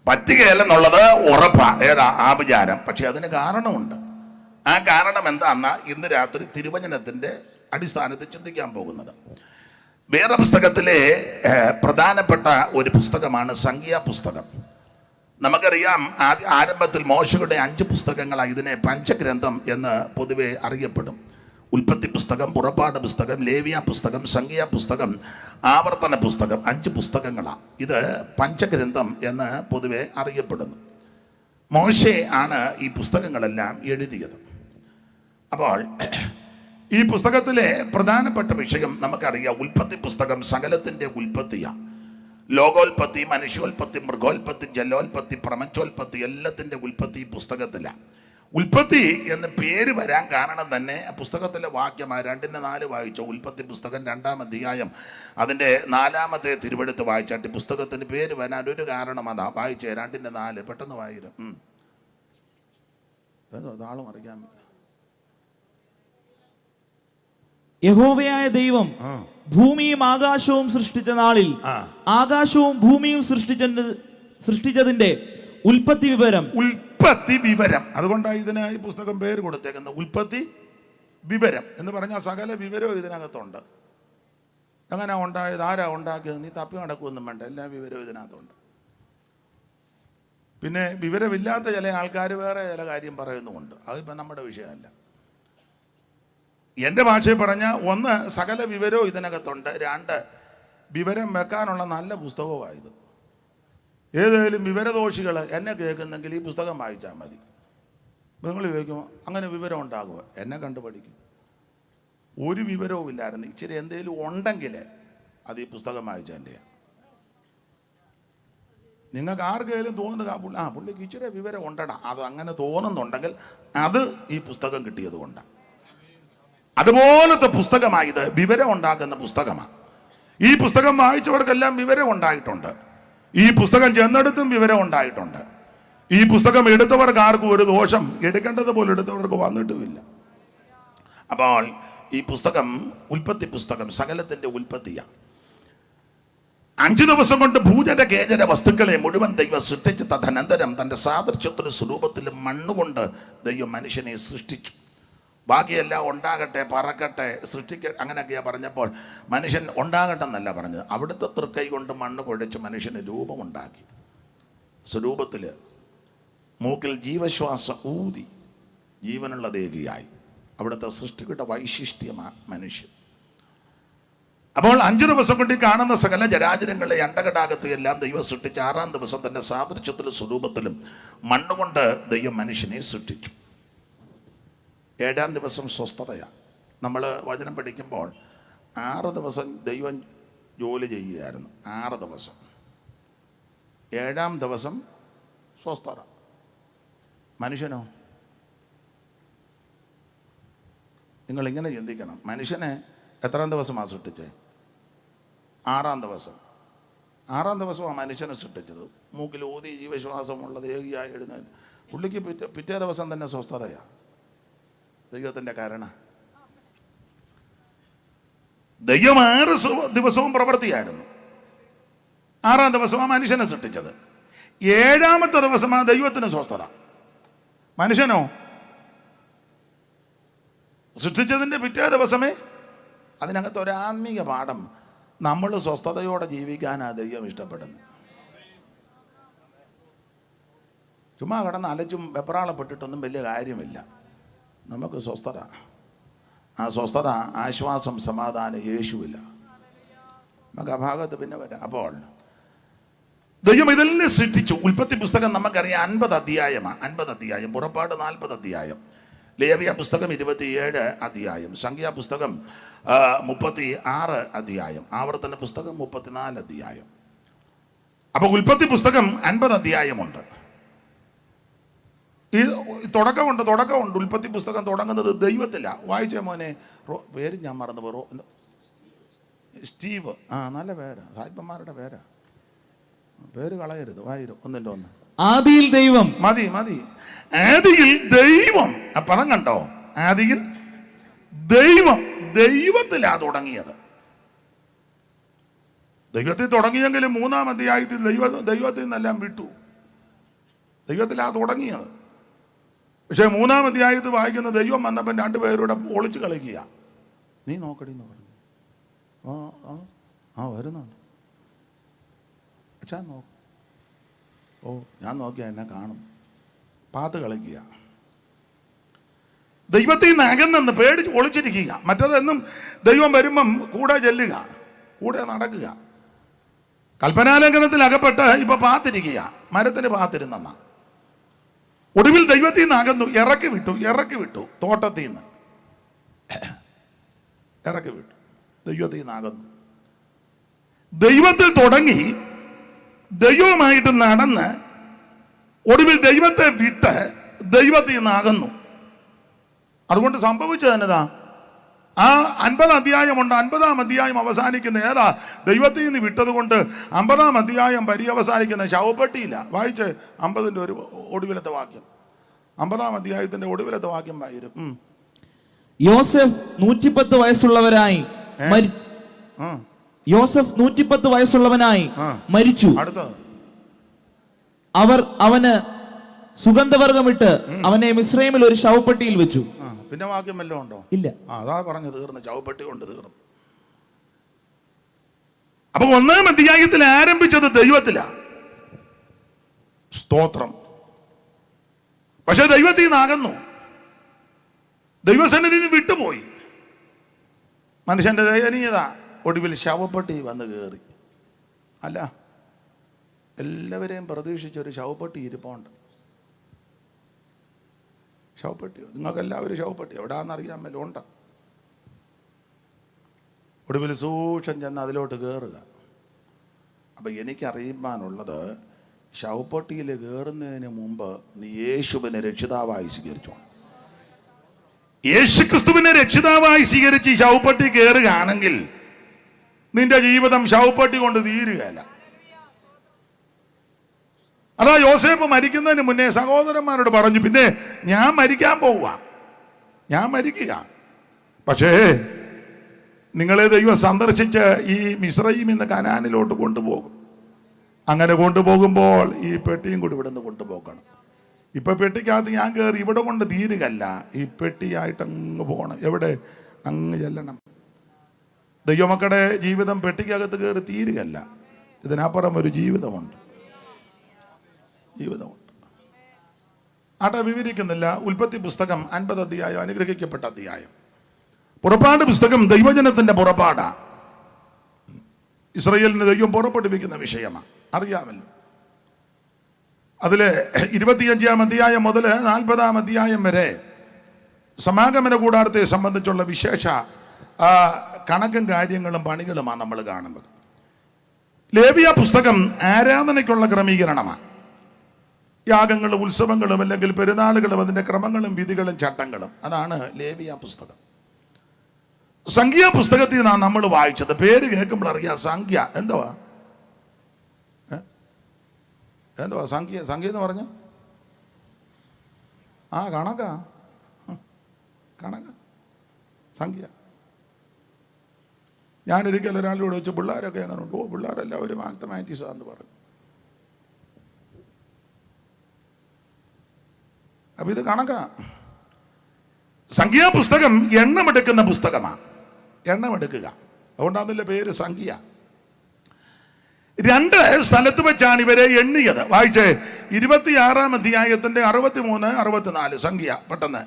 പറ്റുകയില്ലെന്നുള്ളത് ഉറപ്പാ. ഏതാ? ആഭിചാരം. പക്ഷെ അതിന് കാരണമുണ്ട്. ആ കാരണം എന്താണെന്നാ ഇന്ന് രാത്രി തിരുവചനത്തിന്റെ അടിസ്ഥാനത്തിൽ ചിന്തിക്കാൻ പോകുന്നത്. വേദപുസ്തകത്തിലെ പ്രധാനപ്പെട്ട ഒരു പുസ്തകമാണ് സംഖ്യാപുസ്തകം. നമുക്കറിയാം, ആരംഭത്തിൽ മോശയുടെ 5 പുസ്തകങ്ങളാണ്. ഇതിനെ പഞ്ചഗ്രന്ഥം എന്ന് പൊതുവെ അറിയപ്പെടും. ഉൽപ്പത്തി പുസ്തകം, പുറപ്പാട് പുസ്തകം, ലേവ്യ പുസ്തകം, സംഖ്യാപുസ്തകം, ആവർത്തന പുസ്തകം. 5 പുസ്തകങ്ങളാണ്. ഇത് പഞ്ചഗ്രന്ഥം എന്ന് പൊതുവെ അറിയപ്പെടുന്നു. മോശെ ആണ് ഈ പുസ്തകങ്ങളെല്ലാം എഴുതിയത്. അപ്പോൾ ഈ പുസ്തകത്തിലെ പ്രധാനപ്പെട്ട വിഷയം നമുക്കറിയാം. ഉൽപ്പത്തി പുസ്തകം സകലത്തിൻ്റെ ഉൽപ്പത്തിയാണ്. ലോകോൽപ്പത്തി, മനുഷ്യോൽപ്പത്തി, മൃഗോൽപ്പത്തി, ജലോൽപ്പത്തി, പ്രപഞ്ചോൽപ്പത്തി, എല്ലാത്തിൻ്റെ ഉൽപ്പത്തി ഈ പുസ്തകത്തിലാണ്. ഉൽപ്പത്തി എന്ന് പേര് വരാൻ കാരണം തന്നെ പുസ്തകത്തിലെ വാക്യമാണ്. 2:4 വായിച്ചോ. ഉൽപ്പത്തി പുസ്തകം 2-ാം അധ്യായം അതിൻ്റെ 4-ാമത്തെ തിരുവെടുത്ത് വായിച്ചാട്ട് പുസ്തകത്തിന് പേര് വരാൻ ഒരു കാരണം അതാ. വായിച്ചേ 2:4 പെട്ടെന്ന് വായിരും. താളും അറിയാൻ. യഹോവയായ ദൈവം ഭൂമിയും ആകാശവും സൃഷ്ടിച്ച നാളിൽ ആകാശവും ഭൂമിയും സൃഷ്ടിച്ചതിന്റെ ഉൽപ്പത്തി വിവരം. അതുകൊണ്ടാണ് ഇതിന് ഈ പുസ്തകം പേര് കൊടുത്തേക്കുന്നത് ഉൽപ്പത്തി വിവരം എന്ന് പറഞ്ഞാൽ സകല വിവരവും ഇതിനകത്തുണ്ട്. എങ്ങനെ ഉണ്ടായത്, ആരാ ഉണ്ടാക്കിയത്, നീ തപ്പി നടക്കുമെന്നും വേണ്ട, എല്ലാ വിവരവും ഇതിനകത്തുണ്ട്. പിന്നെ വിവരമില്ലാത്ത ചില ആൾക്കാർ വേറെ ചില കാര്യം പറയുന്നുമുണ്ട്. അതിപ്പോൾ നമ്മുടെ വിഷയമല്ല. എൻ്റെ ഭാഷയിൽ പറഞ്ഞാൽ 1 സകല വിവരവും ഇതിനകത്തുണ്ട്. 2 വിവരം വെക്കാനുള്ള നല്ല പുസ്തകമായത്. ഏതെങ്കിലും വിവരദോഷികൾ എന്നെ കേൾക്കുന്നെങ്കിൽ ഈ പുസ്തകം വായിച്ചാൽ മതി. നിങ്ങൾ ചോദിക്കുമോ അങ്ങനെ വിവരം ഉണ്ടാകുമോ? എന്നെ കണ്ടു പഠിക്കും. ഒരു വിവരവും ഇല്ലായിരുന്നു. ഇച്ചിരി എന്തെങ്കിലും ഉണ്ടെങ്കിൽ അത് ഈ പുസ്തകം വായിച്ചതിൻ്റെ. നിങ്ങൾക്ക് ആർക്കെങ്കിലും തോന്നുന്നത് പുള്ളിക്ക് ഇച്ചിരി വിവരം ഉണ്ടടാ, അത് അങ്ങനെ തോന്നുന്നുണ്ടെങ്കിൽ അത് ഈ പുസ്തകം കിട്ടിയത് കൊണ്ടാണ്. അതുപോലത്തെ പുസ്തകമായത്. വിവരം ഉണ്ടാക്കുന്ന പുസ്തകമാണ്. ഈ പുസ്തകം വായിച്ചവർക്കെല്ലാം വിവരം ഉണ്ടായിട്ടുണ്ട്. ഈ പുസ്തകം ചെന്നെടുത്തും വിവരം ഉണ്ടായിട്ടുണ്ട്. ഈ പുസ്തകം എടുത്തവർക്ക് ആർക്കും ഒരു ദോഷം എടുക്കേണ്ടത് പോലെ എടുത്തവർക്ക് വന്നിട്ടുമില്ല. അപ്പോൾ ഈ പുസ്തകം ഉൽപ്പത്തി പുസ്തകം സകലത്തിന്റെ ഉൽപ്പത്തിയാണ്. 5 ദിവസം കൊണ്ട് ഭൂജര കേജര വസ്തുക്കളെ മുഴുവൻ ദൈവം സൃഷ്ടിച്ച് തദനന്തരം തൻ്റെ സാദൃശ്യത്തിലും സ്വരൂപത്തിലും മണ്ണുകൊണ്ട് ദൈവം മനുഷ്യനെ സൃഷ്ടിച്ചു. ബാക്കിയെല്ലാം ഉണ്ടാകട്ടെ, പറക്കട്ടെ, അങ്ങനെയൊക്കെയാണ് പറഞ്ഞപ്പോൾ മനുഷ്യൻ ഉണ്ടാകട്ടെ എന്നല്ല പറഞ്ഞത്. അവിടുത്തെ തൃക്കൈ കൊണ്ട് മണ്ണ് കുഴച്ച് മനുഷ്യന് രൂപമുണ്ടാക്കി. സ്വരൂപത്തിൽ മൂക്കിൽ ജീവശ്വാസം ഊതി ജീവനുള്ള ദേഹിയായി. അവിടുത്തെ സൃഷ്ടിയുടെ വൈശിഷ്ട്യമാണ് മനുഷ്യൻ. അപ്പോൾ 5 ദിവസം കൊണ്ട് കാണുന്ന സകല ജരാചരങ്ങളെ അണ്ടകടാകത്ത് എല്ലാം ദൈവം സൃഷ്ടിച്ച് 6-ാം ദിവസം തൻ്റെ സാദൃശ്യത്തിലും സ്വരൂപത്തിലും മണ്ണുകൊണ്ട് ദൈവം മനുഷ്യനെ സൃഷ്ടിച്ചു. 7-ാം ദിവസം സ്വസ്ഥതയാണ്. നമ്മൾ വചനം പഠിക്കുമ്പോൾ 6 ദിവസം ദൈവം ജോലി ചെയ്യുകയായിരുന്നു. 6 ദിവസം. 7-ാം ദിവസം സ്വസ്ഥത. മനുഷ്യനോ? നിങ്ങളിങ്ങനെ ചിന്തിക്കണം. മനുഷ്യനെ എത്രാം ദിവസമാണ് സൃഷ്ടിച്ചത്? 6-ാം ദിവസം. 6-ാം ദിവസമാണ് മനുഷ്യനെ സൃഷ്ടിച്ചത്. മൂക്കിൽ ഊതി ജീവശ്വാസമുള്ള ദേഹിയായി എഴുന്നേറ്റ്. പുള്ളിക്ക് പിറ്റേ ദിവസം തന്നെ സ്വസ്ഥതയാണ്. ദൈവത്തിൻ്റെ കാരണം ദൈവം 6 ദിവസവും പ്രവൃത്തിയായിരുന്നു. 6-ാം ദിവസമാണ് മനുഷ്യനെ സൃഷ്ടിച്ചത്. 7-ാമത്തെ ദിവസമാണ് ദൈവത്തിന് സ്വസ്ഥത. മനുഷ്യനോ? സൃഷ്ടിച്ചതിൻ്റെ പിറ്റേ ദിവസമേ. അതിനകത്ത് ഒരു ആത്മീക പാഠം. നമ്മൾ സ്വസ്ഥതയോടെ ജീവിക്കാനാണ് ദൈവം ഇഷ്ടപ്പെടുന്നത്. ചുമ്മാ കിടന്ന് അലച്ചും വെപ്രാളപ്പെട്ടിട്ടൊന്നും വലിയ കാര്യമില്ല. നമുക്ക് സ്വസ്ഥത. ആ സ്വസ്ഥത, ആശ്വാസം, സമാധാനം യേശുവില്ല. നമുക്ക് ആ ഭാഗത്ത് പിന്നെ വരാം. അപ്പോൾ ദൈവം ഇതെല്ലാം സൃഷ്ടിച്ചു. ഉൽപ്പത്തി പുസ്തകം നമുക്കറിയാം 50 അധ്യായമാണ്. 50 അധ്യായം. പുറപ്പാട് 40 അധ്യായം. ലേവ്യ പുസ്തകം 27 അധ്യായം. സംഖ്യാപുസ്തകം 36 അധ്യായം. ആവർത്തന പുസ്തകം 34 അധ്യായം. അപ്പോൾ ഉൽപ്പത്തി പുസ്തകം 50 അധ്യായമുണ്ട്. ഈ തുടക്കമുണ്ട്. ഉൽപ്പത്തി പുസ്തകം തുടങ്ങുന്നത് ദൈവത്തിലാണ്. വായിച്ചേ മോനെ. പേര് ഞാൻ മറന്നു. സ്റ്റീവ്. നല്ല പേരാ. സായിപ്പന്മാരുടെ പേരാ. പേര് കളയരുത്. വായിരും. ഒന്നിൻ്റെ ഒന്ന്. ആദിയിൽ ദൈവം. മതി. ആദിയിൽ ദൈവം. പദം കണ്ടോ? ആദിയിൽ ദൈവം. ദൈവത്തിലാ തുടങ്ങിയത്. ദൈവത്തിൽ തുടങ്ങിയെങ്കിലും 3-ാം അധ്യായത്തിൽ ദൈവത്തിൽ നിന്നെല്ലാം വിട്ടു. ദൈവത്തിലാ തുടങ്ങിയത്. പക്ഷെ 3-ാം അധ്യായത്തിൽ വായിക്കുന്ന ദൈവം വന്നപ്പം രണ്ടുപേരുടെ ഒളിച്ചു കളിക്കുക. നീ നോക്കടി എന്ന് പറഞ്ഞു. ആ വരുന്നുണ്ട് അച്ഛാ നോക്ക്. ഓ ഞാൻ നോക്കിയാ എന്നെ കാണും. പാത്ത് കളിക്കുക. ദൈവത്തിൽ നിന്ന് അകന്നെന്ന് പേടിച്ച് ഒളിച്ചിരിക്കുക. മറ്റതെന്നും ദൈവം വരുമ്പം കൂടെ ചെല്ലുക, കൂടെ നടക്കുക. കൽപ്പനാലംഘനത്തിൽ അകപ്പെട്ട് ഇപ്പൊ പാത്തിരിക്കുക, മരത്തിന് പാത്തിരുന്ന. ഒടുവിൽ ദൈവത്തിൽ നിന്ന് അകന്നു, ഇറക്കി വിട്ടു തോട്ടത്തിൽ നിന്ന് ഇറക്കി വിട്ടു. ദൈവത്തിൽ നിന്ന് അകന്നു. ദൈവത്തിൽ തുടങ്ങി ദൈവവുമായിട്ട് നടന്ന് ഒടുവിൽ ദൈവത്തെ വിട്ട് ദൈവത്തിൽ നിന്ന് അകന്നു. അതുകൊണ്ട് സംഭവിച്ചത് എന്നതാ, ആ 50 അധ്യായമുണ്ട്. 50-ാം അധ്യായം അവസാനിക്കുന്ന ഏതാ? ദൈവത്തിൽ നിന്ന് വിട്ടത് കൊണ്ട് 50-ാം അധ്യായം പര്യവസാനിക്കുന്ന ശവപ്പെട്ടിയില്ല. വായിച്ച് 50-ന്റെ ഒരു ഒടുവിലത്തെ വാക്യം, 50-ാം അധ്യായത്തിന്റെ ഒടുവിലത്തെ വാക്യം വായിരും. യോസെഫ് 110 വയസ്സുള്ളവരായി യോസെഫ് 110 വയസ്സുള്ളവനായി മരിച്ചു. അടുത്തത്, അവർ അവന് സുഗന്ധവർഗമിട്ട് അവനെ മിസ്രൈമിൽ ഒരു ശവപ്പെട്ടിയിൽ വെച്ചു. പിന്നെ വാക്യം വല്ലതും ഉണ്ടോ? ഇല്ല. അതാ പറഞ്ഞു തീർന്നു, ശവപ്പെട്ടി കൊണ്ട് തീർന്നു. അപ്പൊ 1-ാം അധ്യായത്തിൽ ആരംഭിച്ചത് ദൈവത്തിലാ. സ്തോത്രം. പക്ഷെ ദൈവത്തിൽ നിന്ന് അകന്നു, ദൈവസന്നിധിയിൽ നിന്ന് വിട്ടുപോയി. മനുഷ്യന്റെ ദയനീയത ഒടുവിൽ ശവപ്പെട്ടി വന്ന് കയറി. അല്ല, എല്ലാവരെയും പ്രതീക്ഷിച്ചൊരു ശവപ്പെട്ടി ഇരിപ്പുണ്ട്. ശവപ്പെട്ടി നിങ്ങൾക്ക് എല്ലാവരും ശവപ്പെട്ടി എവിടാന്നറിയാൻ മേലും ഉണ്ട്. ഒടുവിൽ സൂക്ഷം ചെന്ന് അതിലോട്ട് കയറുക. അപ്പം എനിക്കറിയാനുള്ളത്, ശവപ്പെട്ടിയിൽ കയറുന്നതിന് മുമ്പ് നീ യേശുവിനെ രക്ഷിതാവായി സ്വീകരിച്ചോ. യേശുക്രിസ്തുവിനെ രക്ഷിതാവായി സ്വീകരിച്ച് ഈ ശവപ്പെട്ടി കയറുകയാണെങ്കിൽ നിന്റെ ജീവിതം ശവപ്പെട്ടി കൊണ്ട് തീരുകയല്ല. അതാ യോസേഫ് മരിക്കുന്നതിന് മുന്നേ സഹോദരന്മാരോട് പറഞ്ഞു, പിന്നെ ഞാൻ മരിക്കാൻ പോവുക, ഞാൻ മരിക്കുക. പക്ഷേ നിങ്ങളെ ദൈവം സന്ദർശിച്ച് ഈ മിസ്രയീമിൽ നിന്ന് കനാനിലോട്ട് കൊണ്ടുപോകും. അങ്ങനെ കൊണ്ടുപോകുമ്പോൾ ഈ പെട്ടിയും കൂടി ഇവിടെ നിന്ന് കൊണ്ടുപോകണം. ഇപ്പൊ പെട്ടിക്കകത്ത് ഞാൻ കയറി ഇവിടെ കൊണ്ട് തീരുകയല്ല, ഈ പെട്ടിയായിട്ട് അങ്ങ് പോകണം. എവിടെ? അങ്ങ് ചെല്ലണം. ദൈവമക്കളുടെ ജീവിതം പെട്ടിക്കകത്ത് കയറി തീരുകയല്ല, ഇതിനപ്പുറം ഒരു ജീവിതമുണ്ട്. ആട്ടെ, വിവരിക്കുന്നില്ല. ഉൽപ്പത്തി പുസ്തകം 50 അധ്യായം അനുഗ്രഹിക്കപ്പെട്ട അധ്യായം. പുറപ്പാട് പുസ്തകം ദൈവജനത്തിന്റെ പുറപ്പാടാ. ഇസ്രായേലിന് ദൈവം പുറപ്പെടുവിക്കുന്ന വിഷയമാണ്, അറിയാമല്ലോ. അതില് 25-ാം അധ്യായം മുതൽ 40-ാം അധ്യായം വരെ സമാഗമന കൂടാരത്തെ സംബന്ധിച്ചുള്ള വിശേഷ കണക്കും കാര്യങ്ങളും പണികളുമാണ് നമ്മൾ കാണുന്നത്. ലേവ്യ പുസ്തകം ആരാധനയ്ക്കുള്ള ക്രമീകരണമാണ്. യാഗങ്ങളും ഉത്സവങ്ങളും അല്ലെങ്കിൽ പെരുന്നാളുകളും അതിൻ്റെ ക്രമങ്ങളും വിധികളും ചട്ടങ്ങളും, അതാണ് ലേവ്യ പുസ്തകം. സംഖ്യാ പുസ്തകത്തിൽ നിന്നാണ് നമ്മൾ വായിച്ചത്. പേര് കേൾക്കുമ്പോൾ അറിയാം, സംഖ്യ എന്തുവാ? സംഖ്യ എന്ന് പറഞ്ഞു കണക്കാ സംഖ്യ. ഞാനൊരിക്കൽ ഒരാളോട് വെച്ച് പിള്ളേരൊക്കെ എങ്ങനെ ഉണ്ട്? പിള്ളേരെല്ലാവരും മാത്തമാറ്റിക്സ് എന്ന് പറഞ്ഞു. അപ്പൊ ഇത് കണക്കാ. സംഖ്യാപുസ്തകം എണ്ണമെടുക്കുന്ന പുസ്തകമാണ്, എണ്ണമെടുക്കുക. അതുകൊണ്ടാണല്ലോ പേര് സംഖ്യ. 2 സ്ഥലത്ത് വെച്ചാണ് ഇവരെ എണ്ണിയത്. വായിച്ചേ, 26-ാം അധ്യായത്തിന്റെ 63, 64 സംഖ്യ പെട്ടെന്ന്.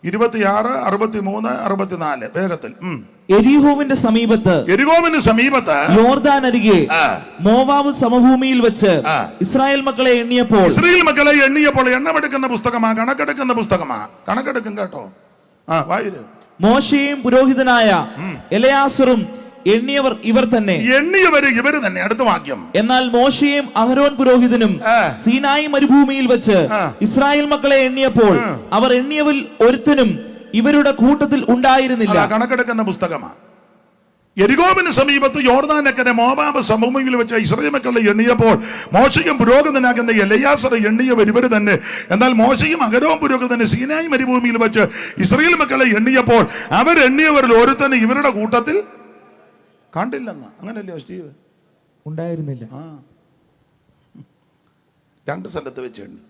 26, 63, 64 വേഗത്തിൽ. എരിഹോവിന്റെ സമീപത്ത് യോർദാൻ അരികെ മോവാബ് സമഭൂമിയിൽ വെച്ച് ഇസ്രായേൽ മക്കളെ എണ്ണിയപ്പോൾ എണ്ണമെടുക്കുന്ന പുസ്തകമാ, കണക്കെടുക്കുന്ന പുസ്തകമാ. കണക്കെടുക്കും കേട്ടോ. വായിര്. മോശയും പുരോഹിതനായ എലയാസറും എണ്ണിയവർ ഇവർ തന്നെ. അടുത്ത വാക്യം. എന്നാൽ മോശയും അഹരോൻ പുരോഹിതനും സീനായി മരുഭൂമിയിൽ വെച്ച് ഇസ്രായേൽ മക്കളെ എണ്ണിയപ്പോൾ അവർ എണ്ണിയവരിൽ ഒരുത്തനും ഇവരുടെ കൂട്ടത്തിൽ ഉണ്ടായിരുന്നില്ല. കണക്കെടുക്കുന്ന പുസ്തകമാണ്. യെരിഹോവിന് സമീപത്ത് യോർദാനക്കരെ മോവാബ് സമഭൂമിയിൽ വെച്ച് ഇസ്രായേൽ മക്കളെ എണ്ണിയപ്പോൾ മോശയും പുരോഹിതനാകുന്ന എലയാസർ എണ്ണിയവർ ഇവർ തന്നെ. എന്നാൽ മോശയും അഹരോൻ പുരോഹിതനും സീനായി മരുഭൂമിയിൽ വെച്ച് ഇസ്രായേൽ മക്കളെ എണ്ണിയപ്പോൾ അവർ എണ്ണിയവരിൽ ഒരുത്തനും ഇവരുടെ കൂട്ടത്തിൽ കണ്ടില്ലെന്ന്. അങ്ങനല്ലയോ സ്റ്റീവ്? ഉണ്ടായിരുന്നില്ല. 2 സ്ഥലത്ത് വെച്ച് എണ്ണി.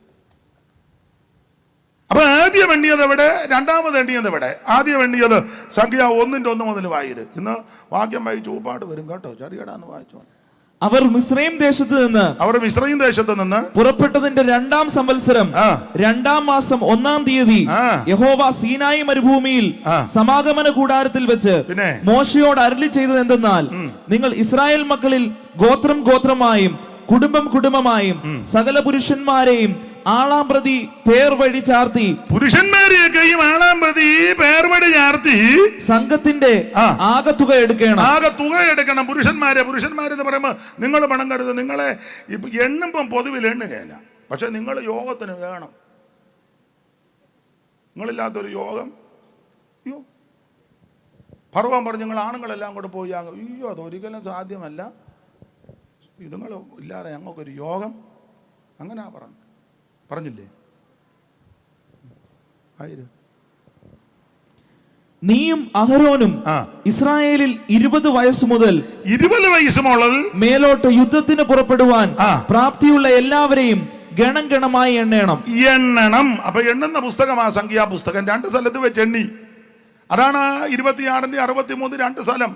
ആദ്യം എണ്ണിയത് എവിടെ, രണ്ടാമത് എണ്ണിയത് എവിടെ? ആദ്യം എണ്ണിയത് സംഖ്യ 1:1 മുതൽ വായിര്. ഇന്ന് വാക്യം വായിച്ച് ഊപ്പാട് വരും കേട്ടോ, ചെറിയടാന്ന് വായിച്ചു. അവർ മിസ്രയീം ദേശത്ത് നിന്ന് പുറപ്പെട്ടതിന്റെ 2-ാം സംവത്സരം 2-ാം മാസം 1-ാം തീയതി യഹോവ സീനായി മരുഭൂമിയിൽ സമാഗമന കൂടാരത്തിൽ വെച്ച് മോശയോട് അരുളി ചെയ്തത് എന്തെന്നാൽ, നിങ്ങൾ ഇസ്രായേൽ മക്കളിൽ ഗോത്രം ഗോത്രമായും കുടുംബം കുടുംബമായും സകല പുരുഷന്മാരെയും ആളാം പ്രതി പേർ വഴി ചാർത്തി, പുരുഷന്മാരെയൊക്കെയും ആളാം പ്രതി പേർ വഴി ചാർത്തി സംഘത്തിന്റെ ആകത്തുക എടുക്കണം. പുരുഷന്മാരെന്ന് പറയുമ്പോൾ നിങ്ങൾ പണം കരുത്, നിങ്ങളെ എണ്ണുമ്പം പൊതുവിൽ എണ്ണുകയല്ല, പക്ഷെ നിങ്ങൾ യോഗത്തിന് വേണം. നിങ്ങളില്ലാത്തൊരു യോഗം, അയ്യോ ഫറവോൻ പറഞ്ഞു നിങ്ങൾ ആണുങ്ങളെല്ലാം കൂടെ പോയി, അയ്യോ അതൊരിക്കലും സാധ്യമല്ല, ഇതുങ്ങൾ ഇല്ലാതെ ഞങ്ങൾക്കൊരു യോഗം, അങ്ങനെ പറഞ്ഞില്ലേ? നീയും അഹരോനും ഇസ്രായേലിൽ 20 വയസ്സ് മുതൽ 20 വയസ്സുമുള്ളത് മേലോട്ട് യുദ്ധത്തിന് പുറപ്പെടുവാൻ പ്രാപ്തിയുള്ള എല്ലാവരെയും ഗണം ഗണമായി എണ്ണണം. അപ്പൊ എണ്ണുന്ന പുസ്തകമാ സംഖ്യാപുസ്തകം. 2 സ്ഥലത്ത് വെച്ച് എണ്ണി. അതാണ് 26-ന്റെ 63 2 സ്ഥലം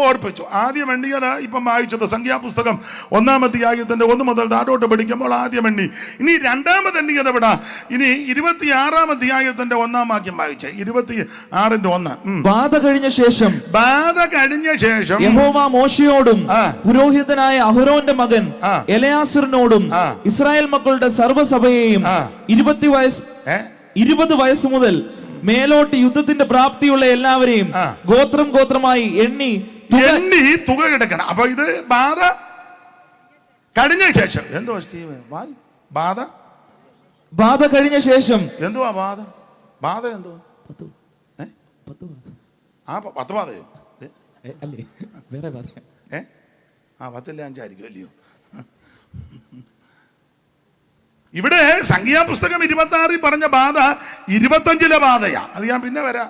ഓർപ്പിച്ചു. ആദ്യം എണ്ണിയത് ഇപ്പം വായിച്ചത് സംഖ്യാപുസ്തകം 1-ാം അധ്യായത്തിന്റെ 1 മുതൽ താഴോട്ട് പഠിക്കുമ്പോൾ ആദ്യം എണ്ണി. ഇനി രണ്ടാമത് എണ്ണിയത് എവിടാ? ഇനി 26-ാം അധ്യായത്തിന്റെ 1-ാം വാക്യം വായിച്ചേ. 26-ന്റെ 1. ബാധ കഴിഞ്ഞ ശേഷം യഹോവ മോശയോടും പുരോഹിതനായ അഹരോന്റെ മകൻ എലയാസറിനോടും ഇസ്രായേൽ മക്കളുടെ സർവ്വസഭയെയും 20 വയസ്സ് മുതൽ മേലോട്ട് യുദ്ധത്തിന്റെ പ്രാപ്തിയുള്ള എല്ലാവരെയും ഗോത്രം ഗോത്രമായി എണ്ണി തുക എടുക്കണം. അപ്പൊ ഇത് ബാധ കഴിഞ്ഞ ശേഷം എന്തോ ബാധ കഴിഞ്ഞ ശേഷം എന്തുവാ ബാധ എന്തുവാ? 10 ബാധയോ? അല്ലേ വേറെ ബാധ? 10 5 അല്ലയോ? ഇവിടെ സംഖ്യാപുസ്തകം 26 പറഞ്ഞ ബാധ 25 ബാധയാ. അത് ഞാൻ പിന്നെ വരാം.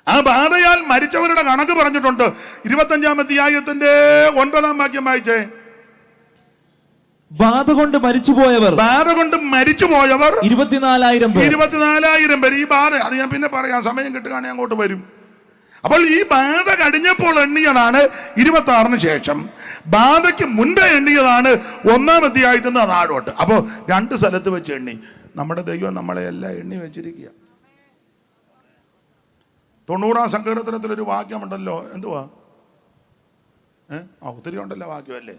ആ ബാധയാൽ മരിച്ചവരുടെ കണക്ക് പറഞ്ഞിട്ടുണ്ട്. 25-ാം അധ്യായത്തിന്റെ 9-ാം വാക്യം വായിച്ചേ. ബാധ കൊണ്ട് മരിച്ചുപോയവർ 24,000 പേര്. ഈ ബാധ അത് ഞാൻ പിന്നെ പറയാം, സമയം കിട്ടുകയാണെങ്കിൽ അങ്ങോട്ട് വരും. അപ്പോൾ ഈ ബാധ കഴിഞ്ഞപ്പോൾ എണ്ണിയതാണ് 26-ന് ശേഷം. ബാധയ്ക്ക് മുൻപേ എണ്ണിയതാണ് 1-ാം അധ്യായത്തിൽ നിന്ന് താഴോട്ട്. അപ്പോൾ 2 സ്ഥലത്ത് വെച്ച് എണ്ണി. നമ്മുടെ ദൈവം നമ്മളെ എല്ലാം എണ്ണി വെച്ചിരിക്കുക. 90-ാം സങ്കീർത്തനത്തിലൊരു വാക്യമുണ്ടല്ലോ, എന്തുവാ? ഒത്തിരി ഉണ്ടല്ലോ വാക്യമല്ലേ.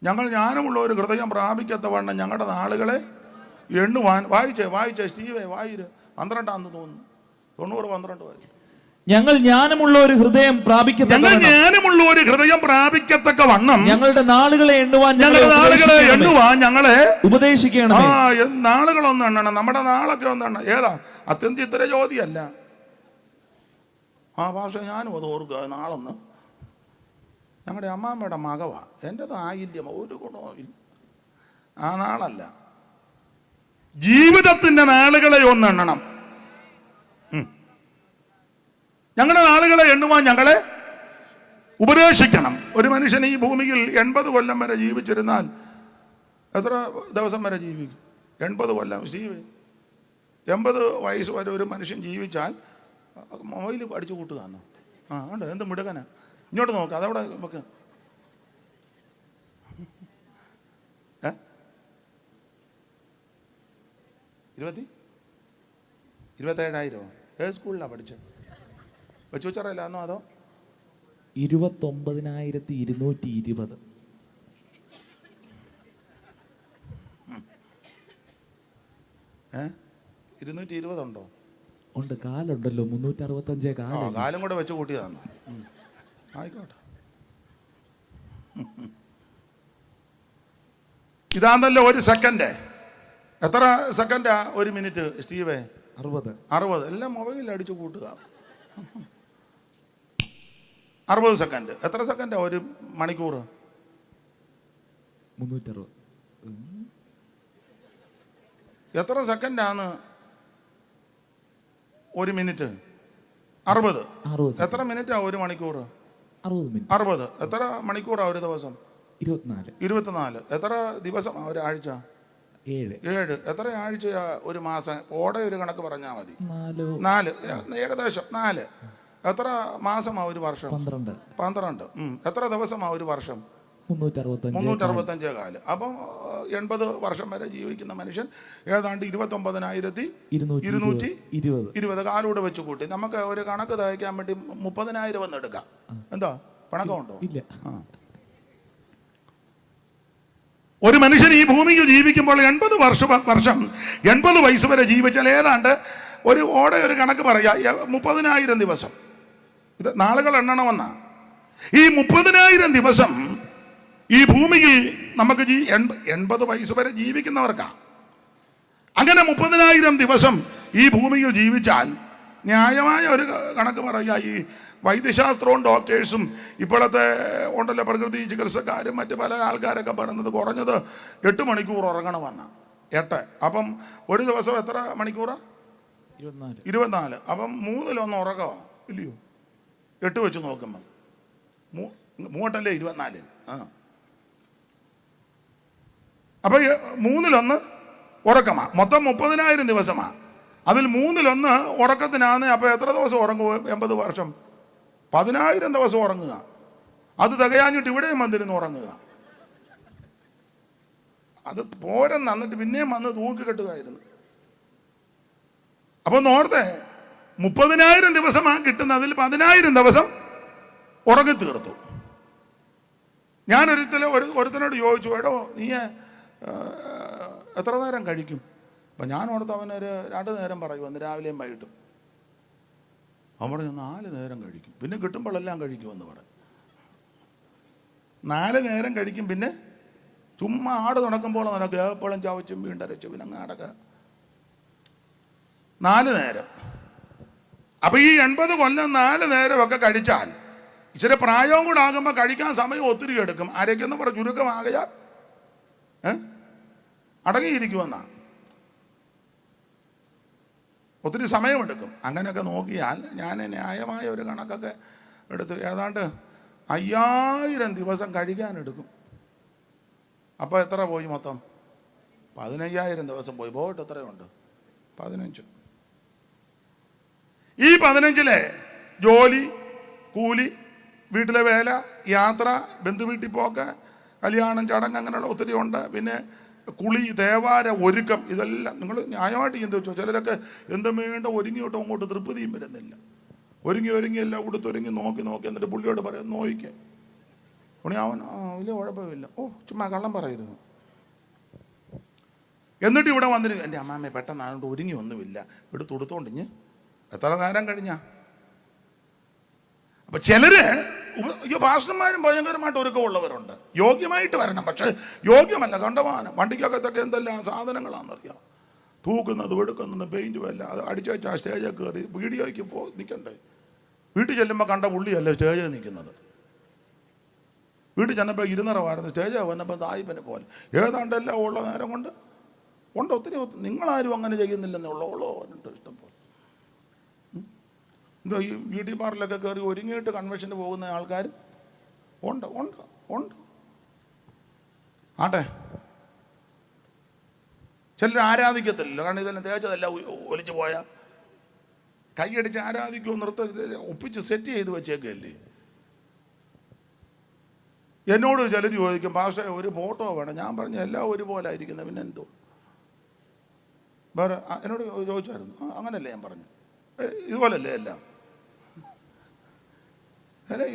ഞങ്ങൾ ജ്ഞാനമുള്ള ഒരു ഹൃദയം പ്രാപിക്കത്തവണ്ണം ഞങ്ങളുടെ നാളുകളെ എണ്ണുവാൻ. വായിച്ചേ സ്റ്റീവേ, വായിര്. 12-ആന്ന് തോന്നുന്നു. 90 12 വായിച്ചു. ഞങ്ങൾ ജ്ഞാനമുള്ള ഒരു ഹൃദയം പ്രാപിക്കത്തക്ക വണ്ണം ഞങ്ങളുടെ നാളുകളെ എണ്ണുവാൻ ഞങ്ങളെ ഉപദേശിക്കണം. നാളുകളൊന്നും എണ്ണണം. നമ്മുടെ നാളൊക്കെ ഒന്ന് എണ്ണ. ഏതാ അത്യന്തിത്ര ചോദ്യമല്ല. ഭാഷ ഞാനും അത് ഓർക്കുക. നാളൊന്ന് ഞങ്ങളുടെ അമ്മാമ്മയുടെ മകവാ, എൻ്റെത് ആയില്യം, ഒരു ഗുണവും ഇല്ല. ആ നാളല്ല, ജീവിതത്തിന്റെ നാളുകളെ ഒന്നെണ്ണണം. ഞങ്ങളുടെ നാളുകളെ എണ്ണുവാൻ ഞങ്ങളെ ഉപദേശിക്കണം. ഒരു മനുഷ്യൻ ഈ ഭൂമിയിൽ 80 കൊല്ലം വരെ ജീവിച്ചിരുന്നാൽ എത്ര ദിവസം വരെ ജീവിക്കും? 80 കൊല്ലം. 80 വയസ്സ് വരെ ഒരു മനുഷ്യൻ ജീവിച്ചാൽ മൊബൈൽ അടിച്ചു കൂട്ടുകയെന്നോ? ഉണ്ട്. എന്ത് മിടുക്കനാ. ഇങ്ങോട്ട് നോക്കാം, അതവിടെ നമുക്ക് 27,000 ഏത് സ്കൂളിലാണ് പഠിച്ചത്? വെച്ചുവച്ചറയില്ലാന്നോ അതോ? 29,220. 220 ഉണ്ടോ? ഉണ്ട്. കാലുണ്ടല്ലോ 365 കാലും കൂടെ വെച്ച് കൂട്ടിയതാണ്. ആയിക്കോട്ടെ. ഇതാണല്ലോ 1 സെക്കൻഡ്. എത്ര സെക്കൻഡാ 1 മിനിറ്റ് സ്റ്റീവേ? 60. എല്ലാം മൊബൈലിൽ അടിച്ചു കൂട്ടുക. 60 സെക്കൻഡ്. എത്ര സെക്കൻഡാ 1 മണിക്കൂർ? 360. എത്ര സെക്കൻഡാണ് 1 മിനിറ്റ്? 60. എത്ര മിനിറ്റാ 1 മണിക്കൂർ? 60. എത്ര മണിക്കൂറാ ഒരു ദിവസം? 24. എത്ര ദിവസം ഒരാഴ്ച? 7. എത്ര ആഴ്ചയാ ഒരു മാസം? ഓടെ ഒരു കണക്ക് പറഞ്ഞാൽ മതി. 4, ഏകദേശം 4. എത്ര മാസമാ ഒരു വർഷം? 12. എത്ര ദിവസമാ ഒരു വർഷം? 365 കാല്. അപ്പം 80 വർഷം വരെ ജീവിക്കുന്ന മനുഷ്യൻ ഏതാണ്ട് 29,220 കാലൂടെ വെച്ച് കൂട്ടി നമുക്ക് ഒരു കണക്ക് തയ്ക്കാൻ വേണ്ടി 30,000 എന്ന് എടുക്കാം. എന്താ പണക്കമുണ്ടോ? ഇല്ല. ഒരു മനുഷ്യൻ ഈ ഭൂമിയിൽ ജീവിക്കുമ്പോൾ 80 വർഷം 80 വയസ്സ് വരെ ജീവിച്ചാൽ ഏതാണ്ട് ഒരു കണക്ക് പറയാ 30,000 ദിവസം. ഇത് നാളുകൾ എണ്ണണമെന്നാ. ഈ 30,000 ദിവസം ഈ ഭൂമിയിൽ നമുക്ക് 80 വയസ്സ് വരെ ജീവിക്കുന്നവർക്കാ. അങ്ങനെ 30,000 ദിവസം ഈ ഭൂമിയിൽ ജീവിച്ചാൽ ന്യായമായ ഒരു കണക്ക് പറയുക, ഈ വൈദ്യശാസ്ത്രവും ഡോക്ടേഴ്സും ഇപ്പോഴത്തെ ഉണ്ടല്ലോ പ്രകൃതി ചികിത്സക്കാരും മറ്റു പല ആൾക്കാരൊക്കെ പറയുന്നത് കുറഞ്ഞത് 8 മണിക്കൂർ ഉറങ്ങണമെന്നാ. 8. അപ്പം ഒരു ദിവസം എത്ര മണിക്കൂറാ? 24. അപ്പം 3-1 ഉറക്കമാ ഇല്ലയോ? 8 വെച്ച് നോക്കുമ്പോൾ 3 24. അപ്പൊ 3-1 ഉറക്കമാ. മൊത്തം 30,000 ദിവസമാ. അതിൽ 3-1 ഉറക്കത്തിനാണ്. അപ്പൊ എത്ര ദിവസം ഉറങ്ങുക? 80 വർഷം 10,000 ദിവസം ഉറങ്ങുക. അത് തികയാഞ്ഞിട്ട് ഇവിടെയും വന്നിരുന്ന് ഉറങ്ങുക. അത് പോരെന്ന് എന്നിട്ട് പിന്നെയും വന്ന് തൂക്കി കെട്ടുകയായിരുന്നു. അപ്പൊ ഓർത്തെ 30,000 ദിവസമാ കിട്ടുന്ന. അതിൽ 10,000 ദിവസം ഉറങ്ങി തീർത്തു. ഞാൻ ഒരുത്തനോട് ചോദിച്ചു, എടോ നീ എത്ര നേരം കഴിക്കും? അപ്പം ഞാൻ ഓർത്ത് അവനൊരു 2 നേരം പറയും, അന്ന് രാവിലെയും വൈകിട്ടും. അവൻ പറഞ്ഞു 4 നേരം കഴിക്കും, പിന്നെ കിട്ടുമ്പോഴെല്ലാം കഴിക്കുമെന്ന് പറയും. 4 നേരം കഴിക്കും, പിന്നെ ചുമ്മാ ആട് നടക്കുമ്പോൾ നടക്കുക, എപ്പോഴും ചവച്ചും വീണ്ടരച്ചു പിന്നെ അങ്ങ് അടക്കുക. 4 നേരം. അപ്പൊ ഈ 80 കൊല്ലം 4 നേരമൊക്കെ കഴിച്ചാൽ ഇച്ചിരി പ്രായവും കൂടെ ആകുമ്പോൾ കഴിക്കാൻ സമയം ഒത്തിരി എടുക്കും. ആരൊക്കെയെന്ന് പറഞ്ഞ ചുരുക്കമാകയാൽ അടങ്ങിയിരിക്കുമെന്നാ. ഒത്തിരി സമയമെടുക്കും. അങ്ങനെയൊക്കെ നോക്കിയാൽ ഞാൻ ന്യായമായ ഒരു കണക്കൊക്കെ എടുത്ത് ഏതാണ്ട് 5,000 ദിവസം കഴിക്കാനെടുക്കും. അപ്പോൾ എത്ര പോയി? മൊത്തം 15,000 ദിവസം പോയി. പോയിട്ട് എത്രയുണ്ട്? 15. ഈ 15-ലെ ജോലി, കൂലി, വീട്ടിലെ വേല, യാത്ര, ബന്ധുവീട്ടിൽ പോക്ക്, കല്യാണം, ചടങ്ങ്, അങ്ങനെയുള്ള ഒത്തിരി ഉണ്ട്. പിന്നെ കുളി, ദേവാര, ഒരുക്കം, ഇതെല്ലാം നിങ്ങൾ ന്യായമായിട്ട് ചിന്തിച്ചോ. ചിലരൊക്കെ എന്തും വേണ്ട ഒരുങ്ങിയോട്ടോ അങ്ങോട്ട് തൃപ്തിയും വരുന്നില്ല. ഒരുങ്ങി എല്ലാം ഉടുത്തൊരുങ്ങി നോക്കി എന്നിട്ട് പുള്ളിയോട് പറയാം നോയിക്കേ ഉണി അവൻ വലിയ കുഴപ്പമില്ല. ചുമ്മാ കള്ളം പറയരുത്. എന്നിട്ട് ഇവിടെ വന്നിട്ട് എൻ്റെ അമ്മാമ്മ പെട്ടെന്ന് അതുകൊണ്ട് ഒരുങ്ങി ഒന്നുമില്ല, എടുത്ത് ഉടുത്തോണ്ടിഞ്ഞ് എത്ര നേരം കഴിഞ്ഞാ. അപ്പൊ ചിലര് പാസ്റ്റർമാരും ഭയങ്കരമായിട്ട് ഒരുക്കമുള്ളവരുണ്ട്. യോഗ്യമായിട്ട് വരണം, പക്ഷെ യോഗ്യമല്ല, കണ്ടമാനം. വണ്ടിക്കകത്തൊക്കെ എന്തെല്ലാം സാധനങ്ങളാണെന്നറിയാം. തൂക്കുന്നത്, വെടുക്കുന്നത്, പെയിൻറ്റും എല്ലാം. അത് അടിച്ചു വെച്ചാൽ സ്റ്റേജിൽ കയറി വീഡിയോയ്ക്ക് നിൽക്കണ്ടേ. വീട്ടിൽ ചെല്ലുമ്പോൾ കണ്ട പുള്ളിയല്ലേ സ്റ്റേജിൽ നിൽക്കുന്നത്. വീട്ടിൽ ചെന്നപ്പോൾ 2.5 വാരുന്നു, സ്റ്റേജിൽ വന്നപ്പോൾ തായ്പനെ പോലെ. ഏതാണ്ട് എല്ലാം ഉള്ള നേരം കൊണ്ട് ഒത്തിരി. നിങ്ങളാരും അങ്ങനെ ചെയ്യുന്നില്ലെന്നുള്ളോ ഇഷ്ടം പോലെ. എന്തോ ഈ ബ്യൂട്ടി പാർലറിലൊക്കെ കയറി ഒരുങ്ങിയിട്ട് കൺവെൻഷന് പോകുന്ന ആൾക്കാർ ഉണ്ട്. ആട്ടെ, ചിലർ ആരാധിക്കത്തില്ലല്ലോ. കാരണം ഇതെല്ലാം തേച്ചതെല്ലാം ഒലിച്ചു പോയാൽ കൈയടിച്ച് ആരാധിക്കുമോ? ഒപ്പിച്ച് സെറ്റ് ചെയ്ത് വെച്ചേക്കല്ലേ. എന്നോട് ചിലർ ചോദിക്കും, പാസ്റ്റർ ഒരു ഫോട്ടോ വേണം. ഞാൻ പറഞ്ഞു എല്ലാം ഒരുപോലെ ആയിരിക്കുന്നത്, പിന്നെ എന്തോ വേറെ. എന്നോട് ചോദിച്ചായിരുന്നു. അങ്ങനല്ലേ ഞാൻ പറഞ്ഞു, ഇതുപോലല്ലേ എല്ലാം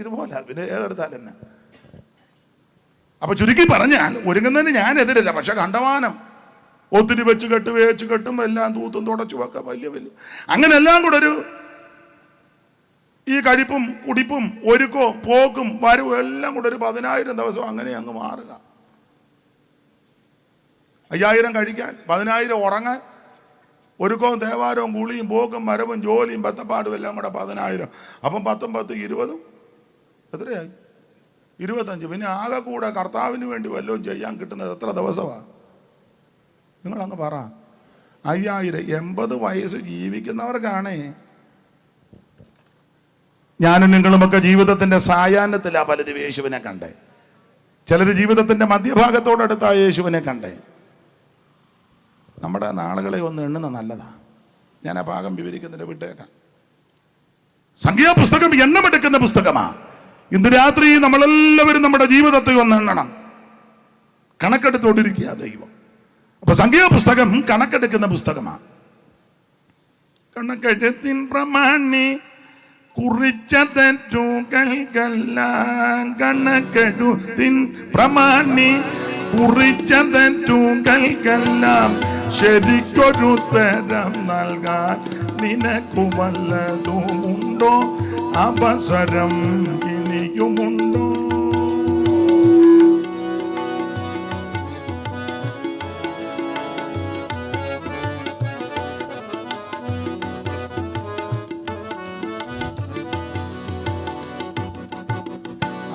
ഇതുപോലെ, പിന്നെ ഏതെടുത്താൽ തന്നെ. അപ്പൊ ചുരുക്കി പറഞ്ഞാൽ ഒരുങ്ങുന്നതിന് ഞാൻ എതിരല്ല, പക്ഷെ കണ്ടമാനം ഒത്തിരി വെച്ച് കെട്ടും എല്ലാം തൂത്തും തുടച്ചും ഒക്കെ വലിയ അങ്ങനെ എല്ലാം കൂടെ ഒരു ഈ കഴിപ്പും കുടിപ്പും ഒരുക്കവും പോക്കും വരവും എല്ലാം കൂടെ ഒരു 10,000 ദിവസം അങ്ങനെ അങ്ങ് മാറുക. 5,000 കഴിക്കാൻ, 10,000 ഉറങ്ങാൻ, ഒരുക്കവും ദേവാരവും കുളിയും പോക്കും വരവും ജോലിയും ബത്തപ്പാടും എല്ലാം കൂടെ 10,000. അപ്പം 10 10 20 എത്രയായി? 25. പിന്നെ ആകെ കൂടെ കർത്താവിന് വേണ്ടി വല്ലതും ചെയ്യാൻ കിട്ടുന്നത് എത്ര ദിവസമാണ്? നിങ്ങളങ്ങ് പറ. 5,000. 80 വയസ്സ് ജീവിക്കുന്നവർക്കാണേ. ഞാനും നിങ്ങളുമൊക്കെ ജീവിതത്തിന്റെ സായാഹ്നത്തിലാ പലരും യേശുവിനെ കണ്ടേ. ചിലർ ജീവിതത്തിന്റെ മധ്യഭാഗത്തോടടുത്താ യേശുവിനെ കണ്ടേ. നമ്മുടെ നാളുകളെ ഒന്ന് എണ്ണുന്ന നല്ലതാ. ഞാൻ ആ ഭാഗം വിവരിക്കുന്നതിന് വിട്ടേക്കാം. സംഖ്യാപുസ്തകം എണ്ണമെടുക്കുന്ന പുസ്തകമാ. ഇന്ന് രാത്രി നമ്മളെല്ലാവരും നമ്മുടെ ജീവിതത്തെ ഒന്ന് എണ്ണണം. കണക്കെടുത്തോണ്ടിരിക്കുക ദൈവം. അപ്പൊ സംഖ്യാപുസ്തകം കണക്കെടുക്കുന്ന പുസ്തകമാണ്. കണക്കെടുത്തിൻ പ്രമാണി കുറിച്ച തെറ്റുകൾക്കെല്ലാം കണക്കെടുത്തിൻ പ്രമാണി കുറിച്ച തെറ്റുകൾക്കെല്ലാം ശരിക്കൊരു തരം നൽകാൻ നിനക്കു വല്ലതുമുണ്ടോ? അവസരം ഇനിയുമുണ്ടോ?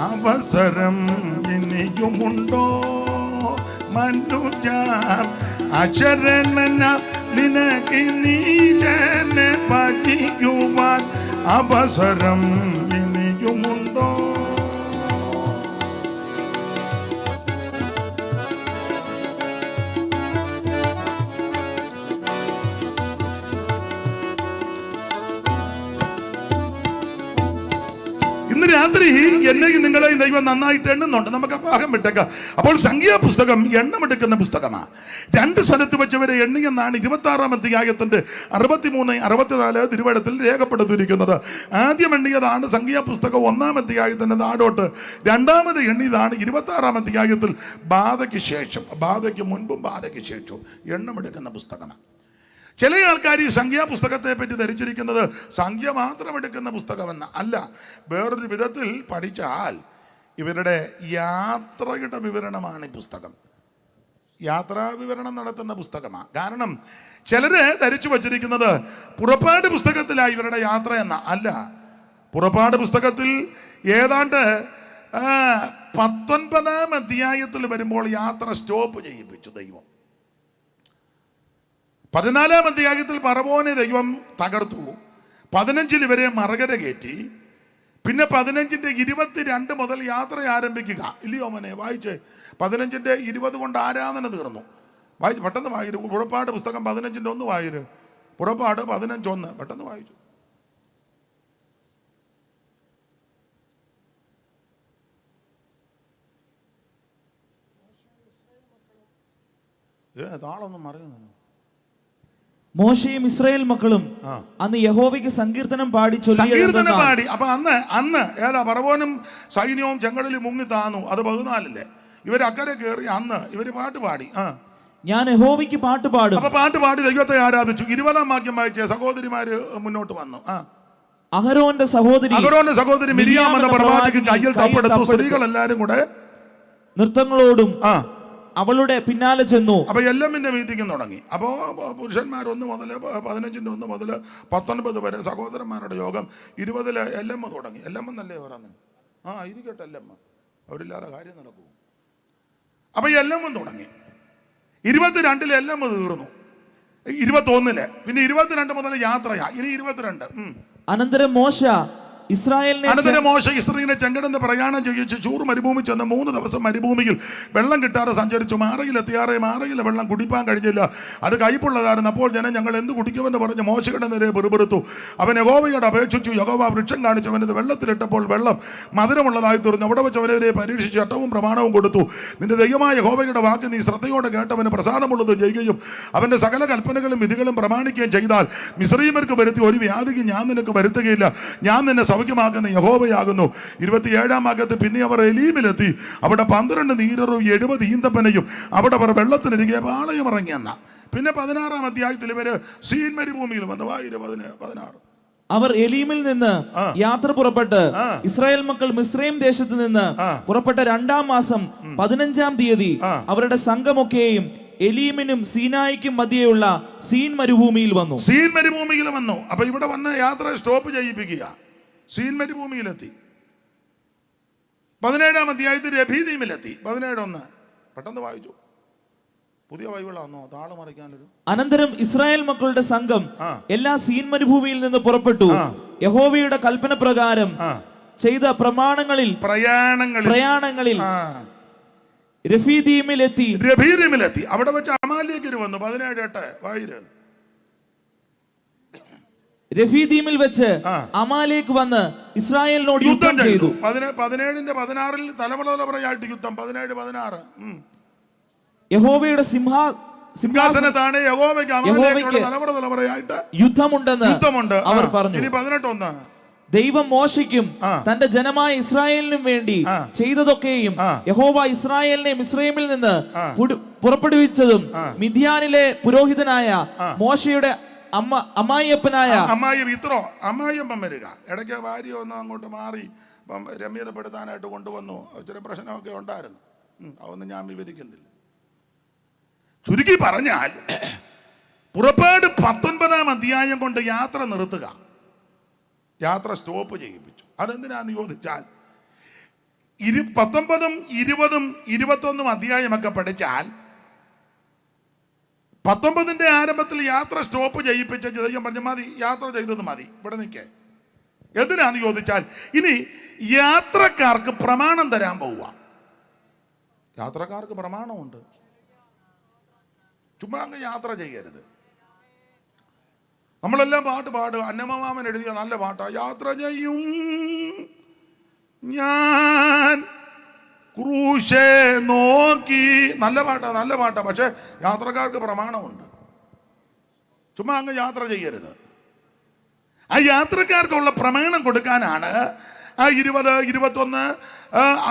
അവസരം ഇനിയുമുണ്ടോ? മനുജ അശരണന നിനക്ക് നീചനെ ഭജിക്കുവാൻ അവസരം ഇനിയുമുണ്ടോ? ഇന്ന് രാത്രി എന്നെയും നിങ്ങളെയും ദൈവം നന്നായിട്ട് എണ്ണുന്നുണ്ട്. നമുക്ക് ഭാഗം വിട്ടേക്കാം. അപ്പോൾ സംഖ്യാപുസ്തകം എണ്ണമെടുക്കുന്ന പുസ്തകമാണ്. 2 സ്ഥലത്ത് വെച്ചവരെ എണ്ണിയെന്നാണ് 26-ാം അധ്യായത്തിന്റെ 63, 64 തിരുവചനത്തിൽ രേഖപ്പെടുത്തിയിരിക്കുന്നത്. ആദ്യം എണ്ണിയതാണ് സംഖ്യാപുസ്തകം 1-ാം അധ്യായത്തിന്റെ നാടോട്ട്. രണ്ടാമത് എണ്ണിയതാണ് 26-ാം അധ്യായത്തിൽ ബാധയ്ക്ക് ശേഷം. ബാധയ്ക്ക് മുൻപും ബാധയ്ക്ക് ശേഷവും എണ്ണമെടുക്കുന്ന പുസ്തകമാണ്. ചില ആൾക്കാർ ഈ സംഖ്യാപുസ്തകത്തെ പറ്റി ധരിച്ചിരിക്കുന്നത് സംഖ്യ മാത്രം എടുക്കുന്ന പുസ്തകമെന്ന അല്ല. വേറൊരു വിധത്തിൽ പഠിച്ചാൽ ഇവരുടെ യാത്രയുടെ വിവരണമാണ് ഈ പുസ്തകം. യാത്രാ വിവരണം നടത്തുന്ന പുസ്തകമാണ്. കാരണം ചിലര് ധരിച്ചു വച്ചിരിക്കുന്നത് പുറപ്പാട് പുസ്തകത്തിലാണ് ഇവരുടെ യാത്ര എന്ന അല്ല. പുറപ്പാട് പുസ്തകത്തിൽ ഏതാണ്ട് 19-ാം അധ്യായത്തിൽ വരുമ്പോൾ യാത്ര സ്റ്റോപ്പ് ചെയ്യിപ്പിച്ചു ദൈവം. 14-ാം അധ്യായത്തിൽ ഫറവോനെ ദൈവം തകർത്തു. 15-ൽ ഇവരെ മറുകര കയറ്റി. പിന്നെ 15-ന്റെ 22 മുതൽ യാത്ര ആരംഭിക്കുക. ഇല്ലയോ മോനെ? വായിച്ചേ. 15-ന്റെ 20 കൊണ്ട് ആരാധന തീർന്നു. വായിച്ചു, പെട്ടെന്ന് വായിരു. പുറപ്പാട് പുസ്തകം 15-ന്റെ 1 വായിരു. പുറപ്പാട് 15:1 പെട്ടെന്ന് വായിച്ചു. താളൊന്നും അറിയുന്നു. മോശയും ഇസ്രായേൽ മക്കളും അന്ന് യഹോവയ്ക്ക് സങ്കീർത്തനം പാടി. അപ്പൊ അന്ന് ഏതാ ഫറവോനും സൈന്യവും ചെങ്കടലിൽ മുങ്ങി താന്നു. അത് 14-ലെ ഇവർ അക്കരെ കയറി. അന്ന് ഇവര് പാട്ട് പാടി. ഞാൻ യഹോവയ്ക്ക് പാട്ട് പാടും. അപ്പൊ പാട്ട് പാടി ദൈവത്തെ ആരാധിച്ചു. 20-ാം വാക്യം വായിച്ച സഹോദരിമാര് മുന്നോട്ട് വന്നു. അഹരോന്റെ സഹോദരി മിരിയാം എന്ന പ്രവാചകൻ കയ്യിൽ തപ്പെടുത്തു. സ്ത്രീകൾ എല്ലാരും കൂടെ നൃത്തങ്ങളോടും അവളുടെ പിന്നാലെ ചെന്നു. അപ്പൊ എല്ലമ്മിന്റെ മീറ്റിംഗ് തുടങ്ങി. അപ്പോ പുരുഷന്മാർ 1 മുതൽ 15-ന്റെ 1 മുതൽ 19 വരെ സഹോദരന്മാരുടെ യോഗം. 20-ല് എല്ലമ്മ തുടങ്ങി. എല്ലമ്മെന്നല്ലേ പറഞ്ഞു? ഇരിക്കട്ടെ എല്ലമ്മ, അവരില്ലാതെ കാര്യം നടക്കൂ. അപ്പൊ എല്ലമ്മ തുടങ്ങി. 22-ല് എല്ലമ്മ തീർന്നു. 21-ല് പിന്നെ 22 മുതൽ യാത്രയാ. ഇനി 22. അനന്തരം മോശ ഇസ്രായേലിനെ ചെങ്കടന്ന് പ്രയാണം ചെയ്യിച്ച് ചൂർ മരുഭൂമി ചെന്ന് 3 ദിവസം മരുഭൂമിയിൽ വെള്ളം കിട്ടാതെ സഞ്ചരിച്ചു. മാറയിലെത്തിയാറേ മാറയിലെ വെള്ളം കുടിപ്പാൻ കഴിഞ്ഞില്ല. അത് കയ്പുള്ളതായിരുന്നു. അപ്പോൾ ജനം ഞങ്ങൾ എന്ത് കുടിക്കുമെന്ന് പറഞ്ഞ് മോശയുടെ നേരെ പെറുപെടുത്തു. അവൻ യഹോവയോട് അപേക്ഷിച്ചു. യഹോവ വൃക്ഷം കാണിച്ചു. അവനത് വെള്ളത്തിലിട്ടപ്പോൾ വെള്ളം മധുരമുള്ളതായി തീർന്നു. അവിടെ വെച്ച് അവരെ പരീക്ഷിച്ച് ചട്ടവും പ്രമാണവും കൊടുത്തു. നിന്റെ ദൈവമായ യഹോവയുടെ വാക്ക് നീ ശ്രദ്ധയോടെ കേട്ടവന് പ്രസാദമുള്ളത് ചെയ്യുകയും അവന്റെ സകല കൽപ്പനകളും വിധികളും പ്രമാണിക്കുകയും ചെയ്താൽ മിസ്രയീമ്യർക്ക് വരുത്തി ഒരു വ്യാധിക്ക് ഞാൻ നിനക്ക് വരുത്തുകയില്ല. ഞാൻ നിന്നെ സൗഖ്യമാക്കുന്ന യഹോവയാകുന്നു. 27-ാം ഭാഗത്ത് പിന്നെ അവർ എലീമിലെത്തി. അവിടെ 12 നീരറും 70 ഈന്തപ്പനയും അവിടെ അവർ വെള്ളത്തിനിരിക്കെ പാളയം ഇറങ്ങിയെന്ന. പിന്നെ 16-ാം അധ്യായത്തിൽ ഇവര് സീൻ മരുഭൂമിയിൽ വന്നു. 16. അവർ എലീമിൽ നിന്ന് യാത്ര പുറപ്പെട്ട് ഇസ്രായേൽ മക്കൾ മിസ്രൈം ദേശത്ത് നിന്ന് പുറപ്പെട്ട 2-ാം മാസം 15-ാം തീയതി അവരുടെ സംഘമൊക്കെയും എലീമിനും സീനായിക്കും മധ്യേയുള്ള സീൻ മരുഭൂമിയിൽ വന്നു. അപ്പൊ ഇവിടെ വന്ന് യാത്ര സ്റ്റോപ്പ് ചെയ്യിപ്പിക്കുക. സീൻ മരുഭൂമിയിലെത്തി. 17-ാം അധ്യായത്തിൽ രഫീദീമിലെത്തി. 17:1 പെട്ടെന്ന് വായിച്ചു. പുതിയ ബൈബിളാണോ? താള് മറിക്കാനൊരു. അനന്തരം ഇസ്രായേൽ മക്കളുടെ സംഘം എല്ലാ സീൻ മരുഭൂമിയിൽ നിന്ന് പുറപ്പെട്ടു. യഹോവയുടെ കൽപ്പന പ്രകാരം ചെയ്ത പ്രയാണങ്ങളിൽ രഫീദീമിലെത്തി. അവിടെ വെച്ച് അമാലേക്കര് വന്നു. 17:8 വായിര്. രഫീദീമിൽ വെച്ച് അമാലേക്ക് വന്ന് ഇസ്രായേലിനോട് യുദ്ധം ചെയ്തു. 17-ന്റെ 16 തലമുറയായിട്ട് യുദ്ധം. 17-16 യഹോവയുടെ സിംഹാസനത്താണ് യഹോവയ്ക്ക് അമാലേക്കിനോട് തലമുറയായിട്ട് യുദ്ധമുണ്ട് അവർ പറഞ്ഞു. ഇനി 18:1 ദൈവം മോശയ്ക്കും തന്റെ ജനമായ ഇസ്രായേലിനും വേണ്ടി ചെയ്തതൊക്കെയും യഹോവ ഇസ്രായേലിനെ മിസ്രയീമിൽ നിന്ന് പുറപ്പെടുവിച്ചതും മിദ്യാനിലെ പുരോഹിതനായ മോശയുടെ അമ്മായിയപ്പനായ അമ്മായിയപ്പൻ വരിക. ഇടയ്ക്ക് ഭാര്യ ഒന്ന് അങ്ങോട്ട് മാറി രമ്യതപ്പെടുത്താനായിട്ട് കൊണ്ടുവന്നു. ചില പ്രശ്നമൊക്കെ ഉണ്ടായിരുന്നു. അതൊന്നും ഞാൻ വിവരിക്കുന്നില്ല. ചുരുക്കി പറഞ്ഞാൽ പുറപ്പാട് 19-ാം അധ്യായം കൊണ്ട് യാത്ര നിർത്തുക, യാത്ര സ്റ്റോപ്പ് ചെയ്യിപ്പിച്ചു. അതെന്തിനാന്ന് ചോദിച്ചാൽ 19, 20, 21 അധ്യായമൊക്കെ പഠിച്ചാൽ 19-ന്റെ ആരംഭത്തിൽ യാത്ര സ്റ്റോപ്പ് ചെയ്യിപ്പിച്ച ദൈവം പറഞ്ഞു മതി, യാത്ര ചെയ്തത് മതി, ഇവിടെ നിൽക്കേ. എന്തിനാന്ന് ചോദിച്ചാൽ ഇനി യാത്രക്കാർക്ക് പ്രമാണം തരാൻ പോവുക. യാത്രക്കാർക്ക് പ്രമാണമുണ്ട്. ചുമ്മാ അങ്ങ് യാത്ര ചെയ്യരുത്. നമ്മളെല്ലാം പാട്ട് പാടുക. അന്നമാമൻ എഴുതിയ നല്ല പാട്ടാ. യാത്ര ചെയ്യും ഞാൻ ക്രൂശേ നോക്കി. നല്ല പാട്ടാ. പക്ഷെ യാത്രക്കാർക്ക് പ്രമാണമുണ്ട്. ചുമ്മാ അങ്ങ് യാത്ര ചെയ്യരുത്. ആ യാത്രക്കാർക്കുള്ള പ്രമാണം കൊടുക്കാനാണ് ആ 20, 21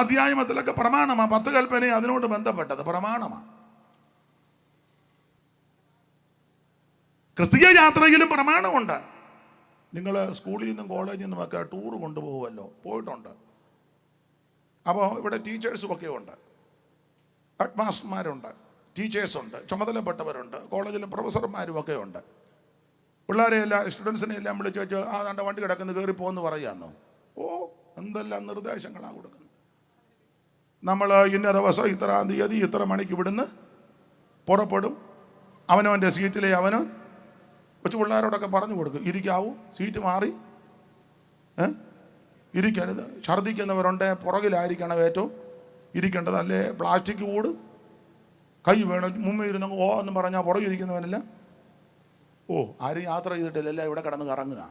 അധ്യായമത്തിലൊക്കെ പ്രമാണമാ. 10 കൽപ്പന അതിനോട് ബന്ധപ്പെട്ടത് പ്രമാണമാ. ക്രിസ്തീയ യാത്രയിലും പ്രമാണമുണ്ട്. നിങ്ങൾ സ്കൂളിൽ നിന്നും കോളേജിൽ നിന്നും ഒക്കെ ടൂർ കൊണ്ടുപോകുമല്ലോ, പോയിട്ടുണ്ട്. അപ്പോൾ ഇവിടെ ടീച്ചേഴ്സുമൊക്കെ ഉണ്ട്, ഹെഡ് മാസ്റ്റർമാരുണ്ട്, ടീച്ചേഴ്സുണ്ട്, ചുമതലപ്പെട്ടവരുണ്ട്, കോളേജിലെ പ്രൊഫസർമാരും ഒക്കെ ഉണ്ട്. പിള്ളേരെ എല്ലാം സ്റ്റുഡൻസിനെ എല്ലാം വിളിച്ച് വെച്ച് ആതാണ്ട് വണ്ടി കിടക്കുന്നത് കയറി പോകുമെന്ന് പറയാമെന്നോ? എന്തെല്ലാം നിർദ്ദേശങ്ങളാണ് കൊടുക്കുന്നത്. നമ്മൾ ഇന്ന ദിവസം ഇത്രാം തീയതി ഇത്ര മണിക്ക് ഇവിടുന്ന് പുറപ്പെടും. അവനവൻ്റെ സീറ്റിലെ അവനവൻ കൊച്ചു പിള്ളേരോടൊക്കെ പറഞ്ഞു കൊടുക്കും, ഇരിക്കാവൂ, സീറ്റ് മാറി ഇരിക്കരുത്. ഛർദ്ദിക്കുന്നവരുണ്ട്, പുറകിലായിരിക്കണം ഏറ്റവും ഇരിക്കേണ്ടത്. അല്ലേ പ്ലാസ്റ്റിക് കൂട്, കൈ വേണം മുമ്പിൽ ഇരുന്ന് എന്ന് പറഞ്ഞാൽ പുറകിരിക്കുന്നവനല്ല. ആരും യാത്ര ചെയ്തിട്ടില്ല, ഇവിടെ കിടന്ന് കറങ്ങുക.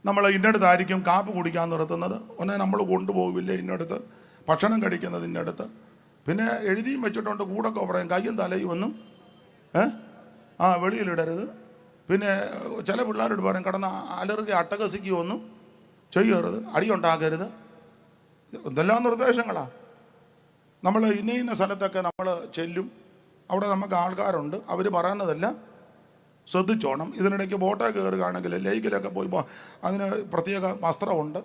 നമ്മൾ ഇന്നടത്തായിരിക്കും കാപ്പ് കുടിക്കാൻ നിർത്തുന്നത്. ഒന്നേ നമ്മൾ കൊണ്ടുപോകില്ല ഇന്നടത്ത്, ഭക്ഷണം കഴിക്കുന്നത് ഇന്നടത്ത്. പിന്നെ എഴുതിയും വെച്ചിട്ടുണ്ട്, കൂടൊക്കെ പറയും കയ്യും തലയും ഒന്നും വെളിയിലിടരുത്. പിന്നെ ചില പിള്ളേരോട് പറയും കിടന്ന് അലറുക അട്ടകസിക്കുകയൊന്നും ചെയ്യരുത്, അടിയുണ്ടാക്കരുത്. എന്തെല്ലാം നിർദ്ദേശങ്ങളാണ്. നമ്മൾ ഇന്ന സ്ഥലത്തൊക്കെ നമ്മൾ ചെല്ലും, അവിടെ നമുക്ക് ആൾക്കാരുണ്ട്, അവർ പറയുന്നതെല്ലാം ശ്രദ്ധിച്ചോണം. ഇതിനിടയ്ക്ക് ബോട്ടേ കയറുകയാണെങ്കിൽ ലേക്കിലൊക്കെ പോയി അതിന് പ്രത്യേക വസ്ത്രമുണ്ട്,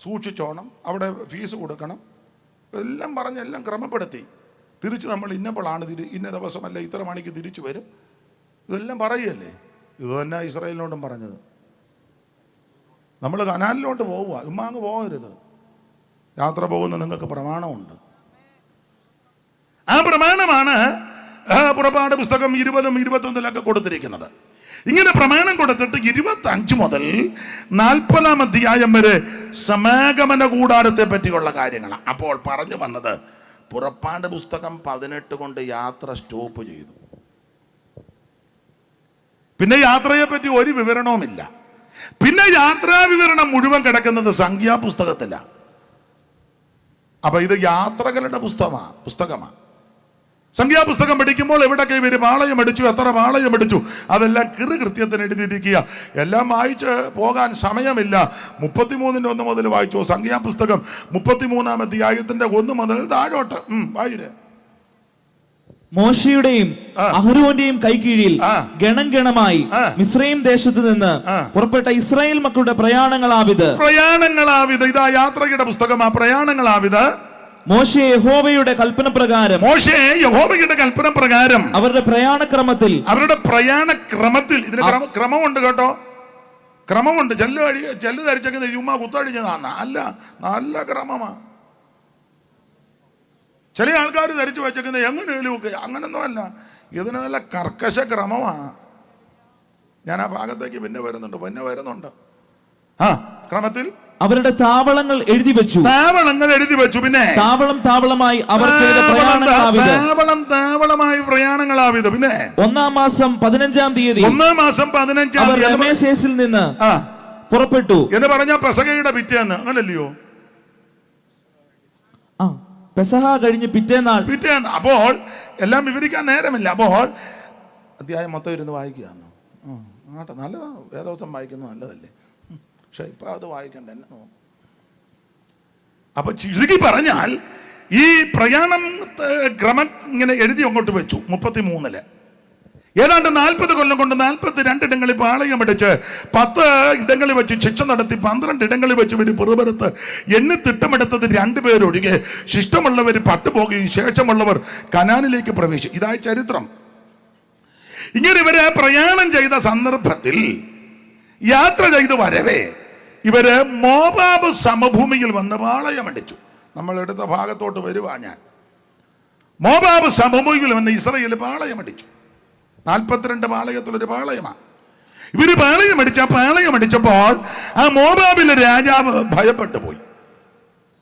സൂക്ഷിച്ചോണം, അവിടെ ഫീസ് കൊടുക്കണം. എല്ലാം പറഞ്ഞ് എല്ലാം ക്രമപ്പെടുത്തി തിരിച്ച് നമ്മൾ ഇന്നപ്പോഴാണ് ഇന്ന ദിവസമല്ല ഇത്ര മണിക്ക് തിരിച്ചു വരും. ഇതെല്ലാം പറയുകയല്ലേ. ഇത് തന്നെ ഇസ്രായേലിനോടും പറഞ്ഞത്. നമ്മൾ കനാലിലോട്ട് പോവുക, ഇമ്മാങ്ങ് പോകരുത്. യാത്ര പോകുന്ന നിങ്ങൾക്ക് പ്രമാണമുണ്ട്. ആ പ്രമാണമാണ് പുറപ്പാട് പുസ്തകം 20, 21 കൊടുത്തിരിക്കുന്നത്. ഇങ്ങനെ പ്രമാണം കൊടുത്തിട്ട് 25 മുതൽ 40-ാം അധ്യായം വരെ സമാഗമന കൂടാരത്തെ പറ്റിയുള്ള കാര്യങ്ങളാണ്. അപ്പോൾ പറഞ്ഞു വന്നത് പുറപ്പാട് പുസ്തകം 18 കൊണ്ട് യാത്ര സ്റ്റോപ്പ് ചെയ്തു. പിന്നെ യാത്രയെ പറ്റി ഒരു വിവരണവുമില്ല. പിന്നെ യാത്രാ വിവരണം മുഴുവൻ കിടക്കുന്നത് സംഖ്യാപുസ്തകത്തിലാണ്. അപ്പൊ ഇത് യാത്രകളുടെ പുസ്തകമാണ്. സംഖ്യാപുസ്തകം പഠിക്കുമ്പോൾ എവിടൊക്കെ ഇവര് പാളയം അടിച്ചു, എത്ര പാളയം അടിച്ചു, അതെല്ലാം കൃത്യത്തിന് എഴുതിയിരിക്കുക. എല്ലാം വായിച്ച് പോകാൻ സമയമില്ല. 33-ന്റെ 1 മുതൽ വായിച്ചു. സംഖ്യാപുസ്തകം 33-ാം അധ്യായത്തിന്റെ 1 മുതൽ താഴോട്ട് വായിര്. മോശയുടെയും അഹരോന്റെയും കൈക്കീഴിൽ ഗണം ഗണമായി മിസ്രയീം ദേശത്ത് നിന്ന് പുറപ്പെട്ട ഇസ്രായേൽ മക്കളുടെ പ്രയാണങ്ങളാവിത്. ഇതാ യാത്രയുടെ പുസ്തകമാ. പ്രയാണങ്ങളാവിത്. മോശെ യഹോവയുടെ കൽപ്പന പ്രകാരം അവരുടെ പ്രയാണക്രമത്തിൽ ഇതിന് ക്രമമുണ്ട് കേട്ടോ, ക്രമമുണ്ട്. ചെല്ല് ധരിച്ചേക്കുന്നത് ചുമ്മാ കുത്തടിഞ്ഞതാണ് അല്ല, നല്ല ക്രമമാ. ചില ആൾക്കാർ ധരിച്ചു വെച്ചേക്കുന്നത് എങ്ങനെയും ഒക്കെ, അങ്ങനൊന്നും അല്ല. ഇതിന് നല്ല കർക്കശ ക്രമമാണ്. ഞാൻ ആ ഭാഗത്തേക്ക് പിന്നെ വരുന്നുണ്ട്. ക്രമത്തിൽ അവരുടെ താവളങ്ങൾ എഴുതി വെച്ചു. പിന്നെ താവളമായി അവർ ചെയ്ത പ്രയാണങ്ങളാവിത്. പിന്നെ 1-ാം മാസം 15-ാം തീയതി അവർ രമേശേസിൽ നിന്ന് പുറപ്പെട്ടു എന്ന് പറഞ്ഞ പെസഹയുടെ പിറ്റേന്ന്, അങ്ങനല്ലയോ? പെസഹ കഴിഞ്ഞ് പിറ്റേന്ന്. അപ്പോൾ എല്ലാം വിവരിക്കാൻ നേരമില്ല. അപ്പോൾ അധ്യായം മൊത്തം ഇരുന്ന് വായിക്കുകയാണ്. നല്ലതാ, വേദവസം വായിക്കുന്നത് നല്ലതല്ലേ. പക്ഷെ ഇപ്പൊ അത് വായിക്കണ്ട എന്നെ. അപ്പൊ ചുരുക്കി പറഞ്ഞാൽ ഈ പ്രയാണം ക്രമം ഇങ്ങനെ എഴുതി അങ്ങോട്ട് വെച്ചു. 33 ഏതാണ്ട് 40 കൊല്ലം കൊണ്ട് 42 ഇടങ്ങളിൽ പാളയമടിച്ച് 10 ഇടങ്ങളിൽ വെച്ച് ശിക്ഷ നടത്തി 12 ഇടങ്ങളിൽ വെച്ച് ഇവര് പുറപുറത്ത് എണ്ണി തിട്ടമെടുത്തത് 2 പേരൊഴികെ ശിഷ്ടമുള്ളവർ പട്ടുപോകുകയും ശേഷമുള്ളവർ കനാനിലേക്ക് പ്രവേശിക്കും. ഇതായി ചരിത്രം. ഇങ്ങനെ ഇവര് പ്രയാണം ചെയ്ത സന്ദർഭത്തിൽ യാത്ര ചെയ്ത് വരവേ ഇവര് മോവാബ് സമഭൂമിയിൽ വന്ന് പാളയമടിച്ചു. നമ്മൾ എടുത്ത ഭാഗത്തോട്ട് വരുവാ ഞാൻ. മോവാബ് സമഭൂമിയിൽ വന്ന് ഇസ്രായേൽ പാളയമടിച്ചു. 42 പാളയത്തിലൊരു പാളയമാണ്. ഇവര് പാളയമടിച്ചപ്പോൾ ആ മോവാബിലെ രാജാവ് ഭയപ്പെട്ടു പോയി.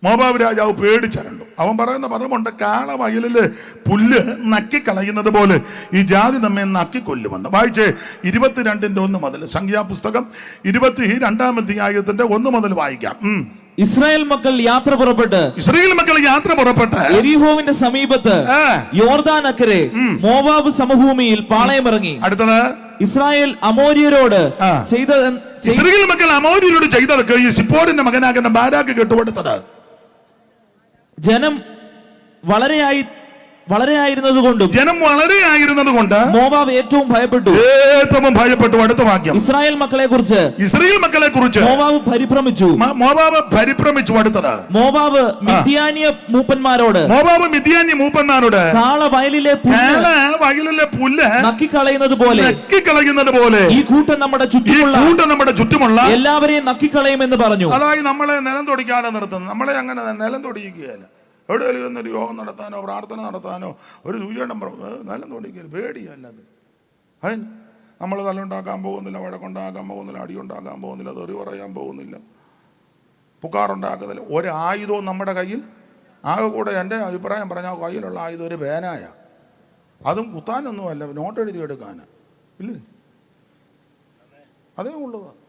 മോവാബ് രാജാവ് പേടിച്ചരണ്ടു. അവൻ പറയുന്ന പദമുണ്ട്, കാള വയലില് പുല്ല് നക്കിക്കളയുന്നത് പോലെ ഈ ജാതി നമ്മെ നക്കിക്കൊല്ലുമെന്ന്. വായിച്ചേ 22:1 മുതൽ. സംഖ്യാപുസ്തകം 22-ാം അധ്യായത്തിന്റെ 1 മുതൽ വായിക്കാം. ഇസ്രായേൽ മക്കൾ യാത്ര പുറപ്പെട്ട് എരിഹോവിന്റെ സമീപത്ത് യോർദാൻ അക്കരെ മോവാബ് സമഭൂമിയിൽ പാളയമിറങ്ങി. അടുത്തത് ഇസ്രായേൽ അമോര്യരോട് ചെയ്തത് ഈ സിപ്പോരിന്റെ മകനാകുന്ന ബാരാക്ക് കേട്ടുകൊടുത്തത്. ജനം വളരെയായിരുന്നത് കൊണ്ടും മോവാബ് ഏറ്റവും ഭയപ്പെട്ടു. അടുത്ത വാക്യം. ഇസ്രായേൽ മക്കളെ കുറിച്ച് മോവാബ് പരിഭ്രമിച്ചു. അടുത്തത് മോവാബ് മിദ്യാന്യ മൂപ്പന്മാരോട് കാള വയലിലെ പുല്ല് നക്കിക്കളയുന്നത് പോലെ ഈ കൂട്ടം നമ്മുടെ ചുറ്റുമുള്ള എല്ലാവരെയും നക്കിക്കളയുമെന്ന് പറഞ്ഞു. അതായത് നമ്മളെ നിലം തൊടിക്കാതെ നിർത്തുന്നത്. നമ്മളെ അങ്ങനെ നിലം തൊടിക്കുകയല്ല. എവിടെയെങ്കിലും ഒന്നൊരു യോഗം നടത്താനോ പ്രാർത്ഥന നടത്താനോ ഒരു സൂചനം നിലം തൊടിക്കൽ പേടിയല്ലത്. അതിന് നമ്മൾ തല്ലുണ്ടാക്കാൻ പോകുന്നില്ല, വഴക്കുണ്ടാക്കാൻ പോകുന്നില്ല, അടിയുണ്ടാക്കാൻ പോകുന്നില്ല, തെറി പറയാൻ പോകുന്നില്ല, പുക്കാറുണ്ടാക്കുന്നില്ല. ഒരായുധവും നമ്മുടെ കയ്യിൽ ആകെ കൂടെ എൻ്റെ അഭിപ്രായം പറഞ്ഞാൽ കയ്യിലുള്ള ആയുധം ഒരു പേനായ. അതും കുത്താനൊന്നുമല്ല, നോട്ട് എഴുതി എടുക്കാനാ. ഇല്ലേ? അതേ ഉള്ളതാണ്.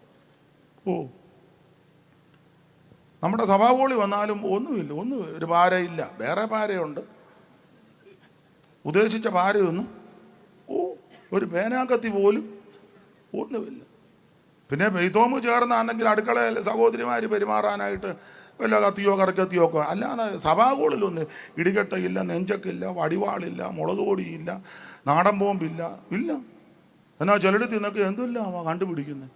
നമ്മുടെ സഭാകോളി വന്നാലും ഒന്നുമില്ല, ഒരു പാരയില്ല. വേറെ പാരയുണ്ട്, ഉദ്ദേശിച്ച പാരയൊന്നും ഒരു പേനാക്കത്തി പോലും ഒന്നുമില്ല. പിന്നെ പെയ്തോമ് ചേർന്നാണെങ്കിൽ അടുക്കളയിൽ സഹോദരിമാർ പെരുമാറാനായിട്ട് വല്ല കത്തിയോ കറക്കത്തിയോ ഒക്കെ. അല്ലാതെ സഭാകോളിലൊന്നും ഇടികെട്ടയില്ല, നെഞ്ചക്കില്ല, വടിവാളില്ല, മുളക് പൊടിയില്ല, നാടൻ ബോംബില്ല. എന്നാൽ ചിലടത്ത് നിന്നൊക്കെ എന്തെല്ലാം കണ്ടുപിടിക്കുന്നത്.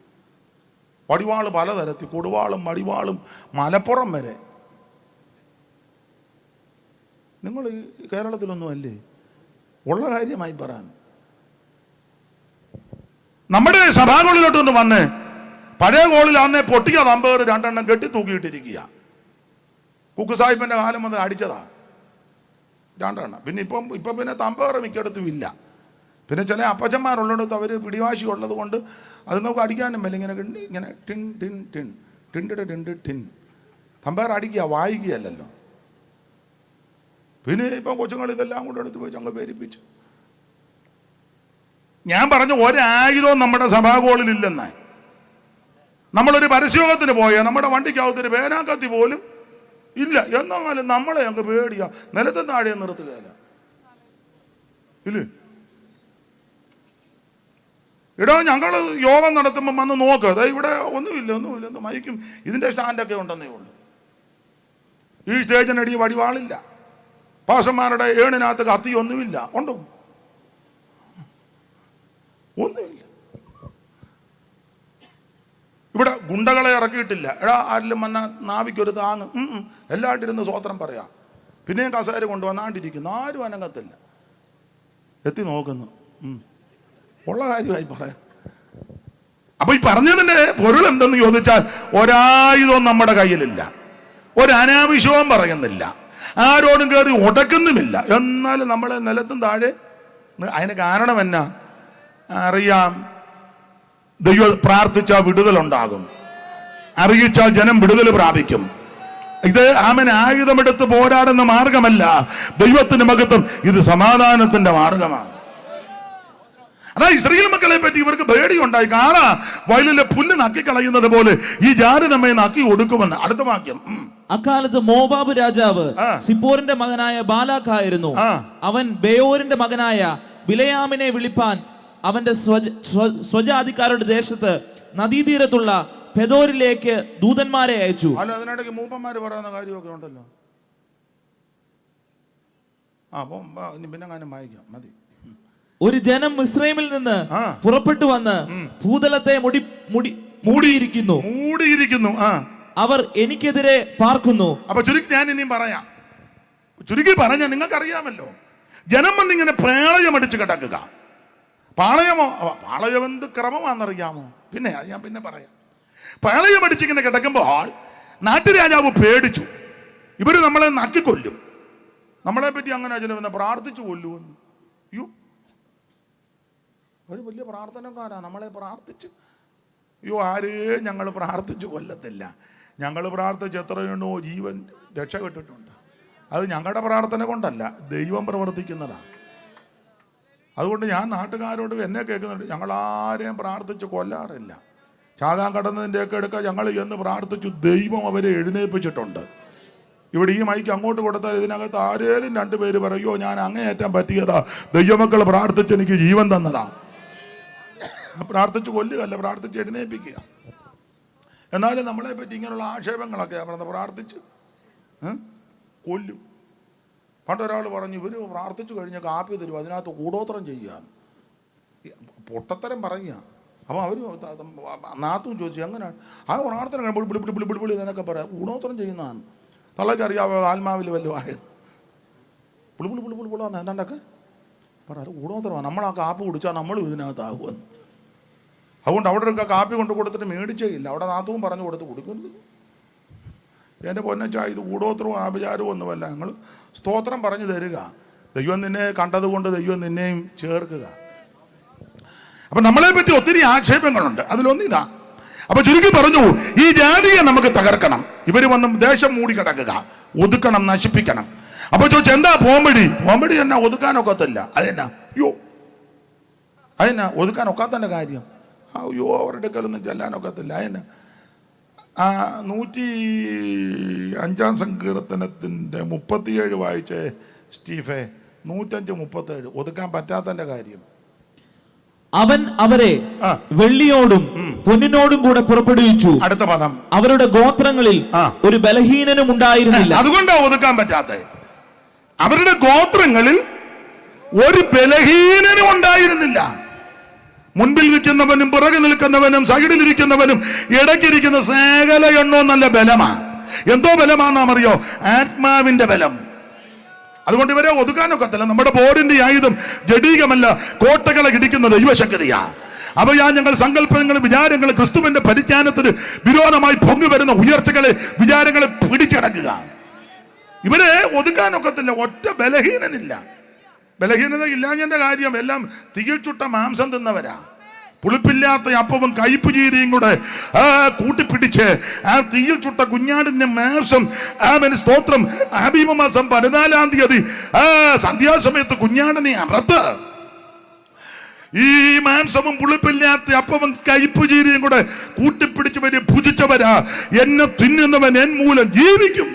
വടിവാള് പലതരത്തിൽ, കൊടുവാളും വടിവാളും മലപ്പുറം വരെ. നിങ്ങൾ ഈ കേരളത്തിലൊന്നും അല്ലേ? ഉള്ള കാര്യമായി പറയാൻ. നമ്മുടെ സഭാകോളിലോട്ടൊന്ന് വന്നേ. പഴയ കോളിൽ അന്നേ പൊട്ടിയ തമ്പേർ 2 എണ്ണം കെട്ടി തൂക്കിയിട്ടിരിക്കുക. കുക്കു സാഹിബിന്റെ കാലം മുതൽ അടിച്ചതാ 2 എണ്ണം. പിന്നെ ഇപ്പം പിന്നെ തമ്പേർ മിക്കടത്തും ഇല്ല. പിന്നെ ചില അപ്പച്ചന്മാരുള്ളിടത്ത് അവർ പിടിവാശി ഉള്ളത് കൊണ്ട് അതുങ്ങൾക്ക് അടിക്കാനും പറ്റില്ല. ഇങ്ങനെ ടിൻ ടിൻ ടിൻ ടിൻ്റെ ടിൻ തമ്പാർ അടിക്കുക, വായിക്കുകയല്ലല്ലോ. പിന്നെ ഇപ്പം കൊച്ചുങ്ങൾ ഇതെല്ലാം കൂടെ എടുത്ത് പോയി അങ്ങ് പേരിപ്പിച്ചു. ഞാൻ പറഞ്ഞു ഒരായുധവും നമ്മുടെ സഭാകോളിലില്ലെന്നായി. നമ്മളൊരു പരസ്യോഗത്തിന് പോയാൽ നമ്മുടെ വണ്ടിക്കകത്തൊരു പേനാക്കത്തി പോലും ഇല്ല. എന്നാലും നമ്മളെ അങ്ങ് പേടിയാ, നിലത്തും താഴെ നിർത്തുകയല്ല. ഇല്ലേ? ഇടോ ഞങ്ങൾ യോഗം നടത്തുമ്പം വന്ന് നോക്ക്. അതായത് ഇവിടെ ഒന്നുമില്ല മൈക്കും ഇതിൻ്റെ സ്റ്റാൻഡൊക്കെ ഉണ്ടെന്നേ ഉള്ളൂ. ഈ സ്റ്റേജിനടി വടിവാളില്ല, പാഷന്മാരുടെ ഏണിനകത്ത് കത്തി ഒന്നുമില്ല. ഉണ്ടോ? ഒന്നുമില്ല. ഇവിടെ ഗുണ്ടകളെ ഇറക്കിയിട്ടില്ല. ആരിലും വന്ന നാവിക്കൊരു താങ്ങ് എല്ലാവരും ഇരുന്ന് സ്വോത്രം പറയാം. പിന്നെയും കസേര കൊണ്ടുവന്നാണ്ടിരിക്കുന്നു, ആരും അനങ്ങത്തില്ല. എത്തി നോക്കുന്നു. ഉള്ള കാര്യമായി പറയാം. അപ്പൊ ഈ പറഞ്ഞതിന്റെ പൊരുൾ എന്തെന്ന് ചോദിച്ചാൽ ഒരായുധവും നമ്മുടെ കയ്യിലില്ല, ഒരനാവശ്യവും പറയുന്നില്ല, ആരോടും കയറി ഉടക്കുന്നുമില്ല. എന്നാലും നമ്മളെ നിലത്തും താഴെ. അതിന് കാരണം എന്നാ അറിയാം? ദൈവം പ്രാർത്ഥിച്ച വിടുതലുണ്ടാകും. അറിയിച്ചാൽ ജനം വിടുതൽ പ്രാപിക്കും. ഇത് ആമൻ ആയുധമെടുത്ത് പോരാടുന്ന മാർഗമല്ല, ദൈവത്തിന്റെ മഹത്വം, ഇത് സമാധാനത്തിന്റെ മാർഗമാണ്. അതാ ഇസ്രായേൽ മക്കളെ പറ്റി ഇവർക്ക് പേടിയുണ്ടായി. കാണാ വയലിലെ പുല്ല് നക്കിക്കളയുന്നത് പോലെ ഈ ജാതി നമ്മെ നക്കി ഒടുക്കുമെന്ന്. അടുത്ത വാക്യം. അക്കാലത്ത് മോവാബ് രാജാവ് സിപ്പോറിന്റെ മകനായ ബാലാഖായിരുന്നു. അവൻ ബെയോരിന്റെ മകനായ ബിലയാമിനെ വിളിപ്പാൻ അവന്റെ സ്വജാതിക്കാരുടെ ദേശത്ത് നദീതീരത്തുള്ള പെദോരിലേക്ക് ദൂതന്മാരെ അയച്ചു. അല്ല, അതിനിടയ്ക്ക് മൂപ്പന്മാര് പറയുന്ന കാര്യമൊക്കെ ഉണ്ടല്ലോ. പിന്നെ കാര്യം വായിക്കാം, മതി. ഒരു ജനം മിസ്രൈമിൽ നിന്ന് പുറപ്പെട്ടു വന്ന് ഭൂതലത്തെ മൂടിയിരിക്കുന്നു. അവർ എനിക്കെതിരെ പാർക്കുന്നു. അപ്പൊ ചുരുക്കി ഞാൻ ഇനിയും പറയാം. ചുരുക്കി പറഞ്ഞ നിങ്ങൾക്കറിയാമല്ലോ, ജനം വന്നിങ്ങനെ പ്രളയമടിച്ച് കിടക്കുക. പാളയം എന്ത് ക്രമമാണെന്നറിയാമോ? പിന്നെ അത് ഞാൻ പിന്നെ പറയാം. പ്രളയമടിച്ചിങ്ങനെ കിടക്കുമ്പോൾ നാട്ടുരാജാവ് പേടിച്ചു, ഇവര് നമ്മളെ നക്കിക്കൊല്ലും, നമ്മളെ പറ്റി അങ്ങനെ ചില പ്രാർത്ഥിച്ചു കൊല്ലുമെന്ന്. അയ്യോ, ഒരു വലിയ പ്രാർത്ഥനക്കാരാ, നമ്മളെ പ്രാർത്ഥിച്ച്. അയ്യോ, ആരെയും ഞങ്ങൾ പ്രാർത്ഥിച്ചു കൊല്ലത്തില്ല. ഞങ്ങൾ പ്രാർത്ഥിച്ച് എത്രയുണ്ടോ ജീവൻ രക്ഷപ്പെട്ടിട്ടുണ്ട്. അത് ഞങ്ങളുടെ പ്രാർത്ഥന കൊണ്ടല്ല, ദൈവം പ്രവർത്തിക്കുന്നതാണ്. അതുകൊണ്ട് ഞാൻ നാട്ടുകാരോട് എന്നെ കേൾക്കുന്നുണ്ട്, ഞങ്ങളാരെയും പ്രാർത്ഥിച്ച് കൊല്ലാറില്ല. ചാകാൻ കടന്നതിൻ്റെയൊക്കെ എടുക്കുക ഞങ്ങൾ എന്ന് പ്രാർത്ഥിച്ചു, ദൈവം അവരെ എഴുന്നേൽപ്പിച്ചിട്ടുണ്ട്. ഇവിടെ ഈ മൈക്ക് അങ്ങോട്ട് കൊടുത്താൽ ഇതിനകത്ത് ആരേലും രണ്ടുപേര് പറയോ ഞാൻ അങ്ങേയറ്റാൻ പറ്റിയതാ, ദൈവമക്കൾ പ്രാർത്ഥിച്ച് എനിക്ക് ജീവൻ തന്നതാ. പ്രാർത്ഥിച്ച് കൊല്ലുകയല്ല, പ്രാർത്ഥിച്ച് എഴുന്നേൽപ്പിക്കുക. എന്നാലും നമ്മളെ പറ്റി ഇങ്ങനെയുള്ള ആക്ഷേപങ്ങളൊക്കെ പ്രാർത്ഥിച്ച് കൊല്ലും. പണ്ടൊരാൾ പറഞ്ഞു, ഇവർ പ്രാർത്ഥിച്ചു കഴിഞ്ഞാൽ കാപ്പി തരും, അതിനകത്ത് കൂടോത്രം ചെയ്യാന്ന്. പൊട്ടത്തരം പറയുക. അപ്പോൾ അവർ നാത്തും ചോദിച്ചു എങ്ങനെയാണ് ആ പ്രാർത്ഥന വിളി എന്നൊക്കെ പറയാം. കൂടോത്രം ചെയ്യുന്നതാണ്. തള്ളക്കറിയാവോ ആത്മാവിൽ വല്ലതും ആയത്? പുളിപുളിപുളിപുളിപുളാന്ന് എന്താണ്ടൊക്കെ പറയാം. കൂടോത്രമാണ്. നമ്മൾ ആ കാപ്പി കുടിച്ചാൽ നമ്മളും ഇതിനകത്താകുമെന്ന്. അതുകൊണ്ട് അവിടെ ഒക്കെ കാപ്പി കൊണ്ട് കൊടുത്തിട്ട് മേടിച്ചേ ഇല്ല. അവിടെ നാത്തും പറഞ്ഞു കൊടുത്ത് കുടിക്കുന്നു. എൻ്റെ പൊന്നച്ചാ, ഇത് കൂടോത്രവും ആഭിചാരവും ഒന്നുമല്ല. ഞങ്ങൾ സ്തോത്രം പറഞ്ഞു തരിക. ദൈവം നിന്നെ കണ്ടതുകൊണ്ട് ദൈവം നിന്നെയും ചേർക്കുക. അപ്പം നമ്മളെ പറ്റി ഒത്തിരി ആക്ഷേപങ്ങളുണ്ട്. അതിലൊന്നിതാ. അപ്പൊ ചുരുക്കി പറഞ്ഞു, ഈ ജാതിയെ നമുക്ക് തകർക്കണം. ഇവര് വന്ന് ദേശം മൂടി കിടക്കുക, ഒതുക്കണം, നശിപ്പിക്കണം. അപ്പൊ ചോദിച്ചു എന്താ പോംവഴി? പോംവഴി എന്നാ ഒതുക്കാനൊക്കത്തില്ല. അതെന്നാ? അയ്യോ, അതെന്നാ ഒതുക്കാനൊക്കാത്തതിൻ്റെ കാര്യം? അയ്യോ, അവരുടെ അടുക്കലൊന്നും ചെല്ലാനൊക്കത്തില്ല. അതെന്നാ? 105 സങ്കീർത്തനത്തിൻ്റെ 37 വായിച്ചേ സ്റ്റീഫേ. 105:37 ഒതുക്കാൻ പറ്റാത്തതിൻ്റെ കാര്യം. അവൻ അവരെ വെള്ളിയോടും പൊന്നിനോടും കൂടെ പുറപ്പെടുവിച്ചു. അടുത്ത പദം, അവരുടെ ഗോത്രങ്ങളിൽ ഒരു ബലഹീനനും ഉണ്ടായിരുന്നില്ല. അതുകൊണ്ടാണ് ഒതുക്കാൻ പറ്റാത്തത്. അവരുടെ ഗോത്രങ്ങളിൽ ഒരു ബലഹീനനും ഉണ്ടായിരുന്നില്ല. മുൻപിൽ നിൽക്കുന്നവനും പിറകെ നിൽക്കുന്നവനും സൈഡിലിരിക്കുന്നവനും ഇടയ്ക്കിരിക്കുന്ന സകല എണ്ണോ നല്ല ബലമാ. എന്തോ ബലമാണെന്നറിയോ? ആത്മാവിന്റെ ബലം. അതുകൊണ്ട് ഇവരെ ഒതുക്കാനൊക്കത്തില്ല. നമ്മുടെ ബോർഡിന്റെ ആയുധം ജഡീകമല്ല, കോട്ടകളെ ഇടിക്കുന്ന ദൈവശക്തിയാ. അവയാ ഞങ്ങൾ സങ്കല്പങ്ങളും വിചാരങ്ങളും ക്രിസ്തുവിന്റെ പരിജ്ഞാനത്തിന് വിരോധമായി പൊങ്ങി വരുന്ന ഉയർച്ചകളെ വിചാരങ്ങളെ പിടിച്ചടക്കുക. ഇവരെ ഒതുക്കാനൊക്കത്തില്ല. ഒറ്റ ബലഹീനനില്ല. ബലഹീനത ഇല്ലാഞ്ഞതിന്റെ കാര്യം എല്ലാം തീയിൽ ചുട്ട മാംസം തിന്നവരാ. പുളിപ്പില്ലാത്ത അപ്പവും കയ്പ് ചീരിയും കൂടെ കൂട്ടിപ്പിടിച്ച് ആ തീയിൽ ചുട്ട കുഞ്ഞാടിന്റെ മാംസം സ്തോത്രം ഹബീബ് മാസം 14-ാം തീയതി സന്ധ്യാസമയത്ത് കുഞ്ഞാടിനെ അറുത്ത് ഈ മാംസവും പുളിപ്പില്ലാത്ത അപ്പവും കയ്പ് ചീരിയും കൂടെ കൂട്ടിപ്പിടിച്ചവരെ ഭുജിച്ചവരാ. എന്നെ തിന്നുന്നവൻ എൻ മൂലം ജീവിക്കും.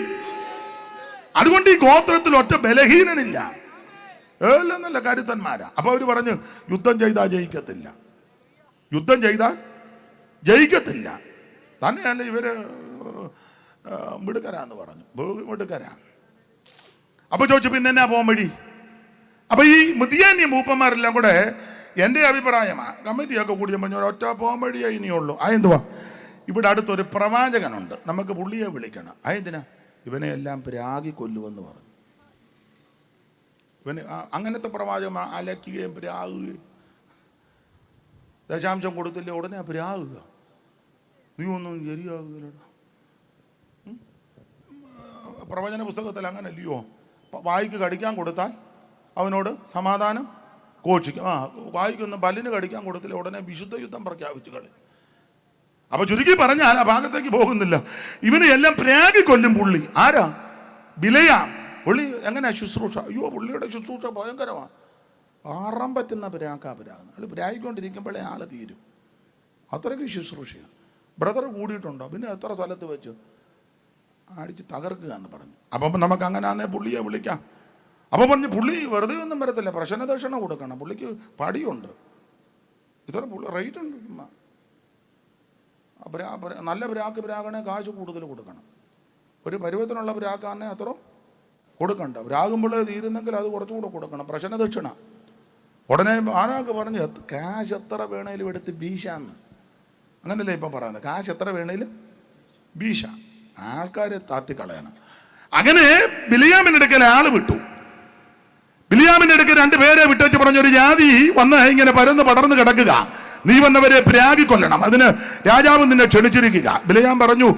അതുകൊണ്ട് ഈ ഗോത്രത്തിൽ ഒറ്റ ബലഹീനനില്ല. എല്ലാം നല്ല കരുത്തന്മാരാ. അപ്പൊ അവര് പറഞ്ഞു യുദ്ധം ചെയ്താൽ ജയിക്കത്തില്ല, യുദ്ധം ചെയ്താൽ ജയിക്കത്തില്ല. തന്നെയല്ല ഇവര് മിടുക്കരാന്ന് പറഞ്ഞു. മിടുക്കരാ. അപ്പൊ ചോദിച്ചു പിന്നെ എന്നാ പോകാൻ വഴി? അപ്പൊ ഈ മുതിയാനി മൂപ്പന്മാരെല്ലാം കൂടെ എൻ്റെ അഭിപ്രായമാ, കമ്മിറ്റിയൊക്കെ കൂടി പറഞ്ഞു ഒറ്റ പോകാൻ വഴിയേ ഇനിയുള്ളൂ. അതെന്തുവാ? ഇവിടെ അടുത്തൊരു പ്രവാചകനുണ്ട്, നമുക്ക് പുള്ളിയെ വിളിക്കണം. അതെന്തിനാ? ഇവനെ എല്ലാം പ്രാഗി കൊല്ലുമെന്ന് പറഞ്ഞു. ഇവന് അങ്ങനത്തെ പ്രവാചകം അലക്കുകയും പ്രാകുകയും, ദശാംശം കൊടുത്തില്ല ഉടനെ പ്രാകുക. നീ ഒന്നും ശരിയാകുക. പ്രവചന പുസ്തകത്തിൽ അങ്ങനെ അല്ലയോ? വായിക്ക് കടിക്കാൻ കൊടുത്താൽ അവനോട് സമാധാനം ഘോഷിക്കും. വായിക്കൊന്നും പല്ലിന് കടിക്കാൻ കൊടുത്തില്ല ഉടനെ വിശുദ്ധ യുദ്ധം പ്രഖ്യാപിച്ചു കളി. അപ്പൊ ചുരുക്കി പറഞ്ഞാൽ ആ ഭാഗത്തേക്ക് പോകുന്നില്ല. ഇവനെ എല്ലാം പ്രാഗി കൊല്ലും പുള്ളി. ആരാ? ബിലയാം. പുള്ളി എങ്ങനെയാ ശുശ്രൂഷ? അയ്യോ, പുള്ളിയുടെ ശുശ്രൂഷ ഭയങ്കരമാണ്. ആറാൻ പറ്റുന്ന പ്രാകാപരാകുന്നു. ആള് പ്രാഗിക്കൊണ്ടിരിക്കുമ്പോഴേ ആള് തീരും. അത്രയ്ക്ക് ശുശ്രൂഷയാണ്. ബ്രദർ കൂടിയിട്ടുണ്ടോ? പിന്നെ എത്ര സ്ഥലത്ത് വെച്ചു അടിച്ച് തകർക്കുക എന്ന് പറഞ്ഞു. അപ്പം നമുക്ക് അങ്ങനെ ആന്നേ പുള്ളിയെ വിളിക്കാം. അപ്പം പറഞ്ഞ് പുള്ളി വെറുതെ ഒന്നും വരത്തില്ല, പ്രശ്നദക്ഷിണ കൊടുക്കണം, പുള്ളിക്ക് പടിയുണ്ട്, ഇത്ര പുള്ളി റേറ്റ് ഉണ്ട്. നല്ല പ്രാഗണേ കാശ് കൂടുതൽ കൊടുക്കണം. ഒരു പരുവത്തിനുള്ള പ്രാഗാനെ അത്ര കൊടുക്കണ്ട. പ്രാകുമ്പോൾ തീരുന്നെങ്കിൽ അത് കുറച്ചുകൂടെ കൊടുക്കണം, പ്രശ്നദക്ഷിണ. ഉടനെ ആരാക്ക് പറഞ്ഞ് കാശ് എത്ര വേണേലും എടുത്ത് വീശാന്ന്. അങ്ങനല്ലേ ഇപ്പം പറയുന്നത്, കാശ് എത്ര വേണേലും വീശ. ആൾക്കാരെ തട്ടിക്കളയണം. അങ്ങനെ ബിലിയാമിന്റെ അടുക്കൽ ആള് വിട്ടു. ബിലിയാമിന്റെ അടുക്കൽ 2 പേരെ വിട്ടേച്ച് പറഞ്ഞൊരു ജാതി വന്ന് ഇങ്ങനെ പരന്ന് പടർന്ന് കിടക്കുക, നീ വന്നവരെ പ്രാഗിക്കൊല്ലണം, അതിന് രാജാവ് നിന്നെ ക്ഷണിച്ചിരിക്കുക. ബിലിയാം പറഞ്ഞു,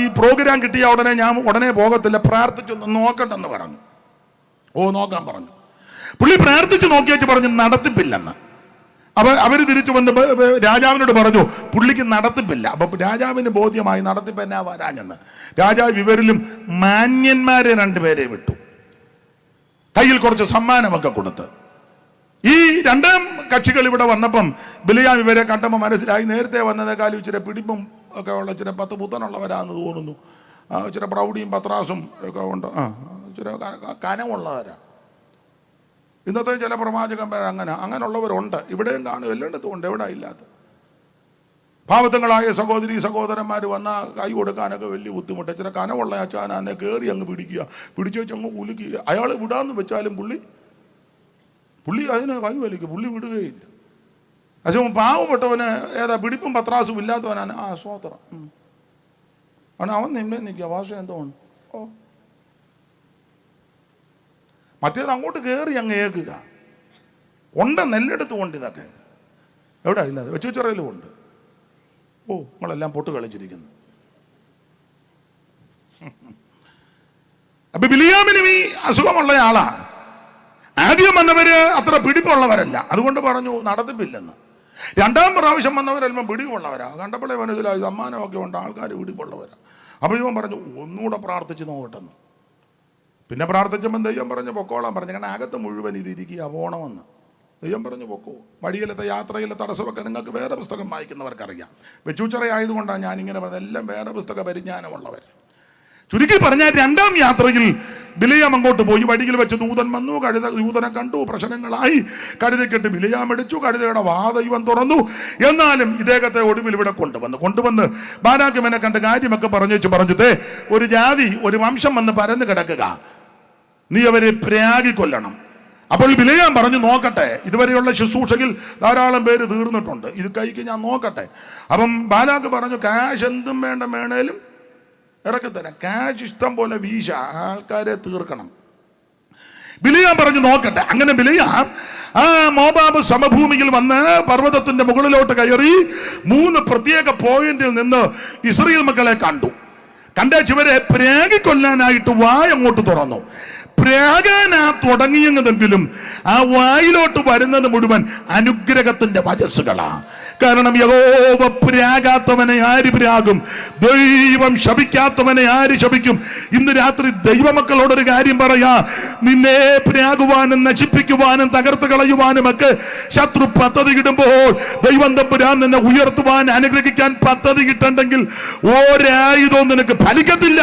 ഈ പ്രോഗ്രാം കിട്ടിയ ഉടനെ ഞാൻ ഉടനെ പോകത്തില്ല, പ്രാർത്ഥിച്ചൊന്ന് നോക്കണ്ടെന്ന് പറഞ്ഞു. ഓ, നോക്കാൻ പറഞ്ഞു. പുള്ളി പ്രാർത്ഥിച്ച് നോക്കിയേച്ച് പറഞ്ഞു നടത്തിപ്പില്ലെന്ന്. അപ്പൊ അവര് തിരിച്ചു വന്ന് രാജാവിനോട് പറഞ്ഞു പുള്ളിക്ക് നടത്തിപ്പില്ല. അപ്പൊ രാജാവിന് ബോധ്യമായി നടത്തിപ്പ് എന്നാ വരാഞ്ഞെന്ന്. രാജാവ് ഇവരിലും മാന്യന്മാരെ 2 പേരെ വിട്ടു, കയ്യിൽ കുറച്ച് സമ്മാനമൊക്കെ കൊടുത്ത്. ഈ 2ാം കക്ഷികൾ ഇവിടെ വന്നപ്പം ബിലിയാം ഇവരെ കണ്ടപ്പോൾ മനസ്സിലായി, നേരത്തെ വന്നതേക്കാളും ഇച്ചിരി പിടിപ്പും ഒക്കെ ഉള്ള ഇച്ചിരി 10 പുത്തനുള്ളവരാന്ന് തോന്നുന്നു, ഇച്ചിരി പ്രൗഢിയും പത്രാസും ഒക്കെ ഉണ്ട്, ഇച്ചിരി കനമുള്ളവരാ. ഇന്നത്തെ ചില പ്രവാചകന്മാർ അങ്ങനെയുള്ളവരുണ്ട്, ഇവിടെയും കാണും, എല്ലായിടത്തും ഉണ്ട്, എവിടെ ഇല്ലാത്ത. പാവത്തങ്ങളായ സഹോദരി സഹോദരന്മാർ വന്നാൽ കൈ കൊടുക്കാനൊക്കെ വലിയ ബുദ്ധിമുട്ട്. ചില കനമുള്ള അച്ഛൻ എന്നെ കയറി അങ്ങ് പിടിക്കുക, പിടിച്ചു വെച്ച് അങ്ങ് കുലുക്കുക. അയാൾ വിടാന്ന് വെച്ചാലും പുള്ളി അതിന് കൈ വലിക്കും, പുള്ളി വിടുകയില്ല. പക്ഷെ പാവപ്പെട്ടവന് ഏതാ പിടിപ്പും പത്രാസും ഇല്ലാത്തവനാണ്. സ്വോത്രം ആണ് അവൻ നിന്നെ നിൽക്കുക, ഭാഷ എന്തോ ഉണ്ട്. ഓ, മറ്റേത് അങ്ങോട്ട് കയറി അങ്ങ് ഏക്കുക. ഉണ്ട്, നെല്ലെടുത്ത് കൊണ്ട് ഇതൊക്കെ എവിടെ ഇല്ലാതെ വെച്ചുറയിലും ഉണ്ട്. ഓ, നമ്മളെല്ലാം പൊട്ട് കളിച്ചിരിക്കുന്നു. അപ്പൊ ബിലിയാമിനും ഈ അസുഖമുള്ള ആളാ. ആദ്യം വന്നവര് അത്ര പിടിപ്പുള്ളവരല്ല, അതുകൊണ്ട് പറഞ്ഞു നടത്തിപ്പില്ലെന്ന്. 2ാം പ്രാവശ്യം വന്നവരെല്ലാം പിടിപ്പുള്ളവരാ. കണ്ടപ്പോഴേ മനസ്സിലായി സമ്മാനമൊക്കെ ഉണ്ട്, ആൾക്കാർ പിടിപ്പുള്ളവരാ. അപ്പൊ ഇവൻ പറഞ്ഞു ഒന്നുകൂടെ പ്രാർത്ഥിച്ച് നോക്കട്ടെന്ന്. പിന്നെ പ്രാർത്ഥിച്ചപ്പോൾ ദൈവം പറഞ്ഞു പൊക്കോളാൻ പറഞ്ഞു. കാരണം അകത്ത് മുഴുവൻ ഇതിരിക്കുക പോണമെന്ന് ദൈവം പറഞ്ഞു പൊക്കോ. വഴിയിലത്തെ യാത്രയിലെ തടസ്സമൊക്കെ നിങ്ങൾക്ക് വേറെ പുസ്തകം വായിക്കുന്നവർക്കറിയാം. വെച്ചൂച്ചറയായതുകൊണ്ടാണ് ഞാനിങ്ങനെ പറഞ്ഞത്, എല്ലാം വേറെ പുസ്തക പരിജ്ഞാനമുള്ളവർ. ചുരുക്കി പറഞ്ഞാൽ 2ാം യാത്രയിൽ ബിലിയാം അങ്ങോട്ട് പോയി. വഴിയിൽ വെച്ച് ദൂതൻ വന്നു, ദൂതനെ കണ്ടു, പ്രശ്നങ്ങളായി. കഴുതയ്ക്കിട്ട് ബിലിയാം അടിച്ചു, കഴുതയുടെ ദൈവം തുറന്നു. എന്നാലും ഇദ്ദേഹത്തെ ഒടുവിൽ ഇവിടെ കൊണ്ടുവന്ന് ബാലാക്കിനെ കണ്ട് കാര്യമൊക്കെ പറഞ്ഞേ, ഒരു ജാതി, ഒരു വംശം വന്ന് പരന്ന് കിടക്കുക, നീ അവരെ പ്രാഗിക്കൊല്ലണം. അപ്പോൾ ബിലിയാം പറഞ്ഞു നോക്കട്ടെ, ഇതുവരെയുള്ള ശുശ്രൂഷയിൽ ധാരാളം പേര് തീർന്നിട്ടുണ്ട്, ഇത് കൈക്ക് ഞാൻ നോക്കട്ടെ. അപ്പം ബാലാക്ക് പറഞ്ഞു കാശ് എന്തും വേണേലും ഇറക്കത്തരാം, കാശ് ഇഷ്ടം പോലെ വീശ, ആൾക്കാരെ തീർക്കണം. ബിലിയാം പറഞ്ഞു നോക്കട്ടെ. അങ്ങനെ ബിലിയാം മോവാബ് സമഭൂമിയിൽ വന്ന് പർവ്വതത്തിന്റെ മുകളിലോട്ട് കയറി 3 പ്രത്യേക പോയിന്റിൽ നിന്ന് ഇസ്രായേൽ മക്കളെ കണ്ടേച്ചവരെ പ്രാഗിക്കൊല്ലാനായിട്ട് അങ്ങോട്ട് തുറന്നു. പ്രാകാനാ തുടങ്ങിയെങ്കിലും ആ വായിലോട്ട് വരുന്നത് മുഴുവൻ അനുഗ്രഹത്തിന്റെ വചസ്സുകളാണ്. കാരണം യഹോവ പ്രാകാത്തവനെ ആര് പ്രാകും? ദൈവം ശപിക്കാത്തവനെ ആര് ശപിക്കും? ഇന്ന് രാത്രി ദൈവമക്കളോടൊരു കാര്യം പറയാ, നിന്നെ പ്രാകുവാനും നശിപ്പിക്കുവാനും തകർത്ത് കളയുവാനും ഒക്കെ ശത്രു പദ്ധതി ഇടുമ്പോൾ ദൈവം തമ്പുരാൻ നിന്നെ ഉയർത്തുവാൻ അനുഗ്രഹിക്കാൻ പദ്ധതി ഇട്ടുണ്ടെങ്കിൽ ഒരായുധവും നിനക്ക് ഫലിക്കത്തില്ല.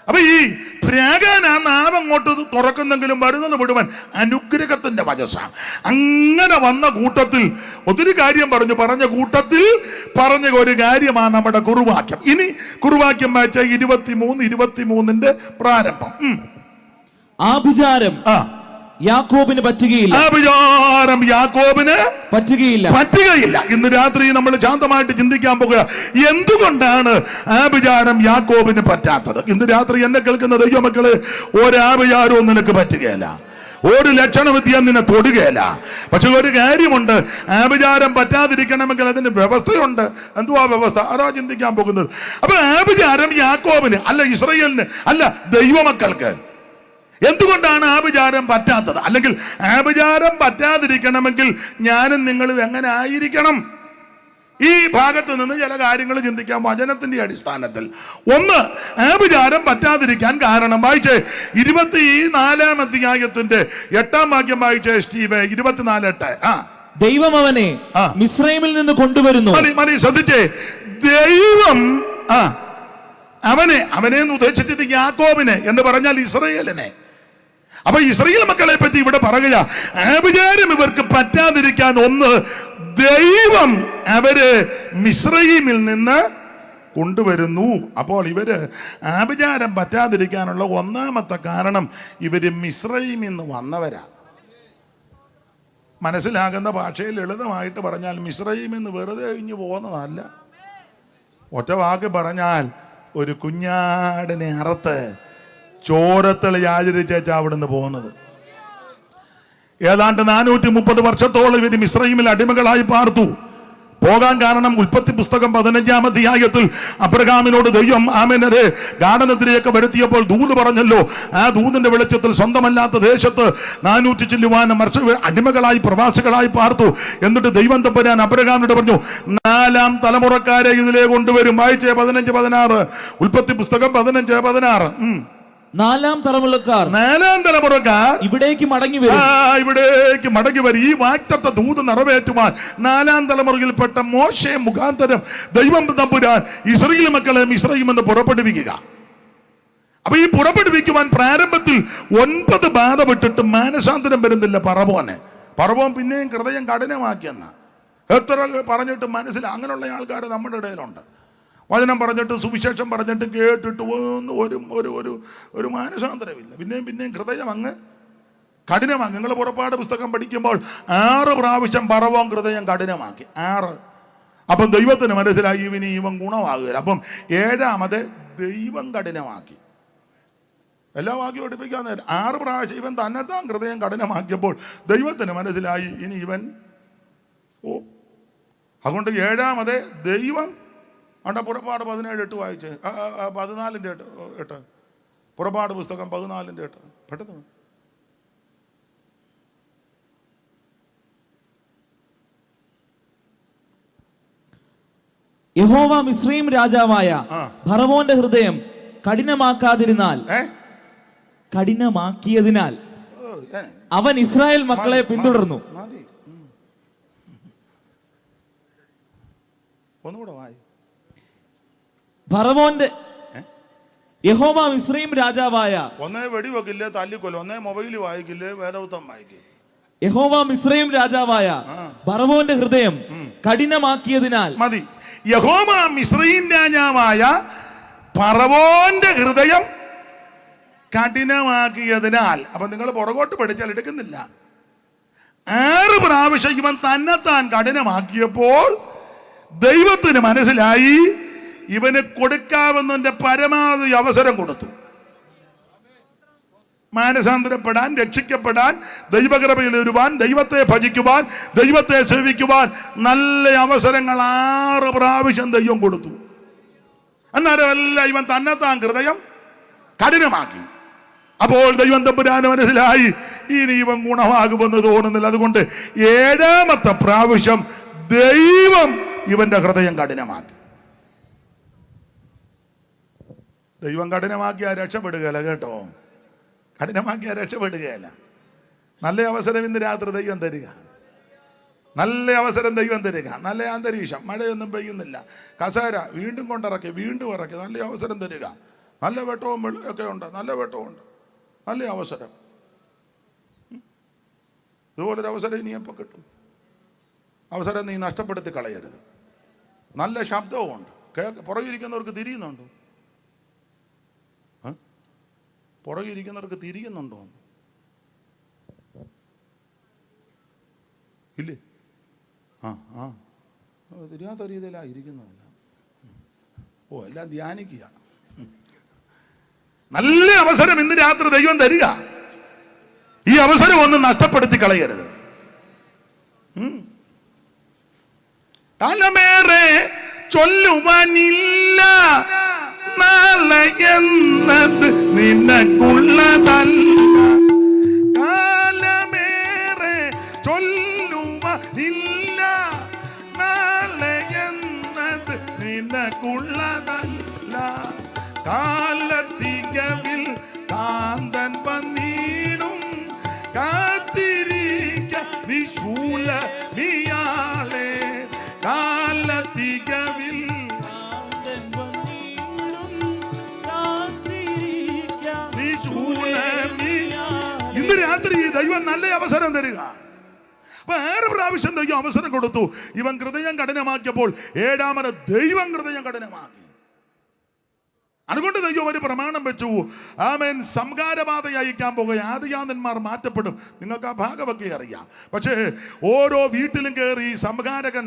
അപ്പൊ ഈ പ്രാകാൻ ആ നാവങ്ങോട്ട് തുറക്കുന്നെങ്കിലും വരുന്നത് മുഴുവൻ അനുഗ്രഹത്തിന്റെ വചസ്സാണ്. അങ്ങനെ വന്ന കൂട്ടത്തിൽ ഒത്തിരി കാര്യം പറഞ്ഞ കൂട്ടത്തിൽ പറഞ്ഞ ഒരു കാര്യമാണ് നമ്മുടെ കുറുവാക്യം. ഇനി കുറുവാക്യം വായിച്ച 23 പ്രാരംഭം. ആഭിചാരം യാക്കോബിന് പറ്റുകയില്ല. ആഭിചാരം യാക്കോബിന് പറ്റുകയില്ല. ഇന്ന് രാത്രി നമ്മൾ ശാന്തമായിട്ട് ചിന്തിക്കാൻ പോകുക, എന്തുകൊണ്ടാണ് ആഭിചാരം യാക്കോബിന് പറ്റാത്തത്? ഇന്ന് രാത്രി എന്നെ കേൾക്കുന്ന ദൈവമക്കള്, ഒരാഭിചാരവും നിനക്ക് പറ്റുകയില്ല, ഒരു ലക്ഷണവിദ്യ നിന്നെ തൊടുകയില്ല. പക്ഷെ ഒരു കാര്യമുണ്ട്, ആഭിചാരം പറ്റാതിരിക്കണമെങ്കിൽ അതിന് വ്യവസ്ഥയുണ്ട്. എന്തുവാ വ്യവസ്ഥ? അതാ ചിന്തിക്കാൻ പോകുന്നത്. അപ്പൊ ആഭിചാരം യാക്കോബിന് അല്ല, ഇസ്രായേലിന് അല്ല, ദൈവമക്കൾക്ക്. എന്തുകൊണ്ടാണ് ആഭിചാരം പറ്റാത്തത്? അല്ലെങ്കിൽ ആഭിചാരം പറ്റാതിരിക്കണമെങ്കിൽ ഞാനും നിങ്ങളും എങ്ങനെ ആയിരിക്കണം? ഈ ഭാഗത്ത് നിന്ന് ചില കാര്യങ്ങൾ ചിന്തിക്കാം വചനത്തിന്റെ അടിസ്ഥാനത്തിൽ. ഒന്ന്, ആഭിചാരം പറ്റാതിരിക്കാൻ കാരണം. വായിച്ചേ 24 അധ്യായത്തിന്റെ 8 വാക്യം വായിച്ചേ സ്റ്റീവ്. 24:8. ദൈവം അവനെ മിസ്രൈമിൽ നിന്ന് കൊണ്ടുവരുന്നു. മതി ശ്രദ്ധിച്ചേ, ദൈവം അവനെ ഉദ്ദേശിച്ചത് യാക്കോബിനെ എന്ന് പറഞ്ഞാൽ ഇസ്രായേലിനെ. അപ്പൊ ഇസ്രായേൽ മക്കളെ പറ്റി ഇവിടെ പറയുക, ആഭിചാരം ഇവർക്ക് പറ്റാതിരിക്കാൻ ഒന്ന്, ദൈവം അവര് മിസ്രയീമിൽ നിന്ന് കൊണ്ടുവരുന്നു. അപ്പോൾ ഇവര് ആഭിചാരം പറ്റാതിരിക്കാനുള്ള ഒന്നാമത്തെ കാരണം ഇവര് മിസ്രയീമിൽ നിന്ന് വന്നവരാണ്. മനസ്സിലാകുന്ന ഭാഷയിൽ ലളിതമായിട്ട് പറഞ്ഞാൽ മിസ്രയീമിൽ നിന്ന് വെറുതെ കഴിഞ്ഞു പോകുന്നതല്ല. ഒറ്റ വാക്ക് പറഞ്ഞാൽ ഒരു കുഞ്ഞാടിനെ അറുത്ത് ചോരത്തളി ആചരിച്ചാ അവിടുന്ന് പോകുന്നത്. ഏതാണ്ട് 430 വർഷത്തോളം ഇവർ മിസ്രയീമിൽ അടിമകളായി പാർത്തു. പോകാൻ കാരണം ഉൽപ്പത്തി പുസ്തകം 15 അധ്യായത്തിൽ അബ്രഹാമിനോട് ദൈവം ആമേനരെ ഗാഠനിദ്രയൊക്കെ വരുത്തിയപ്പോൾ ദൂത് പറഞ്ഞല്ലോ. ആ ദൂതിന്റെ വെളിച്ചത്തിൽ സ്വന്തമല്ലാത്ത ദേശത്ത് 400 ചില്ലുവാനും വർഷം അടിമകളായി പ്രവാസികളായി പാർത്തു. എന്നിട്ട് ദൈവം തമ്പുരാൻ അബ്രഹാമിനോട് പറഞ്ഞു, 4ാം തലമുറക്കാരെ ഇതിലേ കൊണ്ടുവരും. വായിച്ചേ 15:16. ഉൽപ്പത്തി പുസ്തകം 15:16. 4ാം തലമുറക്കാർ ഇവിടേക്ക് മടങ്ങി വരും. ഇവിടേക്ക് മടങ്ങി വരും. ഈ വാഗ്ദത്ത ദൂത് നിറവേറ്റുവാൻ 4ാം തലമുറയിൽപ്പെട്ട മോശെ മുഖാന്തരം ദൈവം തമ്പുരാൻ ഇസ്രായേൽ മക്കളെ മിസ്രയീമിൽ നിന്ന് പുറപ്പെടുവിക്കുക. അപ്പൊ ഈ പുറപ്പെടുവിക്കുവാൻ പ്രാരംഭത്തിൽ 9 ബാധ വിട്ടിട്ട് മാനസാന്തരം വരുന്നില്ല പറവോൻ പിന്നെയും ഹൃദയം കഠിനമാക്കിയെന്ന എത്ര പറഞ്ഞിട്ട് മനസ്സിലായി. അങ്ങനെയുള്ള ആൾക്കാർ നമ്മുടെ ഇടയിലുണ്ട്. വചനം പറഞ്ഞിട്ട് സുവിശേഷം പറഞ്ഞിട്ട് കേട്ടിട്ട് ഒരു മാനസാന്തരമില്ല. പിന്നെയും ഹൃദയം അങ്ങ് കഠിനമാക്കി. നിങ്ങൾ പുറപ്പാട് പുസ്തകം പഠിക്കുമ്പോൾ 6 പ്രാവശ്യം പറവോൻ ഹൃദയം കഠിനമാക്കി. 6. അപ്പം ദൈവത്തിന് മനസ്സിലായി ഇവൻ ഗുണമാകുകയില്ല. അപ്പം 7ാമത് ദൈവം കഠിനമാക്കി. എല്ലാ വാക്യം പഠിപ്പിക്കാൻ നേരം 6 പ്രാവശ്യം ഇവൻ തന്നെത്താൻ ഹൃദയം കഠിനമാക്കിയപ്പോൾ ദൈവത്തിന് മനസ്സിലായി ഇനി ഇവൻ അതുകൊണ്ട് 7ാമത് ദൈവം. അവിടെ പുറപ്പാട് 17:8 വായിച്ച് 14:8. പുറപ്പാട് പുസ്തകം 14:8. പെട്ടെന്ന് യഹോവ മിസ്രയീം രാജാവായ ഫറവോന്റെ ഹൃദയം കഠിനമാക്കിയതിനാൽ അവൻ ഇസ്രായേൽ മക്കളെ പിന്തുടർന്നു. ഒന്നുകൂടെ വായി. ഫറവോന്റെ യഹോവ മിസ്രയീം രാജാവായ ഒന്നേ വെടിവെക്കില്ലേ, തല്ലിക്കൊല്ലും. ഒന്നേ മൊബൈൽ വായിക്കില്ലേ, വേദപുസ്തകം വായിക്കും. യഹോവ മിസ്രയീം രാജാവായ ഫറവോന്റെ ഹൃദയം കഠിനമാക്കിയതിനാൽ. മതി. യഹോവ മിസ്രയീം രാജാവായ ഫറവോന്റെ ഹൃദയം കഠിനമാക്കിയതിനാൽ. അപ്പൊ നിങ്ങൾ പുറകോട്ട് പഠിച്ചാൽ എടുക്കുന്നില്ല. 6 പ്രാവശ്യം ഇവൻ തന്നെത്താൻ കഠിനമാക്കിയപ്പോൾ ദൈവത്തിന് മനസ്സിലായി ഇവന് കൊടുക്കാവുന്നതിന്റെ പരമാവധി അവസരം കൊടുത്തു. മാനസാന്തരപ്പെടാൻ, രക്ഷിക്കപ്പെടാൻ, ദൈവകൃപയിൽ വരുവാൻ, ദൈവത്തെ ഭജിക്കുവാൻ, ദൈവത്തെ സേവിക്കുവാൻ നല്ല അവസരങ്ങൾ 6 പ്രാവശ്യം ദൈവം കൊടുത്തു. അന്നേരം അല്ല ഇവൻ തന്നെത്താൻ ഹൃദയം കഠിനമാക്കി. അപ്പോൾ ദൈവം തമ്പുരാന് മനസ്സിലായി ഇനി ഇവൻ ഗുണമാകുമെന്ന് തോന്നുന്നില്ല. അതുകൊണ്ട് 7ാമത്തെ പ്രാവശ്യം ദൈവം ഇവന്റെ ഹൃദയം കഠിനമാക്കി. ദൈവം കഠിനമാക്കിയാൽ രക്ഷപ്പെടുകയല്ല കേട്ടോ. കഠിനമാക്കിയാൽ രക്ഷപ്പെടുകയല്ല. നല്ല അവസരം ഇന്ന് രാത്രി ദൈവം തരിക. നല്ല അവസരം ദൈവം തരിക. നല്ല അന്തരീക്ഷം, മഴയൊന്നും പെയ്യുന്നില്ല, കസേര വീണ്ടും കൊണ്ടിറക്കി, വീണ്ടും ഇറക്കി, നല്ല അവസരം തരിക. നല്ല വെട്ടവും ഒക്കെ ഉണ്ട്, നല്ല വെട്ടമുണ്ട്, നല്ല അവസരം. ഇതുപോലൊരു അവസരം ഇനി എപ്പോൾ കിട്ടും? അവസരം നീ നഷ്ടപ്പെടുത്തി കളയരുത്. നല്ല ശബ്ദവും ഉണ്ട്. പുറകിരിക്കുന്നവർക്ക് തിരിയുന്നുണ്ടോ? പുറകിരിക്കുന്നവർക്ക് തിരിയുന്നുണ്ടോ? ഇല്ലേ? തിരിയാത്ത രീതിയിലാണ് ഇരിക്കുന്നതല്ല. എല്ലാം ധ്യാനിക്കുക. നല്ല അവസരം ഇന്ന് രാത്രി ദൈവം തരിക. ഈ അവസരം ഒന്നും നഷ്ടപ്പെടുത്തി കളയരുത്. കാലമേറെ ചൊല്ലുവാനില്ല, നാളെ എന്നത് നിനക്കുള്ളതല്ല. കാലമേറെ ചൊല്ലുവാനില്ല, നാളെ നീ ശൂലമിയാളെ കാലത്തികവിൽ നീ ശൂലമി. ഇന്ന് രാത്രി ദൈവം നല്ല അവസരം തരിക. 6 പ്രാവശ്യം ദൈവം അവസരം കൊടുത്തു. ഇവൻ ഹൃദയം കഠിനമാക്കിയപ്പോൾ 7ാമത് ദൈവം ഹൃദയം കഠിനമാക്കി. അതുകൊണ്ട് ദൈവം ഒരു പ്രമാണം വെച്ചു. ആമേൻ. സംഹാരബാധ അയക്കാൻ പോകുക. ആദിജാതന്മാർ മാറ്റപ്പെടും. നിങ്ങൾക്ക് ആ ഭാഗമൊക്കെ അറിയാം. പക്ഷേ ഓരോ വീട്ടിലും കയറി സംഹാരകൻ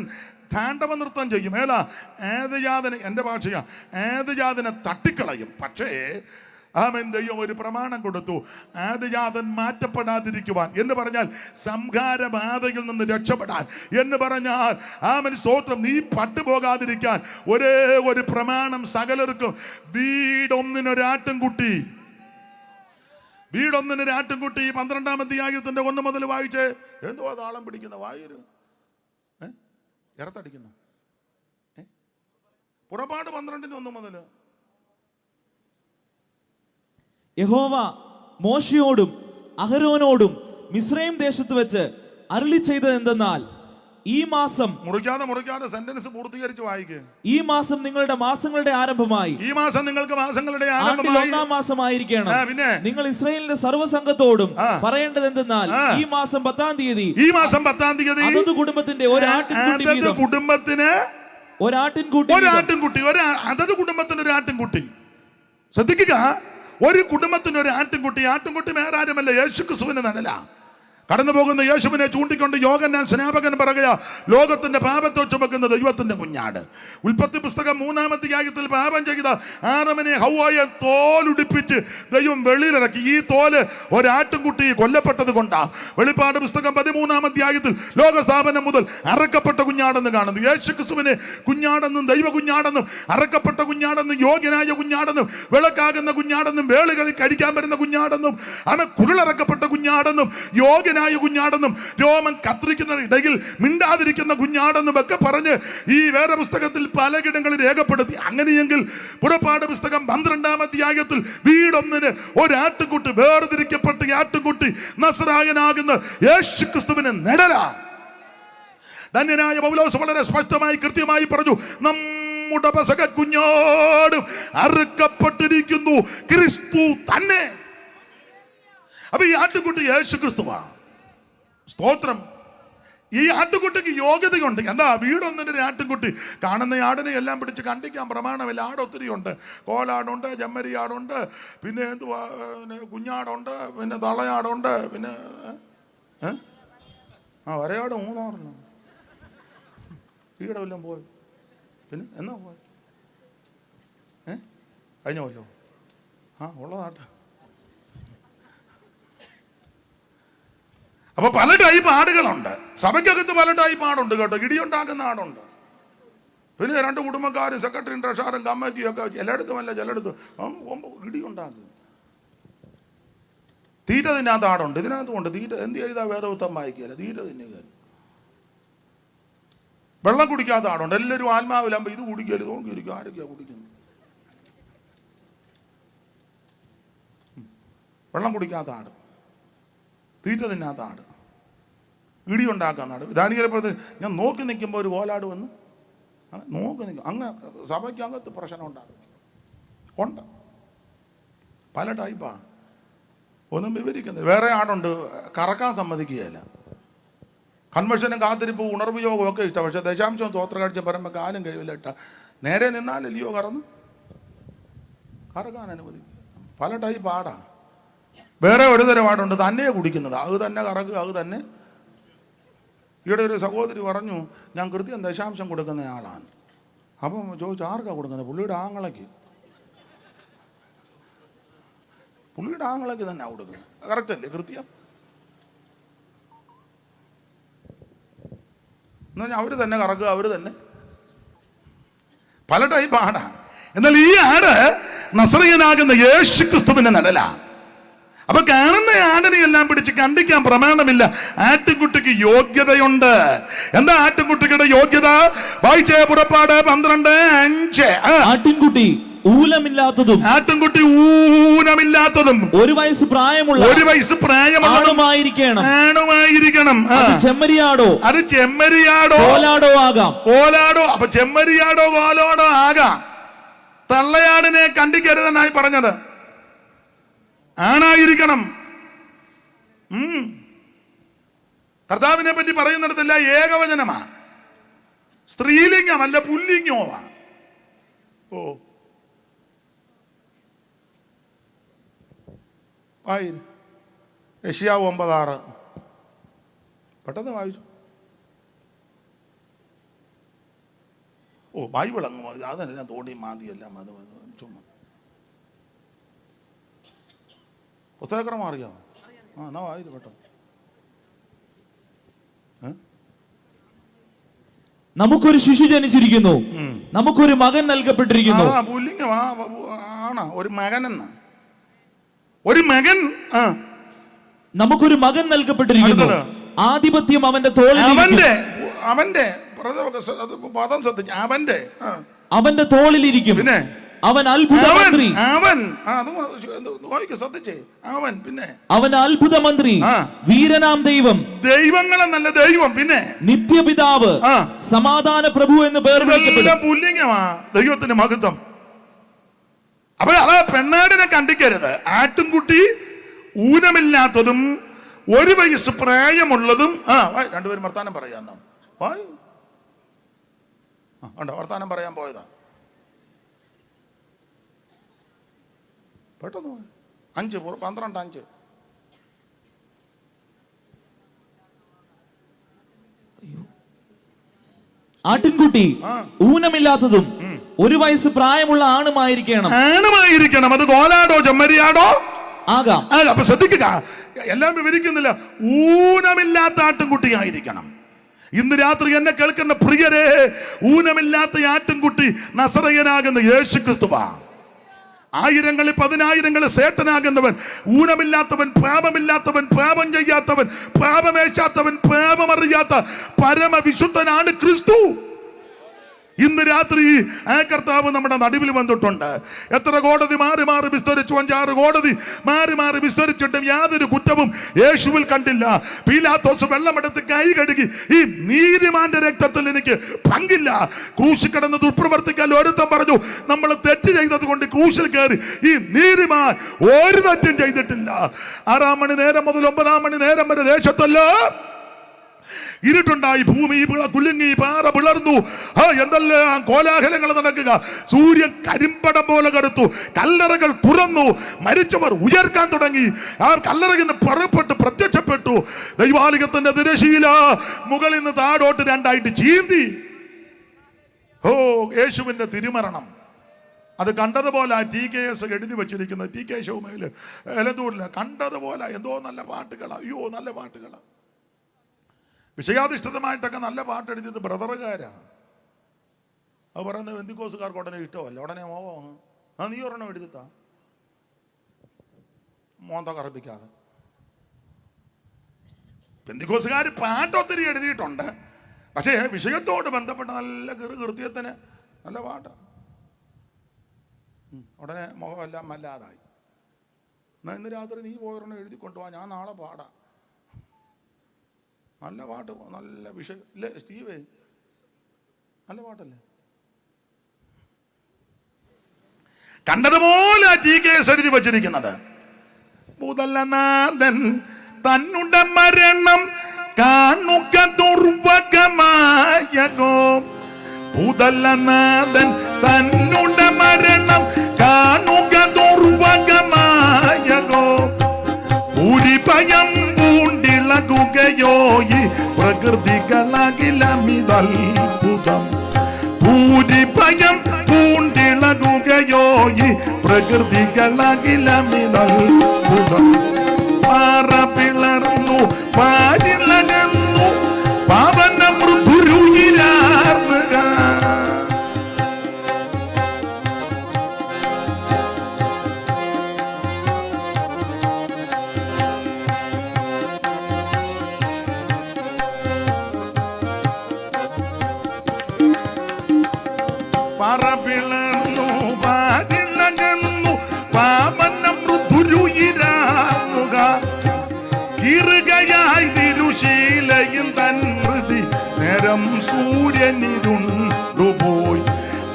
താണ്ഡവ നൃത്തം ചെയ്യും. ആദിജാതന്, എൻ്റെ ഭാഷയാ, ആദിജാതനെ തട്ടിക്കളയും. പക്ഷേ ആമേൻ, ദൈവം ഒരു പ്രമാണം കൊടുത്തു. ആദിജാതൻ മാറ്റപ്പെടാതിരിക്കുവാൻ എന്ന് പറഞ്ഞാൽ സംഹാരബാധയിൽ നിന്ന് രക്ഷപ്പെടാൻ എന്ന് പറഞ്ഞാൽ ആമേൻ സ്തോത്രം, നീ പട്ടുപോകാതിരിക്കാൻ ഒരേ ഒരു പ്രമാണം സകലർക്കും. വീടൊന്നിനൊരാട്ടുംകുട്ടി. 12-ാം അധ്യായത്തിന്റെ 1 മുതൽ വായിച്ചേ. എന്തുവാ താളം പിടിക്കുന്ന വായു ഇറത്തടിക്കുന്നു? പുറപ്പാട് 12-1 മുതൽ. യഹോവ മോശയോടും അഹരോനോടും മിസ്രയീം ദേശത്ത് വെച്ച് അരുളി ചെയ്തത് എന്തെന്നാൽ, ഈ മാസം മുറിക്കാതെ സെന്റൻസ് പൂർത്തീകരിച്ച് വായിക്കുക. ഈ മാസം നിങ്ങളുടെ മാസങ്ങളുടെ ആരംഭമായി. ഈ മാസം നിങ്ങൾക്ക് മാസങ്ങളുടെ ആണ്ടിൽ 1-ാം മാസമായിരിക്കണം. പിന്നെ നിങ്ങൾ ഇസ്രായേലിന്റെ സർവ്വസംഘത്തോടും പറയേണ്ടത് എന്തെന്നാൽ, ഈ മാസം 10-ാം തീയതി അതത് കുടുംബത്തിന്റെ ഒരാട്ടിൻകുട്ടി വീതം. കുടുംബത്തിന് ഒരാട്ടിൻകുട്ടി. അതത് കുടുംബത്തിന് ഒരു ആട്ടിൻകുട്ടി. ശ്രദ്ധിക്കുക, ഒരു കുടുംബത്തിന് ഒരു ആട്ടിൻകുട്ടി. ആട്ടിൻകുട്ടി വേറെ ആരുമല്ല, യേശുക്രിസ്തുവിന്റെ നിഴല. കടന്നു പോകുന്ന യേശുവിനെ ചൂണ്ടിക്കൊണ്ട് യോഹന്നാൻ സ്നാപകൻ പറയുക, ലോകത്തിന്റെ പാപത്തെ ചുമക്കുന്ന ദൈവത്തിന്റെ കുഞ്ഞാട്. ഉൽപ്പത്തി പുസ്തകം 3-ാം അധ്യായത്തിൽ പാപം ചെയ്ത ആദമിനെ ഹവ്വായെ തോലുടിപ്പിച്ച് ദൈവം വെളിയിലിറക്കി. ഈ തോല് ഒരാട്ടിൻകുട്ടി കൊല്ലപ്പെട്ടത് കൊണ്ടാ. വെളിപ്പാട് പുസ്തകം 13-ാം അധ്യായത്തിൽ ലോകസ്ഥാപനം മുതൽ അറക്കപ്പെട്ട കുഞ്ഞാടെന്ന് കാണുന്നു. യേശുക്രിസ്തുവിനെ കുഞ്ഞാടെന്നും ദൈവ കുഞ്ഞാടെന്നും അറക്കപ്പെട്ട കുഞ്ഞാടെന്നും യോഗ്യനായ കുഞ്ഞാടെന്നും വിളക്കാകുന്ന കുഞ്ഞാടെന്നും വേളുകളിൽ കഴിക്കാൻ വരുന്ന കുഞ്ഞാടെന്നും അവൻ കുഴലിറക്കപ്പെട്ട കുഞ്ഞാടെന്നും യോഗ്യനായ കുഞ്ഞാടെന്നും രോമൻ കത്രിക്കുന്ന ഇടയിൽ മിണ്ടാതിരിക്കുന്ന കുഞ്ഞാടെന്നും ഒക്കെ പറഞ്ഞ് ഈ വേറെ പുസ്തകത്തിൽ പലയിടങ്ങളിൽ രേഖപ്പെടുത്തി. അങ്ങനെയെങ്കിൽ പുറപ്പാട് പുസ്തകം 12-ാം അധ്യായത്തിൽ വീടൊന്നിന് ഒരാട്ടുകുട്ടി, വേർതിരിക്കപ്പെട്ട ആട്ടുകുട്ടി, നസറായനാകുന്ന യേശുക്രിസ്തുവിന് നിഴലാ. ധന്യനായ പൗലോസ് വളരെ സ്പഷ്ടമായി കൃത്യമായി പറഞ്ഞു, നമ്മുടെ പെസഹ കുഞ്ഞോടും അറുക്കപ്പെട്ടിരിക്കുന്നു ക്രിസ്തു തന്നെ. അപ്പൊ ഈ ആട്ടുകുട്ടി യേശുക്രിസ്തുവാ. സ്തോത്രം. ഈ ആട്ടുകുട്ടിക്ക് യോഗ്യതയുണ്ട്. എന്താ? വീടൊന്നിന്റെ ആട്ടുകുട്ടി. കാണുന്ന ആടിനെ എല്ലാം പിടിച്ച് കണ്ടിക്കാൻ പ്രമാണമില്ല. ആടൊത്തിരി ഉണ്ട്. കോലാടുണ്ട്, ജമ്മരിയാടുണ്ട്, പിന്നെ എന്തുവാ, കുഞ്ഞാടുണ്ട്, പിന്നെ തളയാടുണ്ട്, പിന്നെ ഒരയാട് 3-6 വീടെല്ലാം പോയി. പിന്നെ എന്നാ പോയി? കഴിഞ്ഞ കൊല്ലോ ഉള്ളതാട്ടെ. അപ്പൊ പല ടൈപ്പ് ആടുകളുണ്ട്. സഭയ്ക്കകത്ത് പല ടൈപ്പ് ആടുണ്ട് കേട്ടോ. ഇടിയുണ്ടാക്കുന്ന ആടുണ്ട്. പിന്നെ 2 കുടുംബക്കാരും സെക്രട്ടറിയും ട്രഷറും കമ്മിറ്റിയും ഒക്കെ ചിലയിടത്തുമല്ല, ചിലയിടത്ത് ഇടിയുണ്ടാക്കും. തീറ്റ തിന്നാത്ത ആടുണ്ട്. ഇതിനകത്തും ഉണ്ട് തീറ്റ. എന്ത് ചെയ്താൽ വേദപുസ്തകം വായിക്കുകയല്ല, തീറ്റ തിന്നുക. വെള്ളം കുടിക്കാത്ത ആടുണ്ട്. എല്ലാവരും ആത്മാവിലാകുമ്പോൾ ഇത് കുടിക്കല് നോക്കിയിരിക്കും. ആരൊക്കെയാ കുടിക്കുന്നത്? വെള്ളം കുടിക്കാത്ത ആട്, തീറ്റ തിന്നാത്ത ആട്, ഇടിയുണ്ടാക്കുന്ന ആട്. ദാനിയേൽ ഞാൻ നോക്കി നിൽക്കുമ്പോൾ ഒരു കോലാട് വന്ന് നോക്കി നിൽക്കും. അങ്ങ് സഭയ്ക്കകത്ത് പ്രശ്നം ഉണ്ടാകും. ഉണ്ട് പല ടൈപ്പാ. ഒന്നും വിവരിക്കുന്നില്ല. വേറെ ആടുണ്ട് കറക്കാൻ സമ്മതിക്കുകയല്ല. കൺവെൻഷനും കാത്തിരിപ്പ് ഉണർവ് യോഗവും ഒക്കെ ഇഷ്ടം. പക്ഷെ ദശാംശവും തോത്ര കാഴ്ച പറയുമ്പോൾ കാലും കഴിവില്ല ഇട്ട നേരെ നിന്നാലല്ലയോ കറക്കാൻ അനുവദിക്കും. പല ടൈപ്പ് ആടാ. വേറെ ഒരു തരം ആടുണ്ട് തന്നെ കുടിക്കുന്നത്. അത് തന്നെ കറക്കുക, അത് തന്നെ. ഈയിടെ ഒരു സഹോദരി പറഞ്ഞു, ഞാൻ കൃത്യം ദശാംശം കൊടുക്കുന്ന ആളാണ്. അപ്പം ചോദിച്ചു, ആർക്കാണ് കൊടുക്കുന്നത്? പുള്ളിയുടെ ആങ്ങളയ്ക്ക്. പുള്ളിയുടെ ആങ്ങളയ്ക്ക് തന്നെ കൊടുക്കുന്നത്. കറക്റ്റ് അല്ലേ? കൃത്യം എന്ന് പറഞ്ഞാൽ അവർ തന്നെ കറക്കുക, അവർ തന്നെ. പല ടൈപ്പ് ആടാ. എന്നാൽ ഈ ആട് നസറയനാകുന്ന യേശുക്രിസ്തുവിന്റെ നിഴലാ. അപ്പൊ കാണുന്ന ആടിനെ എല്ലാം പിടിച്ച് കണ്ടിക്കാൻ പ്രമാണമില്ല. ആട്ടിൻകുട്ടിക്ക് യോഗ്യതയുണ്ട്. എന്താ ആട്ടിൻകുട്ടിയുടെ യോഗ്യത? വായിച്ചേ പുറപ്പാട് 12:5. ആട്ടിൻകുട്ടി ഊലമില്ലാത്തതും ഊനമില്ലാത്തതും 1 വയസ്സ് പ്രായമുള്ള 1 വയസ്സ് പ്രായമുള്ള ആണുമായിരിക്കണം. ചെമ്മരിയാടോ കോലാടോ ആകാം. അപ്പൊ ചെമ്മരിയാടോ കോലാടോ ആകാം. തള്ളയാടിനെ കണ്ടിക്കരുതെന്നായി പറഞ്ഞത്. ആണായിരിക്കണം. കർത്താവിനെ പറ്റി പറയുന്നിടത്തല്ല ഏകവചനമാ, സ്ത്രീലിംഗമല്ല പുല്ലിംഗമാ. ഓ യെശയ്യാവ് 9:6 പെട്ടെന്ന് വായിച്ചു. ബൈബിൾ അങ്ങ് അതെല്ലാം തോണ്ടി മാതിയെല്ലാം അത് ചുമ്മാ പുസ്തകക്രമം അറിയാമോ? എന്നാ വായിച്ചു പെട്ടെന്ന്. നമുക്കൊരു ശിശു ജനിച്ചിരിക്കുന്നു, നമുക്കൊരു മകൻ നൽകപ്പെട്ടിരിക്കുന്നു. ഒരു മകനെന്ന് ഒരു മകൻ നമുക്കൊരു മകൻ നൽകപ്പെട്ടിരിക്കുന്നു. ആധിപത്യം അവന്റെ തോളിൽ അവന്റെ തോളിലിരിക്കും. പിന്നെ അവൻ അത്ഭുത മന്ത്രി. അവൻ അത്ഭുത മന്ത്രി, വീരനാം ദൈവം, ദൈവങ്ങളെ നല്ല ദൈവം, പിന്നെ നിത്യപിതാവ്, സമാധാന പ്രഭു എന്ന് പേർ വിളിക്കപ്പെടും. പുല്ലിംഗമാ ദൈവത്തിന്റെ മഹത്വം. അപ്പൊ അതാ പെണ്ണാടിനെ കണ്ടിക്കരുത്. ആട്ടുംകുട്ടി ഊനമില്ലാത്തതും 1 വയസ്സ് പ്രായമുള്ളതും. രണ്ടുപേരും വർത്താനം പറയാന്നോ? വർത്താനം പറയാൻ പോയതാ. പെട്ടെന്ന് 5 12 5. ആട്ടിൻകുട്ടി ഊനമില്ലാത്തതും 1 വയസ്സ് പ്രായമുള്ള ആണുമായിരിക്കണം. അത് കോലാടോ ചെമ്മരിയാടോ ആകാം. അപ്പൊ ശ്രദ്ധിക്കുക, എല്ലാം വിവരിക്കുന്നില്ല. ഊനമില്ലാത്ത ആട്ടിൻകുട്ടിയായിരിക്കണം. ഇന്ന് രാത്രി എന്നെ കേൾക്കുന്ന പ്രിയരെ, ഊനമില്ലാത്ത ആട്ടിൻകുട്ടി നസറയനാകുന്ന യേശു ക്രിസ്തുവാ. ആയിരങ്ങളിൽ 10,000 സേട്ടനാകുന്നവൻ, ഊനമില്ലാത്തവൻ, പാപമില്ലാത്തവൻ, പാപം ചെയ്യാത്തവൻ, പാപമേശാത്തവൻ, പാപമറിയാത്ത പരമവിശുദ്ധനാണ് ക്രിസ്തു. ഇന്ന് രാത്രി ആ കർത്താവ് നമ്മുടെ നടുവിൽ വന്നിട്ടുണ്ട്. എത്ര കോടതി മാറി മാറി വിസ്തരിച്ചു, 5-6 കോടതി മാറി മാറി വിസ്തരിച്ചിട്ടും യാതൊരു കുറ്റവും യേശുവിൽ കണ്ടില്ല. പീലാത്തോസ് വെള്ളമെടുത്ത് കൈ കഴുകി, ഈ നീതിമാന്റെ രക്തത്തിൽ എനിക്ക് പങ്കില്ല. ക്രൂശിൽ കിടന്ന് ദുഷ്പ്രവർത്തിക്കാൻ ഒരുത്തം പറഞ്ഞു, നമ്മൾ തെറ്റ് ചെയ്തത് കൊണ്ട് ക്രൂശിൽ കയറി. ഈ നീതിമാൻ ഒരു തെറ്റും ചെയ്തിട്ടില്ല. 6 മണി നേരം മുതൽ 9 മണി നേരം വരെ ദേശത്തല്ലോ ഇരുട്ടുണ്ടായി, ഭൂമി കുലുങ്ങി, പാറ പിളർന്നു, എന്തെല്ലാം കോലാഹലങ്ങൾ നടക്കുക. സൂര്യൻ കരിമ്പടം പോലെ കറുത്തു, കല്ലറകൾ തുറന്നു, മരിച്ചവർ ഉയർക്കാൻ തുടങ്ങി. ആ കല്ലറകിന് പുറപ്പെട്ട് പ്രത്യക്ഷപ്പെട്ടു. ദൈവാലയത്തിന്റെ തിരശീല മുകളിൽ നിന്ന് താഴോട്ട് 2ആയിട്ട് ചീന്തി. യേശുവിന്റെ തിരുമരണം അത് കണ്ടതുപോലെ TKS എഴുതി വെച്ചിരിക്കുന്നത്. TK ഷോമേല് എലന്തൂരില് കണ്ടതുപോലെ എന്തോ നല്ല പാട്ടുകളാ. അയ്യോ നല്ല പാട്ടുകളാ. വിഷയാധിഷ്ഠിതമായിട്ടൊക്കെ നല്ല പാട്ട് എഴുതിയത് ബ്രദറുകാരാ. അത് പറയുന്നത് ബെന്തിക്കോസുകാർക്ക് ഉടനെ ഇഷ്ടമല്ല, ഉടനെ മോഹമാണ്. നീ ഒരെണ്ണം എഴുതിത്താ, മോന്ത കറപ്പിക്കാതെ. ബെന്തിക്കോസുകാർ പാട്ടൊത്തിരി എഴുതിയിട്ടുണ്ട്, പക്ഷേ വിഷയത്തോട് ബന്ധപ്പെട്ട നല്ല കൃത്യത്തിന് നല്ല പാട്ടാ. ഉടനെ മുഖമെല്ലാം അല്ലാതായി. എന്നാൽ ഇന്ന് രാത്രി നീ പോയൊരെണ്ണം എഴുതി കൊണ്ടുപോവാ, ഞാൻ നാളെ പാടാം. നല്ല പാട്ട്, നല്ല വിഷയം ഇല്ലേ സ്റ്റീവേ? നല്ല പാട്ടല്ലേ? കണ്ടതുപോലെ TKS എഴുതി വച്ചിരിക്കുന്നത്. മുതലനാഥൻ തന്നുടെ മരണം കാണുക ദുർവകമായകോ. പുതലനാഥൻ തന്നുടെ മരണം കാണുക ദുർവകമായകോ. ഭയം പൂണ്ടിളകുകയോ ഈ പ്രകൃതികളകിലമിതത്ഭുതം. ഭയം പൂണ്ടിളകുകയോ ഈ പ്രകൃതികളകിലമിതത്ഭുതം. പാറ പിളർന്നു, പാരിളകന്നു, പാവന മൃദുരുയിരാർന്നുക. പാറ പിളർന്നു, പാരി സൂര്യനിരുണ്ടുപോയി.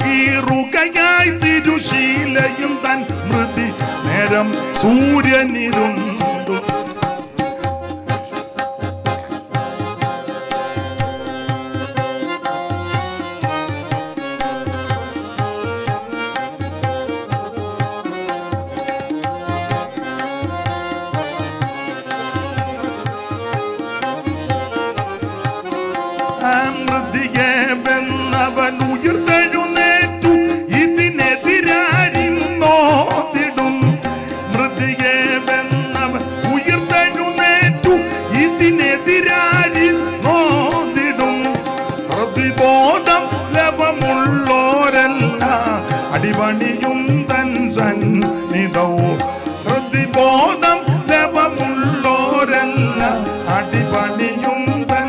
കീറുകയായി തിരുശീലയും തൻ മൃതി നേരം സൂര്യനിരുണ്ടു. മൃതിയെ വെന്നവൻ ഉയർത്തെഴുന്നേറ്റു ഇതിനെതിരാരിന്നോതിടും. മൃതിയെ വെന്നവൻ ഉയർത്തെഴുന്നേറ്റു ഇതിനെതിരാരിന്നോതിടും. പ്രതിബോധം ലവമുള്ളോരെല്ലാം അടിപണിയും തൻ സന്നിധവും. പ്രതിബോധം ലവമുള്ളോരെല്ലാം അടിപണിയും തൻ.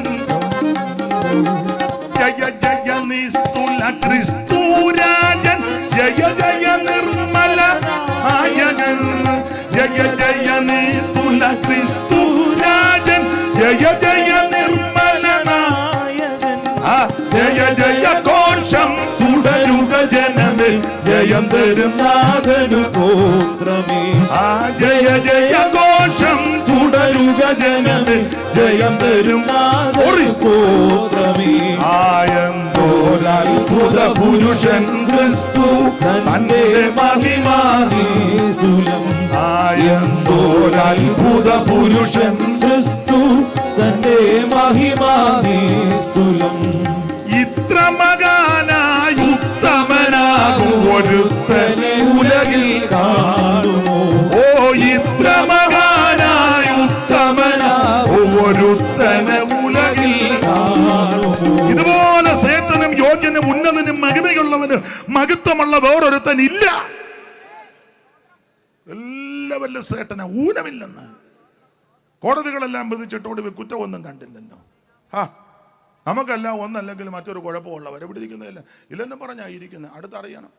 ജയ ജയ നിസ്തുല ക്രിസ്തുരാജൻ, ജയ ജയ നിർമ്മല നായകൻ. ജയ ജയ നിസ്തുല ക്രിസ്തുരാജൻ, ജയ ജയ നിർമ്മല നായകൻ. ജയ ജയ ഘോഷം തുടരുക ജനമേ, ജയം തരും നാഥനു സ്തോത്രമേ. ജയ ജയ ഘോഷം തുടരുക ജനമേ, ജയം തരും നാഥനു സ്തോത്രമേ. ആയന്തോരത്ഭുത പുരുഷൻ ക്രിസ്തു തന്റെ മഹിമാനിസ്തുലം. ആയന്തോരത്ഭുത പുരുഷൻ ക്രിസ്തു തന്റെ മഹിമാനിസ്തുലം. ഇത്ര മകാനായി ഉത്തമനാകും ഒരുത്തനെ ഉലകിൽ കാണുമോ? ഓ ഇത്ര മകാനായി ഉത്തമനാകും ഒരുത്തനെ ഉലകിൽ കാണുമോ? ഇതുപോലെ സേത്തനും യോഗ്യനും ഉന്നതനും മഹിമയുള്ളവനും മഹത്വമുള്ള വേറൊരുത്തൻ ഇല്ല. എല്ലാവരും സേട്ടന ഊനമില്ലെന്ന് കോടതികളെല്ലാം വിധിച്ചിട്ടോട് കുറ്റമൊന്നും കണ്ടില്ലല്ലോ. നമുക്കെല്ലാം ഒന്നല്ലെങ്കിൽ മറ്റൊരു കുഴപ്പമുള്ളവർ എവിടെ ഇരിക്കുന്നില്ല ഇല്ലെന്നും പറഞ്ഞാൽ ഇരിക്കുന്നത്. അടുത്തറിയണം.